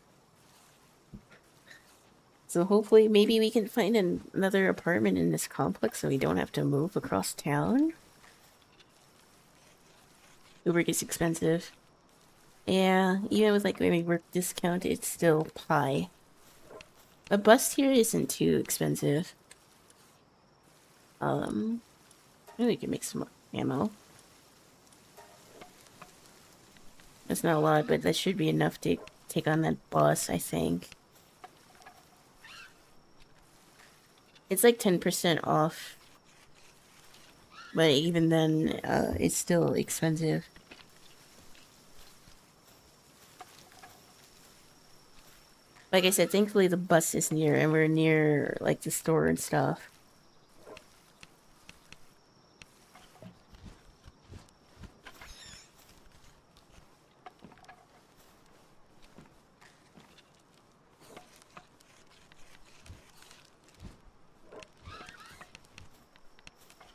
So hopefully, maybe we can find another apartment in this complex so we don't have to move across town. Uber gets expensive. Yeah, even with like maybe work discount, it's still high. A bus here isn't too expensive. Maybe we can make some ammo. That's not a lot, but that should be enough to take on that boss, I think. It's like 10% off. But even then, it's still expensive. Like I said, thankfully the bus is near, and we're near, like, the store and stuff.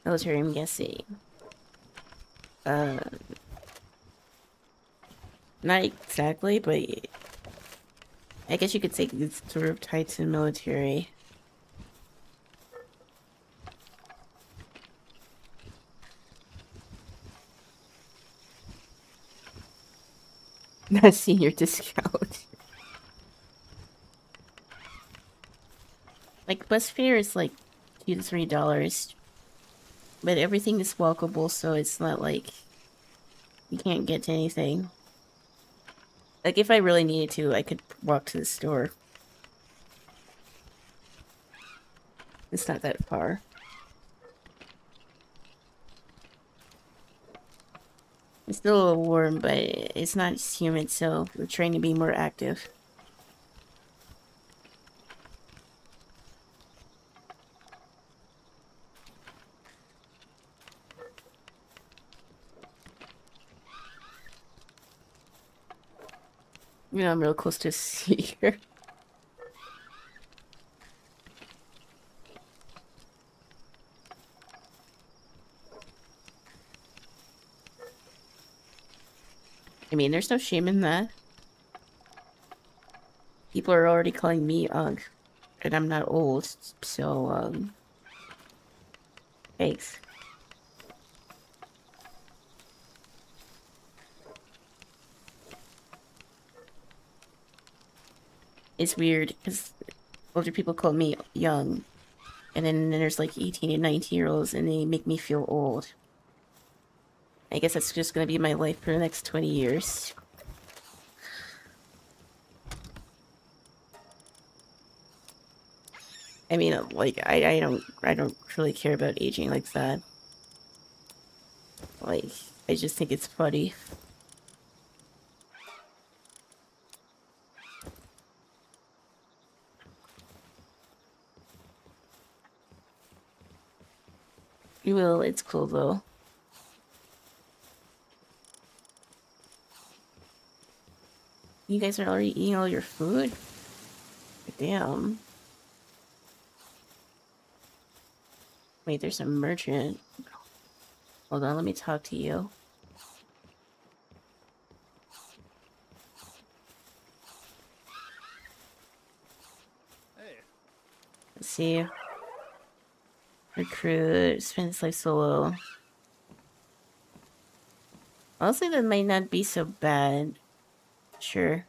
Military, I'm guessing. Not exactly, but I guess you could say it's sort of tied to the military. Not senior discount. Like, bus fare is like $2 to $3. But everything is walkable, so it's not like you can't get to anything. Like, if I really needed to, I could walk to the store. It's not that far. It's still a little warm, but it's not humid, so we're trying to be more active. You know, I'm real close to sea here. I mean, there's no shame in that. People are already calling me Ugg, and I'm not old, so, thanks. It's weird, because older people call me young, and then there's like 18 and 19-year-olds, and they make me feel old. I guess that's just gonna be my life for the next 20 years. I mean, like, I don't really care about aging like that. Like, I just think it's funny. You will, it's cool though. You guys are already eating all your food? Damn. Wait, there's a merchant. Hold on, let me talk to you. Hey. Let's see. Recruit, spend his life solo. Honestly, that might not be so bad. Sure.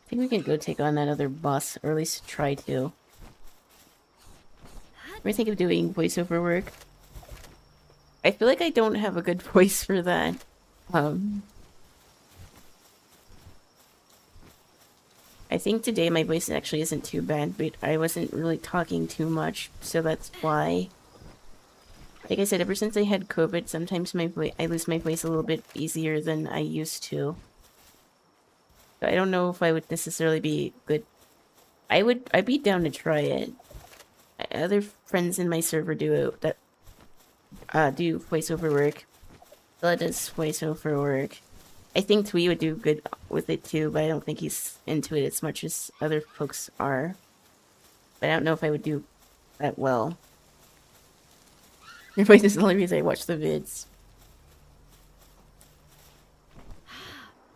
think we can go take on that other boss, or at least try to. We're thinking of doing voiceover work. I feel like I don't have a good voice for that. I think today my voice actually isn't too bad, but I wasn't really talking too much, so that's why. Like I said, ever since I had COVID, sometimes I lose my voice a little bit easier than I used to. I don't know if I would necessarily be good. I'd be down to try it. Other friends in my server do voiceover work. Bella does voiceover work. I think Twee would do good with it too, but I don't think he's into it as much as other folks are. But I don't know if I would do that well. Your voice is the only reason I watch the vids.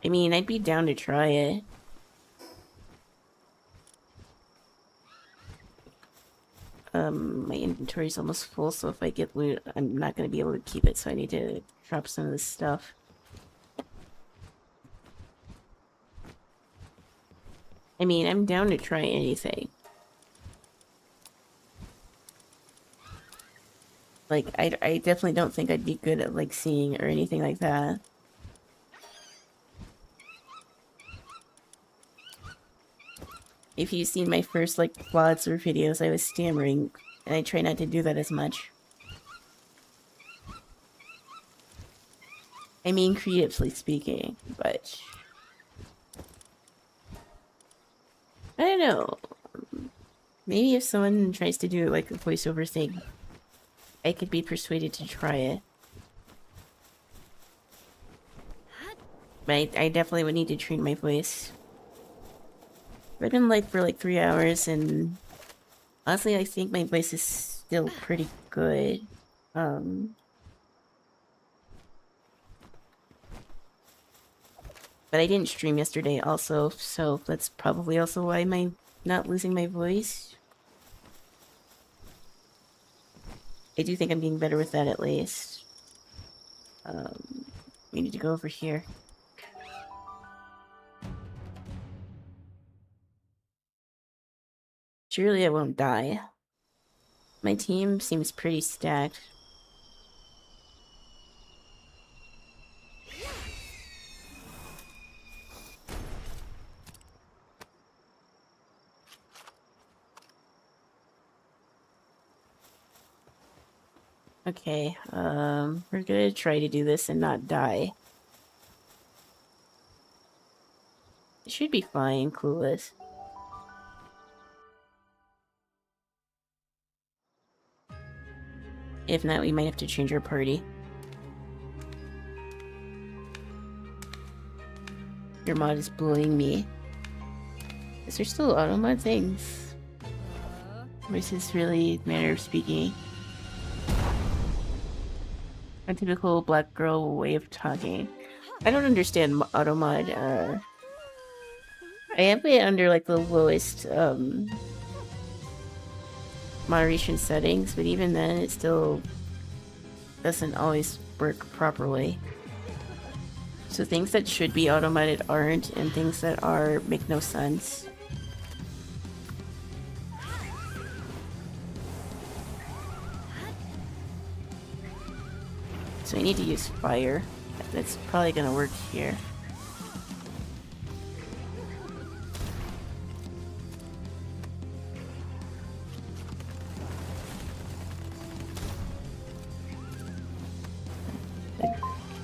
I mean, I'd be down to try it. My inventory's almost full, so if I get loot, I'm not going to be able to keep it, so I need to drop some of this stuff. I mean, I'm down to try anything. Like, I definitely don't think I'd be good at, like, singing or anything like that. If you've seen my first, like, vlogs or videos, I was stammering, and I try not to do that as much. I mean, creatively speaking, but... I don't know. Maybe if someone tries to do, like, a voiceover thing, I could be persuaded to try it. But I definitely would need to train my voice. I've been live for like 3 hours, and honestly, I think my voice is still pretty good. But I didn't stream yesterday also, so that's probably also why I'm not losing my voice. I do think I'm getting better with that at least. We need to go over here. Surely I won't die. My team seems pretty stacked. Okay, we're gonna try to do this and not die. It should be fine, Clueless. If not, we might have to change our party. Your mod is bullying me. Is there still auto mod things? Or is this really a manner of speaking? A typical black girl way of talking. I don't understand auto mod. I have it under like the lowest moderation settings, but even then it still doesn't always work properly. So things that should be auto-modded aren't, and things that are make no sense. So I need to use fire. That's probably gonna work here.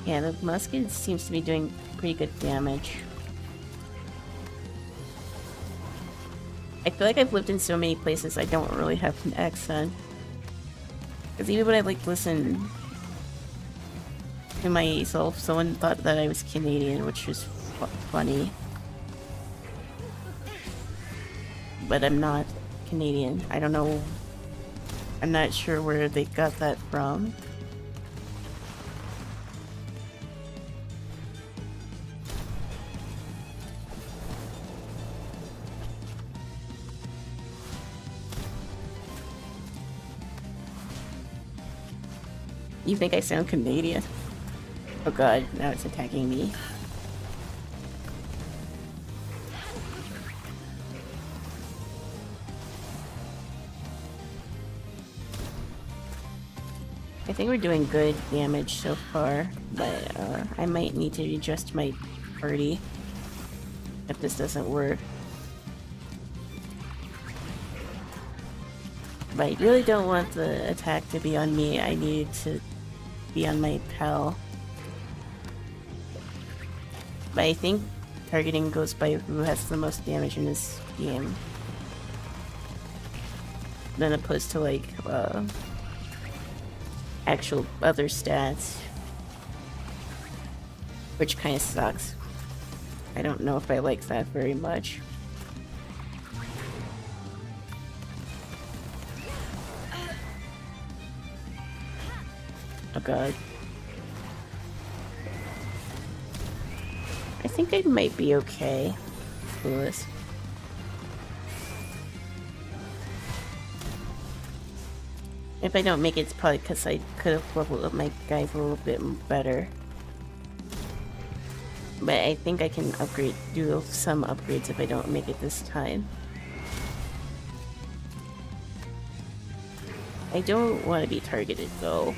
Yeah, the musket seems to be doing pretty good damage. I feel like I've lived in so many places I don't really have an accent. Because even when I like listen to myself, someone thought that I was Canadian, which was funny. But I'm not Canadian. I don't know. I'm not sure where they got that from. You think I sound Canadian? Oh god, now it's attacking me. I think we're doing good damage so far, but I might need to adjust my party if this doesn't work. But I really don't want the attack to be on me. I need it to be on my pal. But I think targeting goes by who has the most damage in this game. Than opposed to like actual other stats. Which kind of sucks. I don't know if I like that very much. Oh god. I think I might be okay with this. If I don't make it, it's probably because I could have leveled up my guys a little bit better. But I think I can do some upgrades if I don't make it this time. I don't want to be targeted though.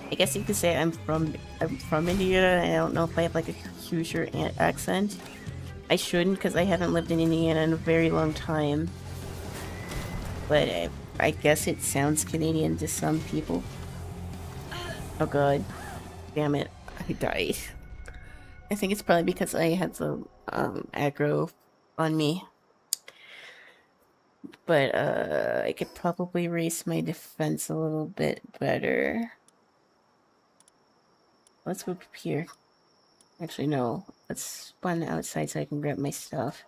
I guess you could say I'm from Indiana. I don't know if I have like a Hoosier accent. I shouldn't because I haven't lived in Indiana in a very long time. But I guess it sounds Canadian to some people. Oh god. Damn it. I died. I think it's probably because I had the aggro on me. But I could probably raise my defense a little bit better. Let's go up here. Actually, no. Let's spawn outside so I can grab my stuff.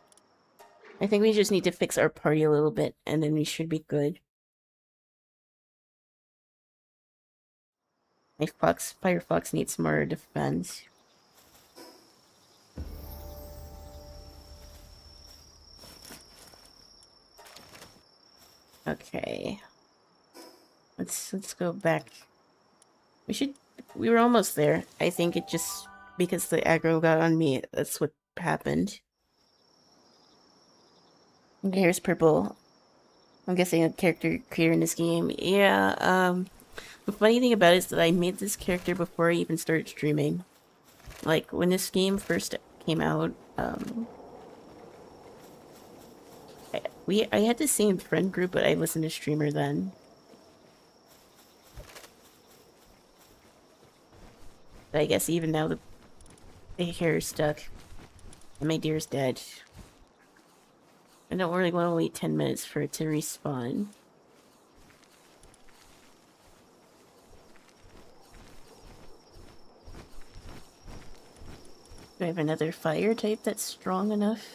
I think we just need to fix our party a little bit, and then we should be good. My Firefox needs more defense. Okay. Let's go back. We were almost there. I think it just because the aggro got on me, that's what happened. Okay, here's purple. I'm guessing a character creator in this game. Yeah, the funny thing about it is that I made this character before I even started streaming. Like, when this game first came out, I had the same friend group, but I wasn't a streamer then. But I guess even now the hair is stuck. And my deer's dead. I don't really want to wait 10 minutes for it to respawn. Do I have another fire type that's strong enough?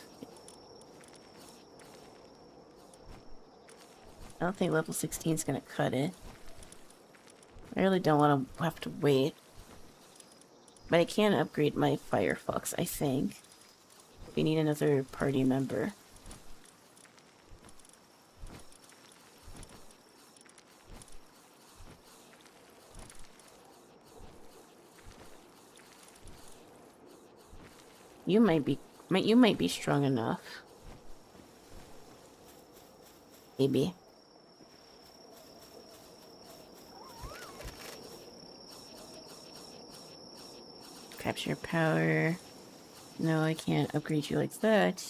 I don't think level 16 is gonna cut it. I really don't want to have to wait. But I can upgrade my Firefox, I think. We need another party member. You might be strong enough. Maybe. Capture power. No, I can't upgrade you like that.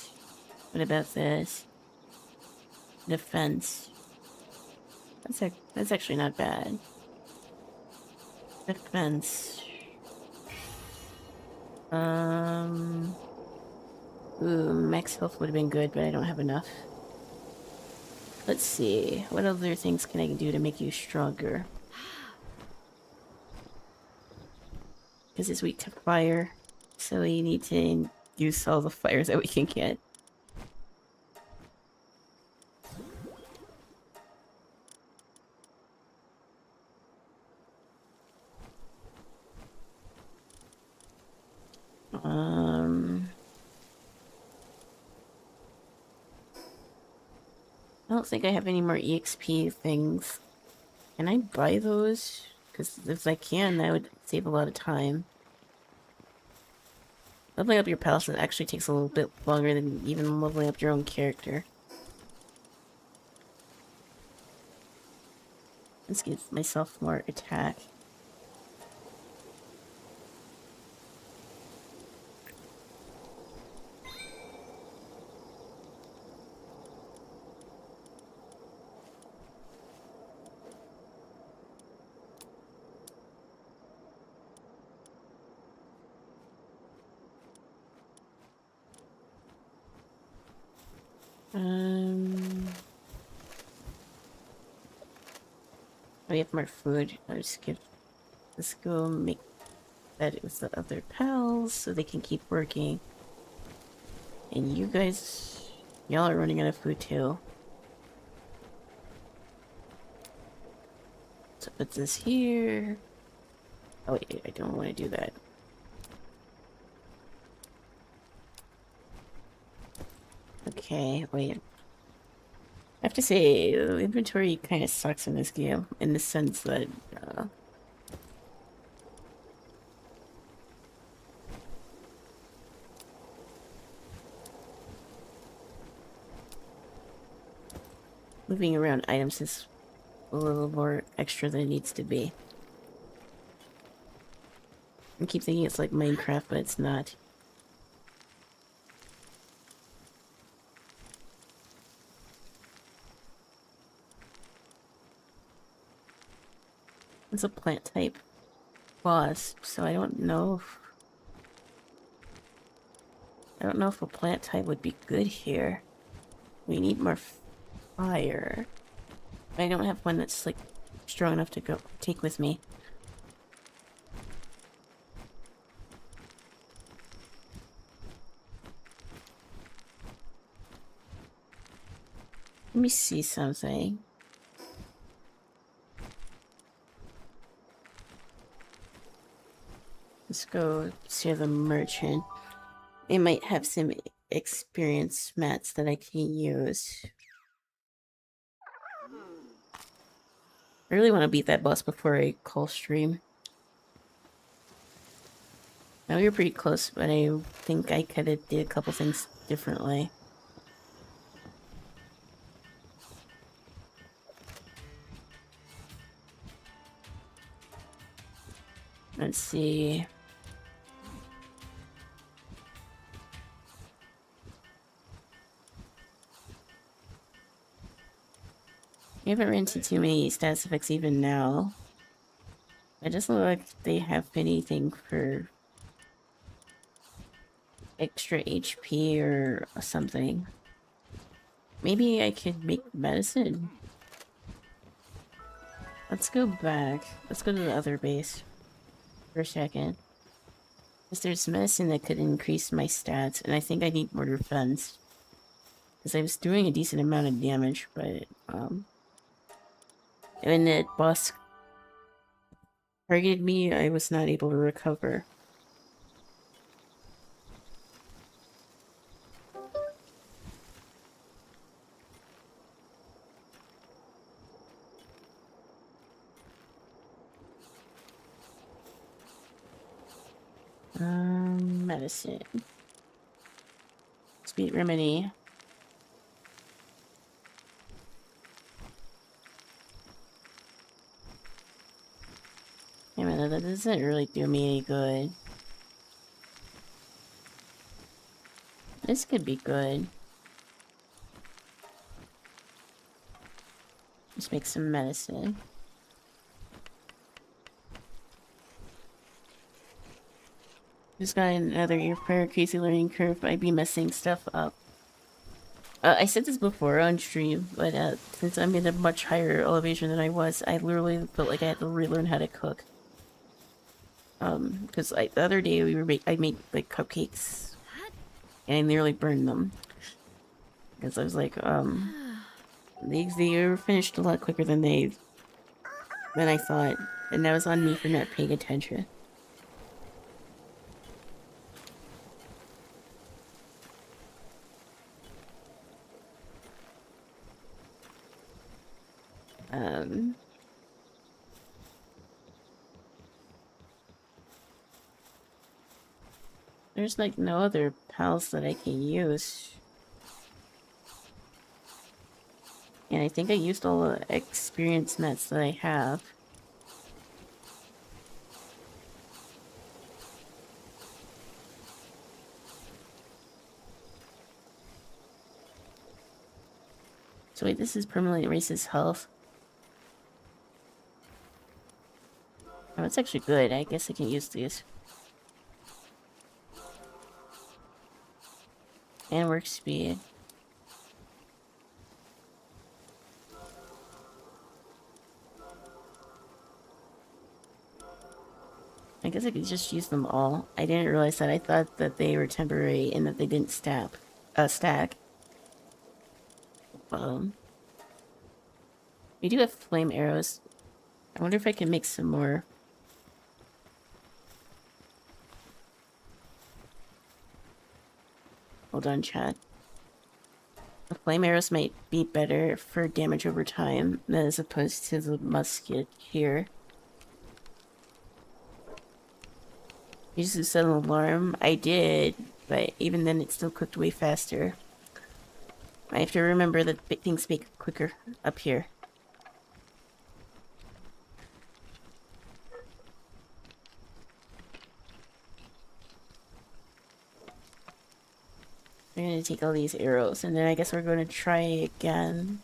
What about this? Defense. That's actually not bad. Defense. Ooh, max health would have been good, but I don't have enough. Let's see. What other things can I do to make you stronger? Because it's weak to fire, so we need to use all the fires that we can get. I don't think I have any more EXP things. Can I buy those? Because if I can, that would save a lot of time. Leveling up your palace actually takes a little bit longer than even leveling up your own character. Let's give myself more attack. We have more food. Let's go make that with the other pals so they can keep working. And you guys, y'all are running out of food too. So put this here. Oh wait, I don't want to do that. Okay, wait. I have to say, inventory kind of sucks in this game, in the sense that, moving around items is a little more extra than it needs to be. I keep thinking it's like Minecraft, but it's not. It's a plant type boss, so I don't know if a plant type would be good here. We need more fire. I don't have one that's like strong enough to go take with me. Let me see something. Let's go see the merchant. They might have some experience mats that I can use. I really want to beat that boss before I call stream. Now we were pretty close, but I think I could have did a couple things differently. Let's see. We haven't run into too many status effects even now. It doesn't look like they have anything for extra HP or something. Maybe I could make medicine. Let's go back. Let's go to the other base for a second. Because there's medicine that could increase my stats, and I think I need more defense. Because I was doing a decent amount of damage, but, when that boss targeted me, I was not able to recover. Medicine. Sweet remedy. Yeah, man, that doesn't really do me any good. This could be good. Just make some medicine. Just got another year prior crazy learning curve. I'd be messing stuff up. I said this before on stream, but since I'm in a much higher elevation than I was, I literally felt like I had to relearn how to cook. Because the other day I made like cupcakes, and I nearly burned them. Because I was like, they were finished a lot quicker than I thought, and that was on me for not paying attention. There's like no other pals that I can use. And I think I used all the experience nets that I have. So wait, this is permanently erases health. Oh, it's actually good. I guess I can use these. And work speed. I guess I could just use them all. I didn't realize that. I thought that they were temporary and that they didn't stack. We do have flame arrows. I wonder if I can make some more. Hold on, chat. The flame arrows might be better for damage over time as opposed to the musket here. You just set an alarm? I did, but even then it still cooked way faster. I have to remember that things bake quicker up here. We're gonna take all these arrows, and then I guess we're gonna try again.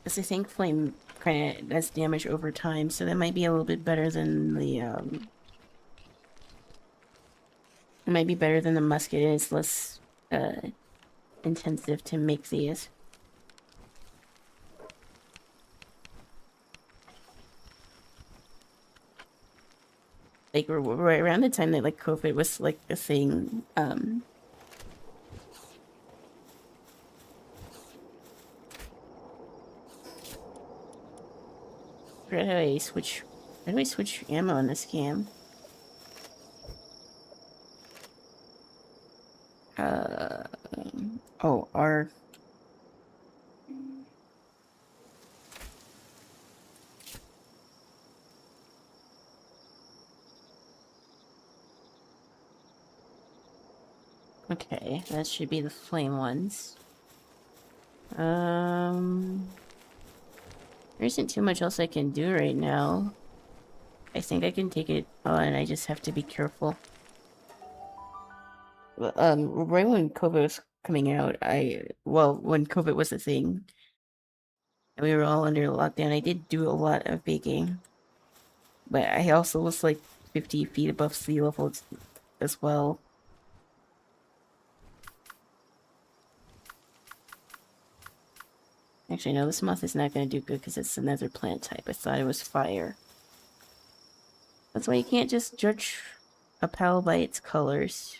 Because I think flame kind of does damage over time, so that might be a little bit better than the, It might be better than the musket. It's less, intensive to make these. Like, right around the time that, like, COVID was, like, a thing, how do I switch ammo in this game? Oh, R. Okay, that should be the flame ones. There isn't too much else I can do right now. I think I can take it on, I just have to be careful. Right when COVID was coming out, when COVID was a thing, and we were all under lockdown, I did do a lot of baking. But I also was like 50 feet above sea level as well. Actually, no, this moth is not going to do good because it's another plant type. I thought it was fire. That's why you can't just judge a pal by its colors.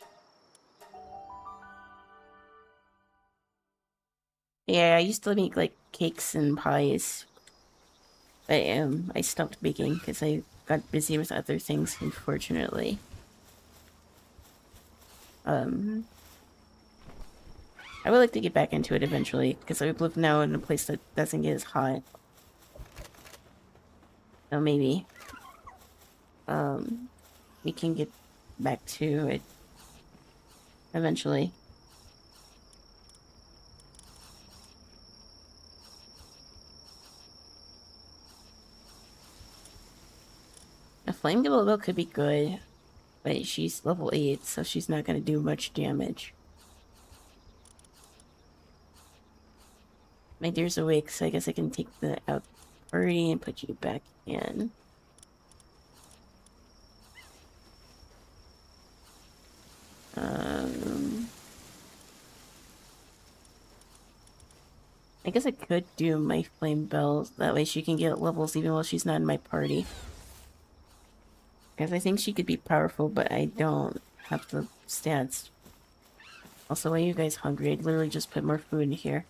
Yeah, I used to make like cakes and pies. But I stopped baking because I got busy with other things, unfortunately. I would like to get back into it eventually, because I would live now in a place that doesn't get as hot. So maybe. We can get back to it eventually. A flame Gibble could be good, but she's level 8, so she's not going to do much damage. My deer's awake, so I guess I can take the out birdie and put you back in. I guess I could do my flame bells. That way she can get levels even while she's not in my party. Because I think she could be powerful, but I don't have the stats. Also, why are you guys hungry? I'd literally just put more food in here.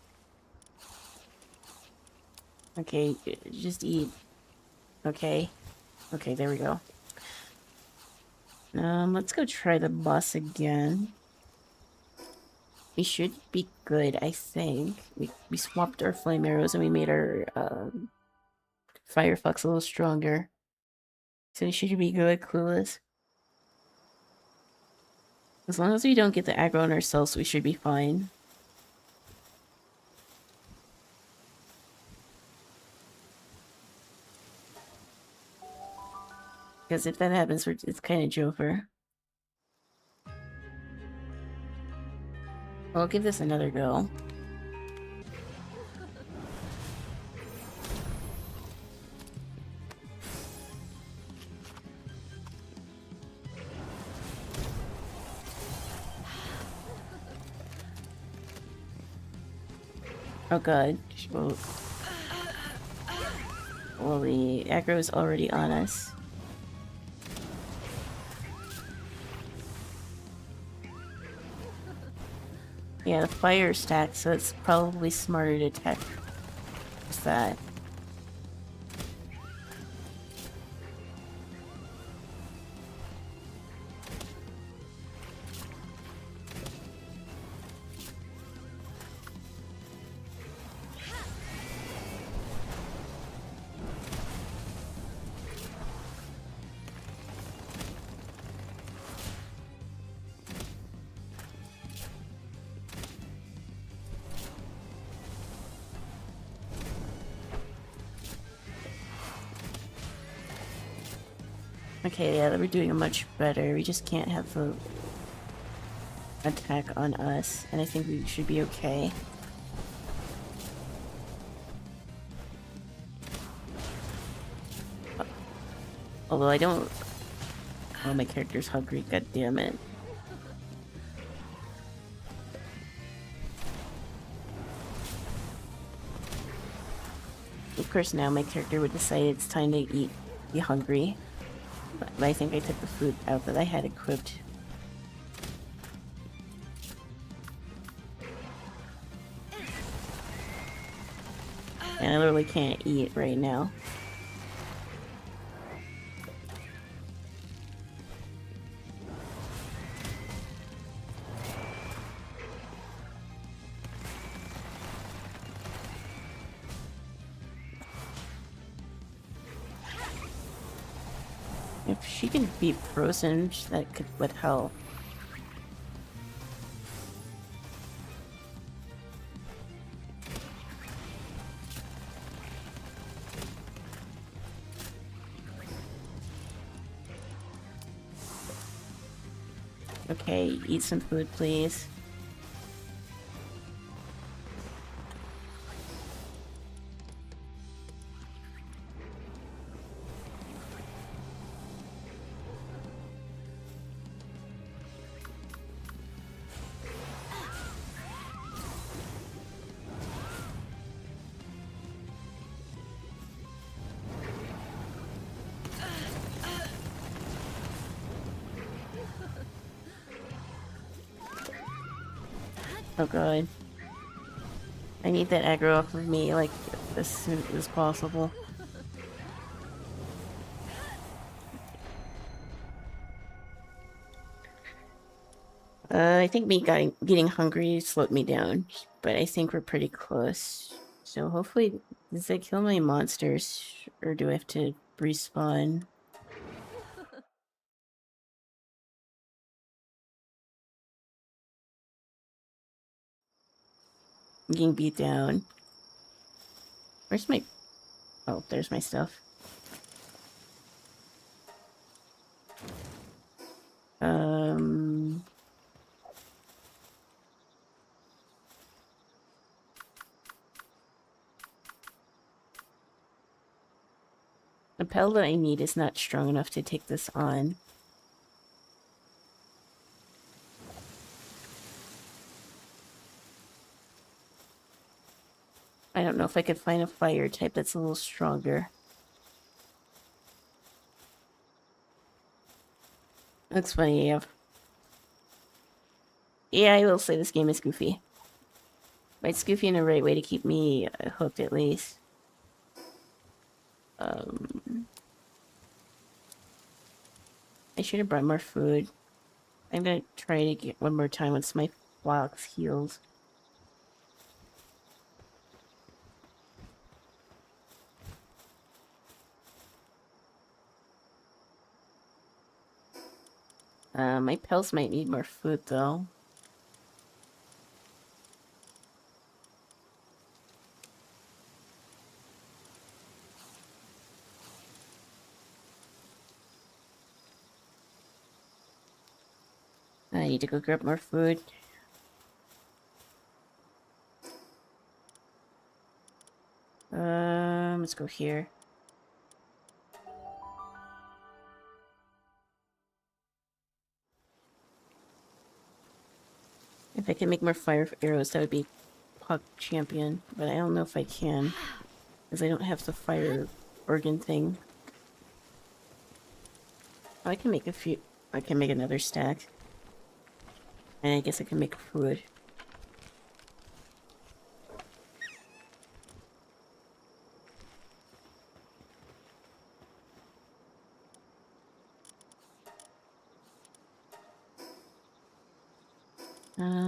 Okay, just eat. Okay. Okay, there we go. Let's go try the boss again. We should be good, I think. We swapped our flame arrows and we made our, Firefox a little stronger. So we should be good, Clueless. As long as we don't get the aggro on ourselves, we should be fine. Because if that happens, it's kind of Jover. I'll give this another go. Oh god. Well, the aggro is already on us. Yeah, the fire stack, so it's probably smarter to attack with that. Okay, yeah, we're doing much better. We just can't have the attack on us, and I think we should be okay. Although I don't... Oh, my character's hungry, god damn it. Of course now my character would decide it's time to eat, be hungry. But I think I took the food out that I had equipped. And I literally can't eat right now. If she can beat Frozen, that would help. Okay, eat some food, please. Oh god. I need that aggro off of me, like, as soon as possible. I think me getting hungry slowed me down, but I think we're pretty close. So hopefully, does that kill my monsters, or do I have to respawn? I'm getting beat down. Where's my... Oh, there's my stuff. The pel that I need is not strong enough to take this on. I don't know if I could find a fire type that's a little stronger. That's funny, yeah. Yeah, I will say this game is goofy. But it's goofy in the right way to keep me hooked, at least. I should have brought more food. I'm gonna try to get one more time once my flocks heals. My pals might need more food though. I need to go grab more food. Let's go here. If I can make more fire arrows, that would be Puck champion, but I don't know if I can, because I don't have the fire organ thing. Oh, I can make a few. I can make another stack. And I guess I can make food.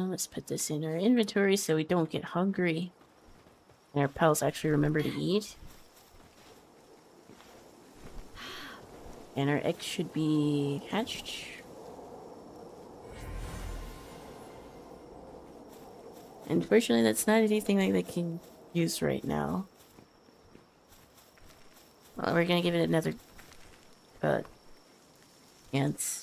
Let's put this in our inventory so we don't get hungry. And our pals actually remember to eat. And our eggs should be hatched. Unfortunately, that's not anything that they can use right now. Well, we're gonna give it another chance.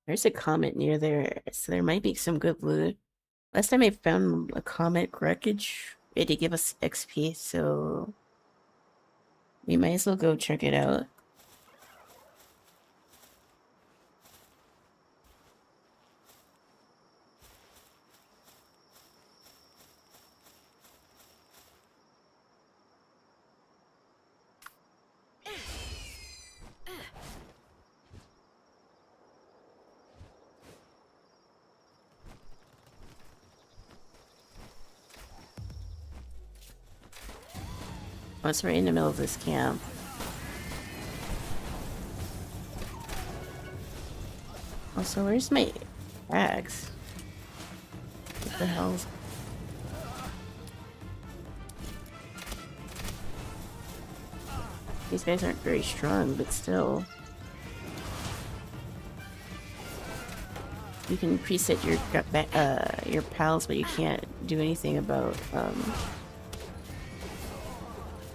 There's a comet near there, so there might be some good loot. Last time I found a comet wreckage, it did give us XP, so we might as well go check it out. Oh, it's right in the middle of this camp. Also, where's my axe? What the hell's... These guys aren't very strong, but still. You can preset your pals, but you can't do anything about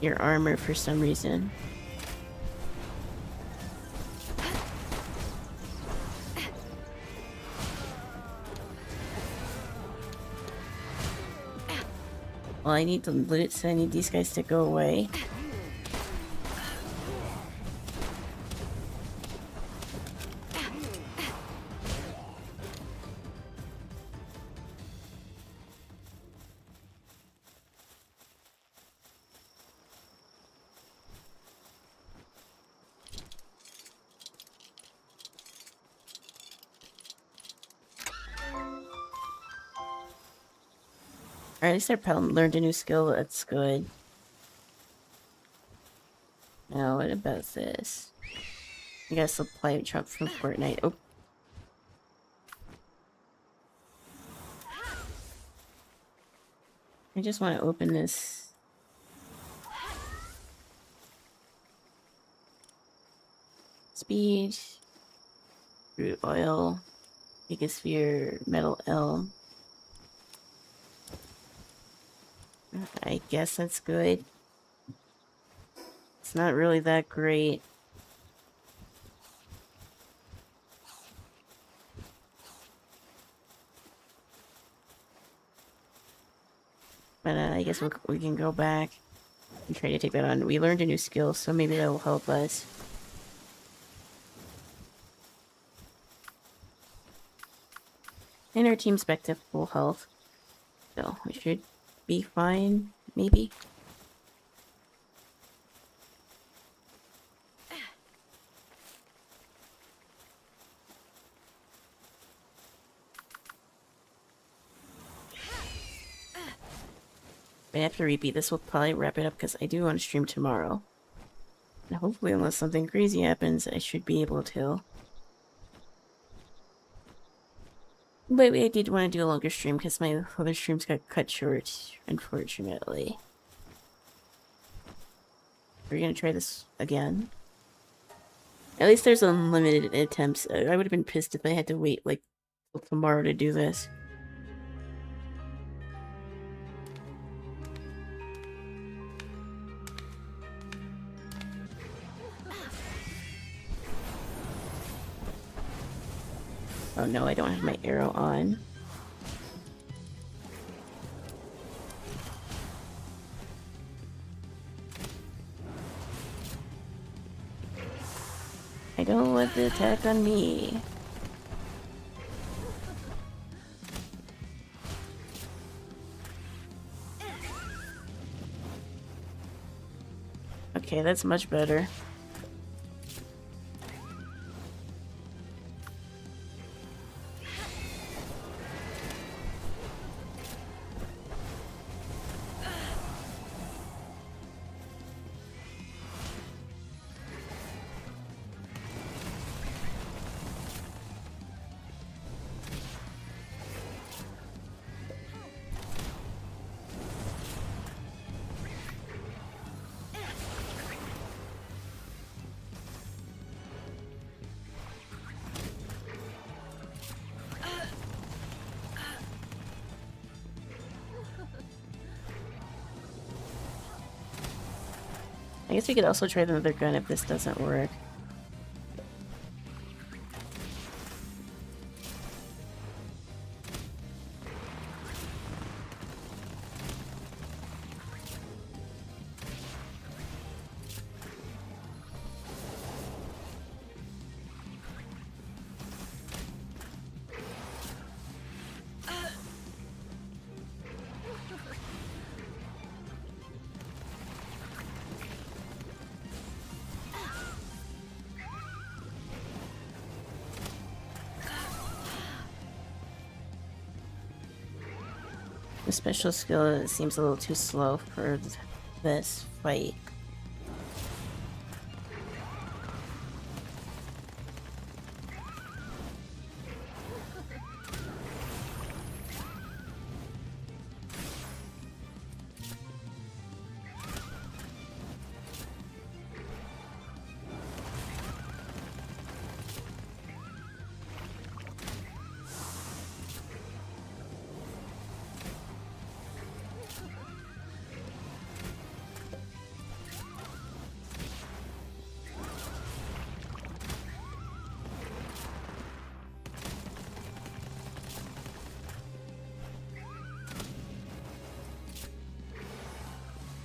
your armor for some reason. Well, I need the loot, so I need these guys to go away. Or at least our pal learned a new skill, that's good. Now, what about this? I got a supply drop from Fortnite. Oh. I just want to open this. Speed. Root oil. Gigasphere. Metal elm. I guess that's good. It's not really that great. But I guess we can go back and try to take that on. We learned a new skill, so maybe that will help us. And our team's back to full health. So we should be fine, maybe. I have to repeat, this will probably wrap it up because I do want to stream tomorrow. And hopefully, unless something crazy happens, I should be able to. But I did want to do a longer stream because my other streams got cut short, unfortunately. We're gonna try this again. At least there's unlimited attempts. I would have been pissed if I had to wait like till tomorrow to do this. Oh no, I don't have my arrow on. I don't want the attack on me. Okay, that's much better. I guess we could also try another gun if this doesn't work. The special skill seems a little too slow for this fight.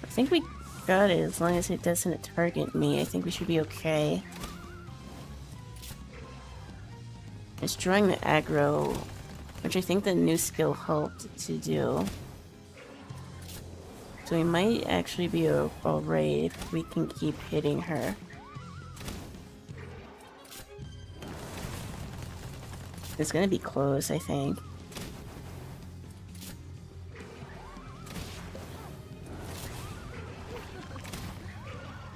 I think we got it as long as it doesn't target me. I think we should be okay. It's drawing the aggro, which I think the new skill helped to do. So we might actually be alright if we can keep hitting her. It's gonna be close, I think.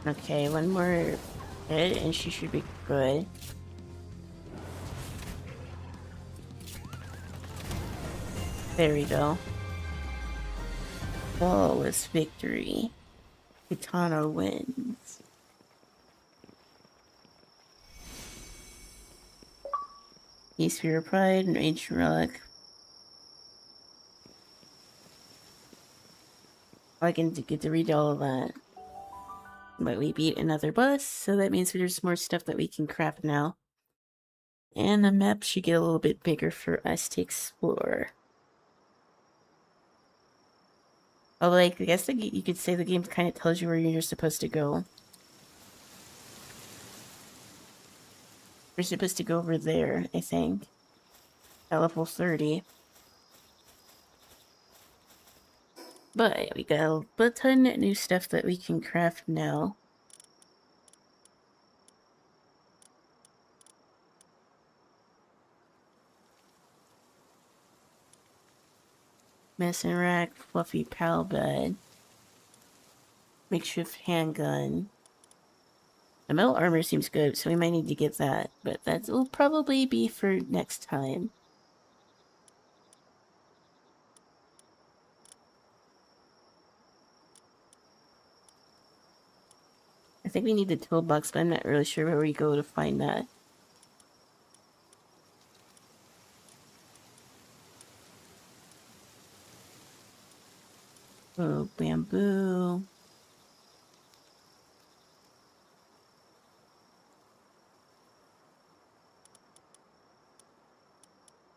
Okay, one more hit and she should be good. There we go. Flawless victory. Kitana wins. Peace for your pride and ancient relic. I can get to read all of that. But we beat another boss, so that means there's more stuff that we can craft now. And the map should get a little bit bigger for us to explore. Although, like, I guess you could say the game kind of tells you where you're supposed to go. We're supposed to go over there, I think. At level 30. But we got a ton of new stuff that we can craft now. Medicine rack, fluffy pal bed, makeshift handgun. The metal armor seems good, so we might need to get that, but that will probably be for next time. think we need the toolbox, but I'm not really sure where we go to find that. Oh, bamboo.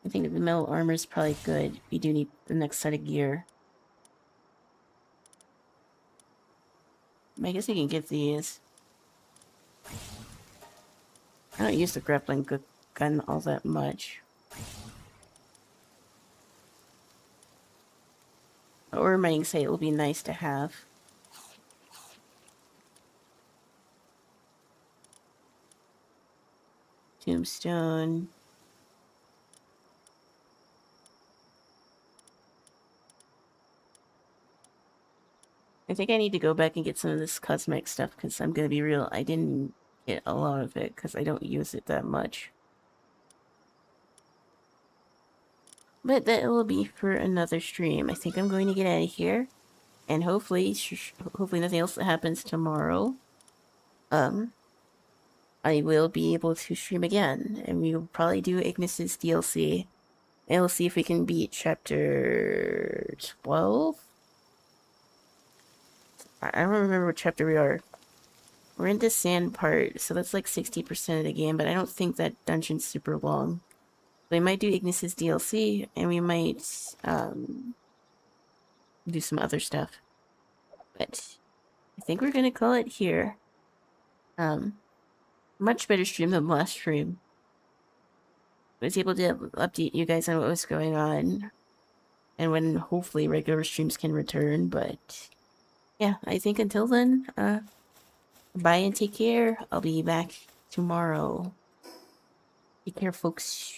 I think the metal armor is probably good. We do need the next set of gear. I guess we can get these. I don't use the grappling gun all that much. Or might say it will be nice to have. Tombstone. I think I need to go back and get some of this cosmetic stuff because I'm gonna be real. I didn't get a lot of it because I don't use it that much. But that will be for another stream. I think I'm going to get out of here, and hopefully nothing else that happens tomorrow. I will be able to stream again, and we will probably do Ignis's DLC, and we'll see if we can beat chapter 12. I don't remember what chapter we are. We're in the sand part, so that's like 60% of the game, but I don't think that dungeon's super long. We might do Ignis's DLC, and we might do some other stuff. But I think we're gonna call it here. Much better stream than last stream. I was able to update you guys on what was going on, and when hopefully regular streams can return, but yeah, I think until then, bye and take care. I'll be back tomorrow. Take care, folks.